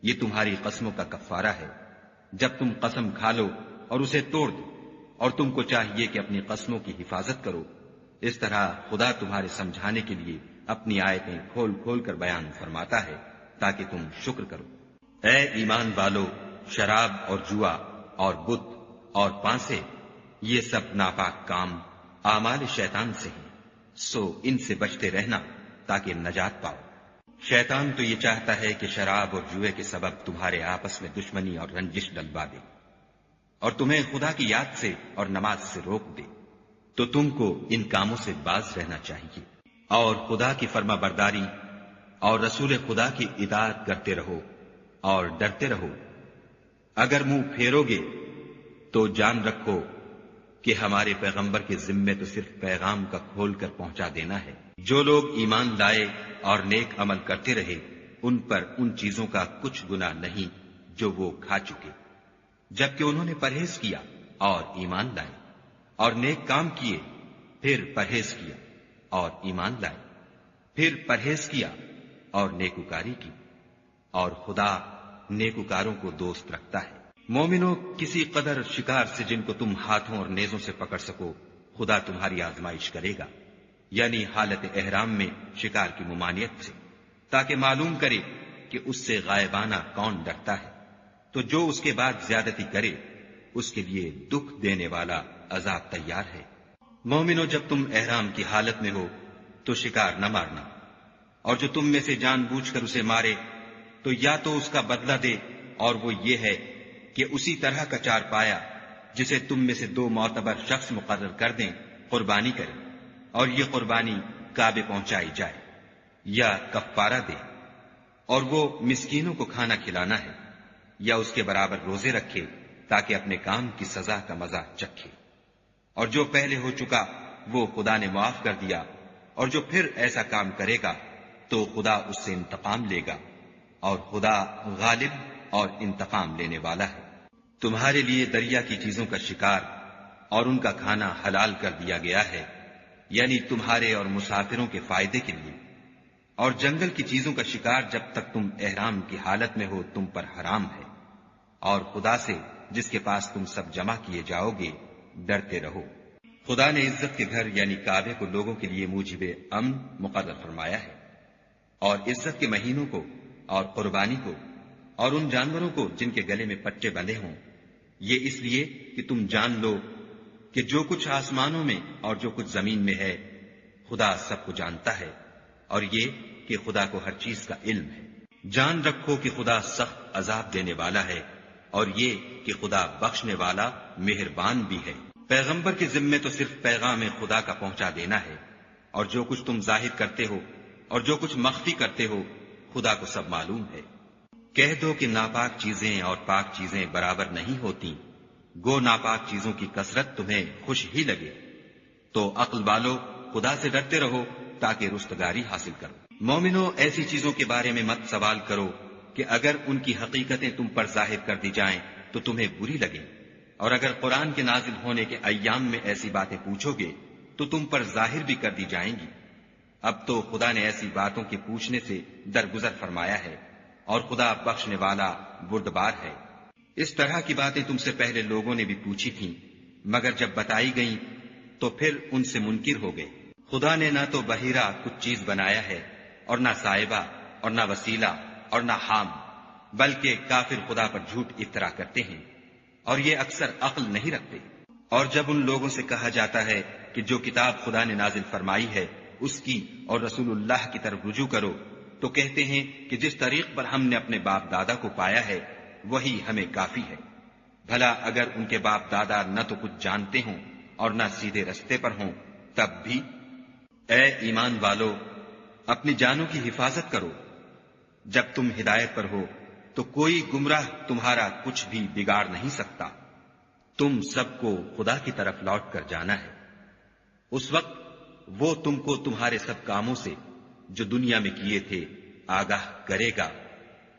یہ تمہاری قسموں کا کفارہ ہے جب تم قسم کھا لو اور اسے توڑ دو، اور تم کو چاہیے کہ اپنی قسموں کی حفاظت کرو۔ اس طرح خدا تمہارے سمجھانے کے لیے اپنی آیتیں کھول کھول کر بیان فرماتا ہے تاکہ تم شکر کرو۔ اے ایمان والو، شراب اور جوا اور بت اور پانسے، یہ سب ناپاک کام اعمال شیطان سے ہیں، سو ان سے بچتے رہنا تاکہ نجات پاؤ۔ شیطان تو یہ چاہتا ہے کہ شراب اور جوئے کے سبب تمہارے آپس میں دشمنی اور رنجش ڈلوا دے، اور تمہیں خدا کی یاد سے اور نماز سے روک دے، تو تم کو ان کاموں سے باز رہنا چاہیے، اور خدا کی فرما برداری اور رسول خدا کی اطاعت کرتے رہو اور ڈرتے رہو۔ اگر منہ پھیرو گے تو جان رکھو کہ ہمارے پیغمبر کے ذمے تو صرف پیغام کا کھول کر پہنچا دینا ہے۔ جو لوگ ایمان لائے اور نیک عمل کرتے رہے ان پر ان چیزوں کا کچھ گناہ نہیں جو وہ کھا چکے، جبکہ انہوں نے پرہیز کیا اور ایمان لائے، اور نیک کام کیے، پھر پرہیز کیا اور ایمان لائے، پھر پرہیز کیا اور نیکوکاری کی، اور خدا نیکوکاروں کو دوست رکھتا ہے۔ مومنوں، کسی قدر شکار سے جن کو تم ہاتھوں اور نیزوں سے پکڑ سکو خدا تمہاری آزمائش کرے گا، یعنی حالت احرام میں شکار کی ممانعت سے، تاکہ معلوم کرے کہ اس سے غائبانہ کون ڈرتا ہے۔ تو جو اس کے بعد زیادتی کرے اس کے لیے دکھ دینے والا عذاب تیار ہے۔ مومنو، جب تم احرام کی حالت میں ہو تو شکار نہ مارنا، اور جو تم میں سے جان بوجھ کر اسے مارے تو یا تو اس کا بدلہ دے، اور وہ یہ ہے کہ اسی طرح کا چارپایا جسے تم میں سے 2 معتبر شخص مقرر کر دیں قربانی کریں، اور یہ قربانی کعبے پہنچائی جائے، یا کفارہ دے، اور وہ مسکینوں کو کھانا کھلانا ہے، یا اس کے برابر روزے رکھے تاکہ اپنے کام کی سزا کا مزہ چکھے۔ اور جو پہلے ہو چکا وہ خدا نے معاف کر دیا، اور جو پھر ایسا کام کرے گا تو خدا اس سے انتقام لے گا، اور خدا غالب اور انتقام لینے والا ہے۔ تمہارے لیے دریا کی چیزوں کا شکار اور ان کا کھانا حلال کر دیا گیا ہے، یعنی تمہارے اور مسافروں کے فائدے کے لیے، اور جنگل کی چیزوں کا شکار جب تک تم احرام کی حالت میں ہو تم پر حرام ہے، اور خدا سے جس کے پاس تم سب جمع کیے جاؤ گے ڈرتے رہو۔ خدا نے عزت کے گھر یعنی کعبے کو لوگوں کے لیے موجب امن مقرر فرمایا ہے، اور عزت کے مہینوں کو اور قربانی کو اور ان جانوروں کو جن کے گلے میں پٹے بندھے ہوں، یہ اس لیے کہ تم جان لو کہ جو کچھ آسمانوں میں اور جو کچھ زمین میں ہے خدا سب کو جانتا ہے، اور یہ کہ خدا کو ہر چیز کا علم ہے۔ جان رکھو کہ خدا سخت عذاب دینے والا ہے، اور یہ کہ خدا بخشنے والا مہربان بھی ہے۔ پیغمبر کے ذمے تو صرف پیغام خدا کا پہنچا دینا ہے، اور جو کچھ تم ظاہر کرتے ہو اور جو کچھ مخفی کرتے ہو خدا کو سب معلوم ہے۔ کہہ دو کہ ناپاک چیزیں اور پاک چیزیں برابر نہیں ہوتی، گو ناپاک چیزوں کی کثرت تمہیں خوش ہی لگے، تو عقل والو خدا سے ڈرتے رہو تاکہ رستگاری حاصل کرو۔ مومنو، ایسی چیزوں کے بارے میں مت سوال کرو کہ اگر ان کی حقیقتیں تم پر ظاہر کر دی جائیں تو تمہیں بری لگیں، اور اگر قرآن کے نازل ہونے کے ایام میں ایسی باتیں پوچھو گے تو تم پر ظاہر بھی کر دی جائیں گی۔ اب تو خدا نے ایسی باتوں کے پوچھنے سے درگزر فرمایا ہے، اور خدا بخشنے والا بردبار ہے۔ اس طرح کی باتیں تم سے پہلے لوگوں نے بھی پوچھی تھیں، مگر جب بتائی گئیں تو پھر ان سے منکر ہو گئے۔ خدا نے نہ تو بحیرہ کچھ چیز بنایا ہے، اور نہ صائبہ، اور نہ وسیلہ، اور نہ حام، بلکہ کافر خدا پر جھوٹ افطرا کرتے ہیں، اور یہ اکثر عقل نہیں رکھتے۔ اور جب ان لوگوں سے کہا جاتا ہے کہ جو کتاب خدا نے نازل فرمائی ہے اس کی اور رسول اللہ کی طرف رجوع کرو، تو کہتے ہیں کہ جس طریق پر ہم نے اپنے باپ دادا کو پایا ہے وہی ہمیں کافی ہے۔ بھلا اگر ان کے باپ دادا نہ تو کچھ جانتے ہوں اور نہ سیدھے رستے پر ہوں تب بھی؟ اے ایمان والو، اپنی جانوں کی حفاظت کرو۔ جب تم ہدایت پر ہو تو کوئی گمراہ تمہارا کچھ بھی بگاڑ نہیں سکتا۔ تم سب کو خدا کی طرف لوٹ کر جانا ہے، اس وقت وہ تم کو تمہارے سب کاموں سے جو دنیا میں کیے تھے آگاہ کرے گا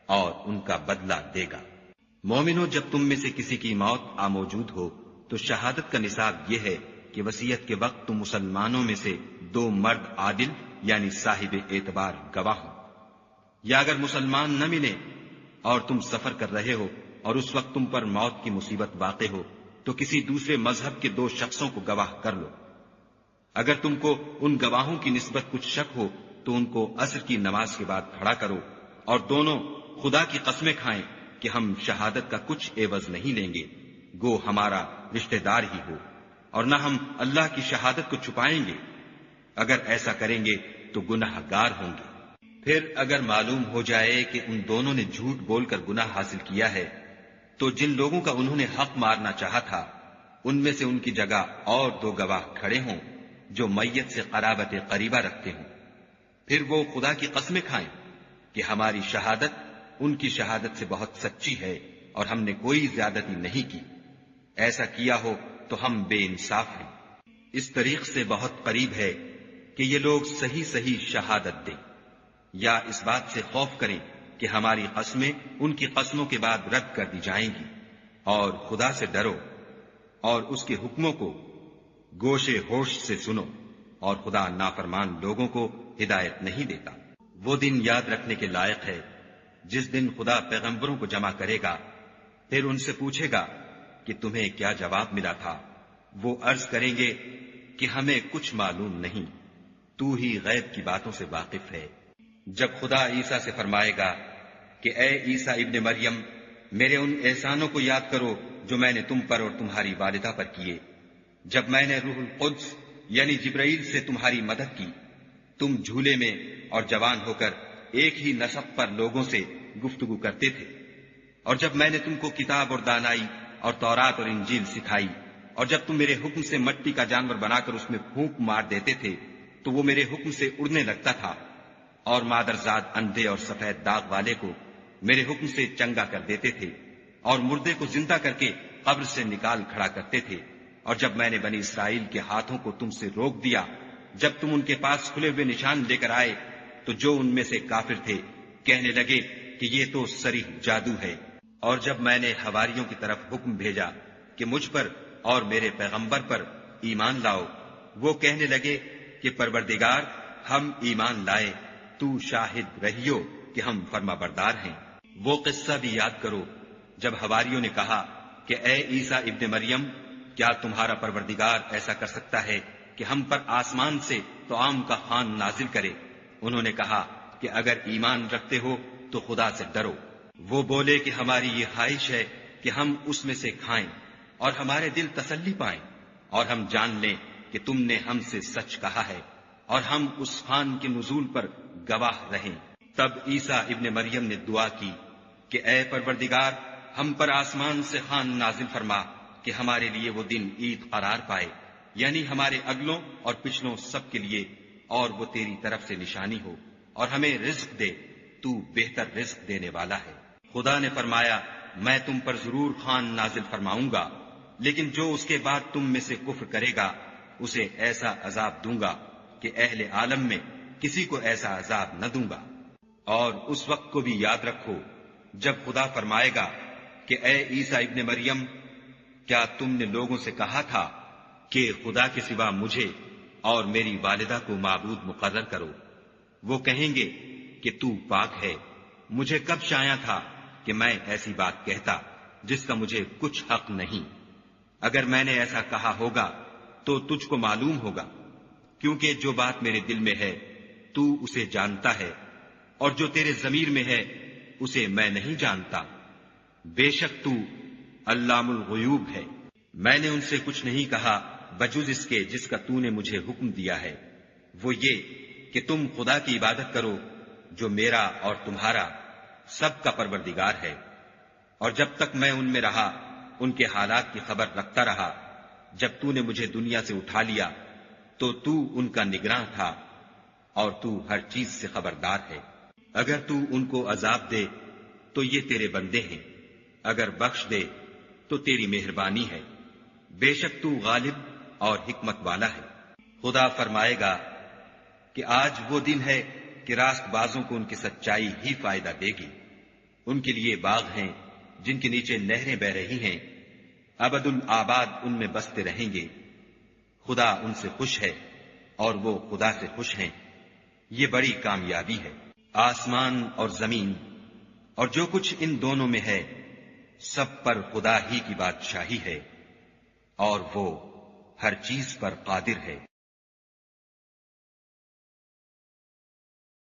اور ان کا بدلہ دے گا۔ مومنو، جب تم میں سے کسی کی موت آ موجود ہو تو شہادت کا نصاب یہ ہے کہ وصیت کے وقت تم مسلمانوں میں سے 2 مرد عادل یعنی صاحب اعتبار گواہ ہوں، یا اگر مسلمان نہ ملے اور تم سفر کر رہے ہو اور اس وقت تم پر موت کی مصیبت واقع ہو تو کسی دوسرے مذہب کے 2 شخصوں کو گواہ کر لو۔ اگر تم کو ان گواہوں کی نسبت کچھ شک ہو تو ان کو عصر کی نماز کے بعد کھڑا کرو، اور دونوں خدا کی قسمیں کھائیں کہ ہم شہادت کا کچھ عوض نہیں لیں گے، گو ہمارا رشتہ دار ہی ہو، اور نہ ہم اللہ کی شہادت کو چھپائیں گے۔ اگر ایسا کریں گے تو گناہ گار ہوں گے۔ پھر اگر معلوم ہو جائے کہ ان دونوں نے جھوٹ بول کر گناہ حاصل کیا ہے تو جن لوگوں کا انہوں نے حق مارنا چاہا تھا ان میں سے ان کی جگہ اور 2 گواہ کھڑے ہوں جو میت سے قرابت قریبہ رکھتے ہوں، پھر وہ خدا کی قسمیں کھائیں کہ ہماری شہادت ان کی شہادت سے بہت سچی ہے اور ہم نے کوئی زیادتی نہیں کی۔ ایسا کیا ہو تو ہم بے انصاف ہیں۔ اس طریق سے بہت قریب ہے کہ یہ لوگ صحیح صحیح شہادت دیں، یا اس بات سے خوف کریں کہ ہماری قسمیں ان کی قسموں کے بعد رد کر دی جائیں گی، اور خدا سے ڈرو اور اس کے حکموں کو گوشے ہوش سے سنو، اور خدا نافرمان لوگوں کو ہدایت نہیں دیتا۔ وہ دن یاد رکھنے کے لائق ہے جس دن خدا پیغمبروں کو جمع کرے گا، پھر ان سے پوچھے گا کہ تمہیں کیا جواب ملا تھا۔ وہ عرض کریں گے کہ ہمیں کچھ معلوم نہیں، تو ہی غیب کی باتوں سے واقف ہے۔ جب خدا عیسیٰ سے فرمائے گا کہ اے عیسیٰ ابن مریم، میرے ان احسانوں کو یاد کرو جو میں نے تم پر اور تمہاری والدہ پر کیے، جب میں نے روح القدس یعنی جبرائیل سے تمہاری مدد کی، تم جھولے میں اور جوان ہو کر ایک ہی نسب پر لوگوں سے گفتگو کرتے تھے، اور جب میں نے تم کو کتاب اور دانائی اور تورات اور انجیل سکھائی، اور جب تم میرے حکم سے مٹی کا جانور بنا کر اس میں پھونک مار دیتے تھے تو وہ میرے حکم سے اڑنے لگتا تھا، اور مادرزاد اندھے اور سفید داغ والے کو میرے حکم سے چنگا کر دیتے تھے، اور مردے کو زندہ کر کے قبر سے نکال کھڑا کرتے تھے، اور جب میں نے بنی اسرائیل کے ہاتھوں کو تم سے روک دیا، جب تم ان کے پاس کھلے ہوئے نشان لے کر آئے، تو جو ان میں سے کافر تھے کہنے لگے کہ یہ تو صریح جادو ہے۔ اور جب میں نے حواریوں کی طرف حکم بھیجا کہ مجھ پر اور میرے پیغمبر پر ایمان لاؤ، وہ کہنے لگے کہ پروردگار ہم ایمان لائے، تو شاہد رہیو کہ ہم فرما بردار ہیں۔ وہ قصہ بھی یاد کرو جب حواریوں نے کہا کہ اے عیسیٰ ابن مریم، کیا تمہارا پروردگار ایسا کر سکتا ہے کہ ہم پر آسمان سے طعام کا خوان نازل کرے؟ انہوں نے کہا کہ اگر ایمان رکھتے ہو تو خدا سے ڈرو۔ وہ بولے کہ ہماری یہ خواہش ہے کہ ہم اس میں سے کھائیں اور ہمارے دل تسلی پائیں، اور ہم جان لیں کہ تم نے ہم سے سچ کہا ہے، اور ہم اس خوان کے نزول پر گواہ رہیں۔ تب عیسیٰ ابن مریم نے دعا کی کہ اے پروردگار، ہم پر آسمان سے خوان نازل فرما کہ ہمارے لیے وہ دن عید قرار پائے، یعنی ہمارے اگلوں اور پچھلوں سب کے لیے، اور وہ تیری طرف سے نشانی ہو، اور ہمیں رزق دے، تو بہتر رزق دینے والا ہے۔ خدا نے فرمایا میں تم پر ضرور خوان نازل فرماؤں گا، لیکن جو اس کے بعد تم میں سے کفر کرے گا اسے ایسا عذاب دوں گا کہ اہل عالم میں کسی کو ایسا عذاب نہ دوں گا۔ اور اس وقت کو بھی یاد رکھو جب خدا فرمائے گا کہ اے عیسیٰ ابن مریم، کیا تم نے لوگوں سے کہا تھا کہ خدا کے سوا مجھے اور میری والدہ کو معبود مقرر کرو؟ وہ کہیں گے کہ تو پاک ہے، مجھے کب شایع تھا کہ میں ایسی بات کہتا جس کا مجھے کچھ حق نہیں۔ اگر میں نے ایسا کہا ہوگا تو تجھ کو معلوم ہوگا، کیونکہ جو بات میرے دل میں ہے تو اسے جانتا ہے، اور جو تیرے ضمیر میں ہے اسے میں نہیں جانتا۔ بے شک تو علام الغیوب ہے۔ میں نے ان سے کچھ نہیں کہا بجز اس کے جس کا تو نے مجھے حکم دیا ہے، وہ یہ کہ تم خدا کی عبادت کرو جو میرا اور تمہارا سب کا پروردگار ہے۔ اور جب تک میں ان میں رہا ان کے حالات کی خبر رکھتا رہا۔ جب تو نے مجھے دنیا سے اٹھا لیا تو تو ان کا نگراں تھا، اور تو ہر چیز سے خبردار ہے۔ اگر تو ان کو عذاب دے تو یہ تیرے بندے ہیں، اگر بخش دے تو تیری مہربانی ہے، بے شک تو غالب اور حکمت والا ہے۔ خدا فرمائے گا کہ آج وہ دن ہے کہ راست بازوں کو ان کی سچائی ہی فائدہ دے گی۔ ان کے لیے باغ ہیں جن کے نیچے نہریں بہ رہی ہیں، ابد الآباد ان میں بستے رہیں گے۔ خدا ان سے خوش ہے اور وہ خدا سے خوش ہیں، یہ بڑی کامیابی ہے۔ آسمان اور زمین اور جو کچھ ان دونوں میں ہے سب پر خدا ہی کی بادشاہی ہے، اور وہ ہر چیز پر قادر ہے۔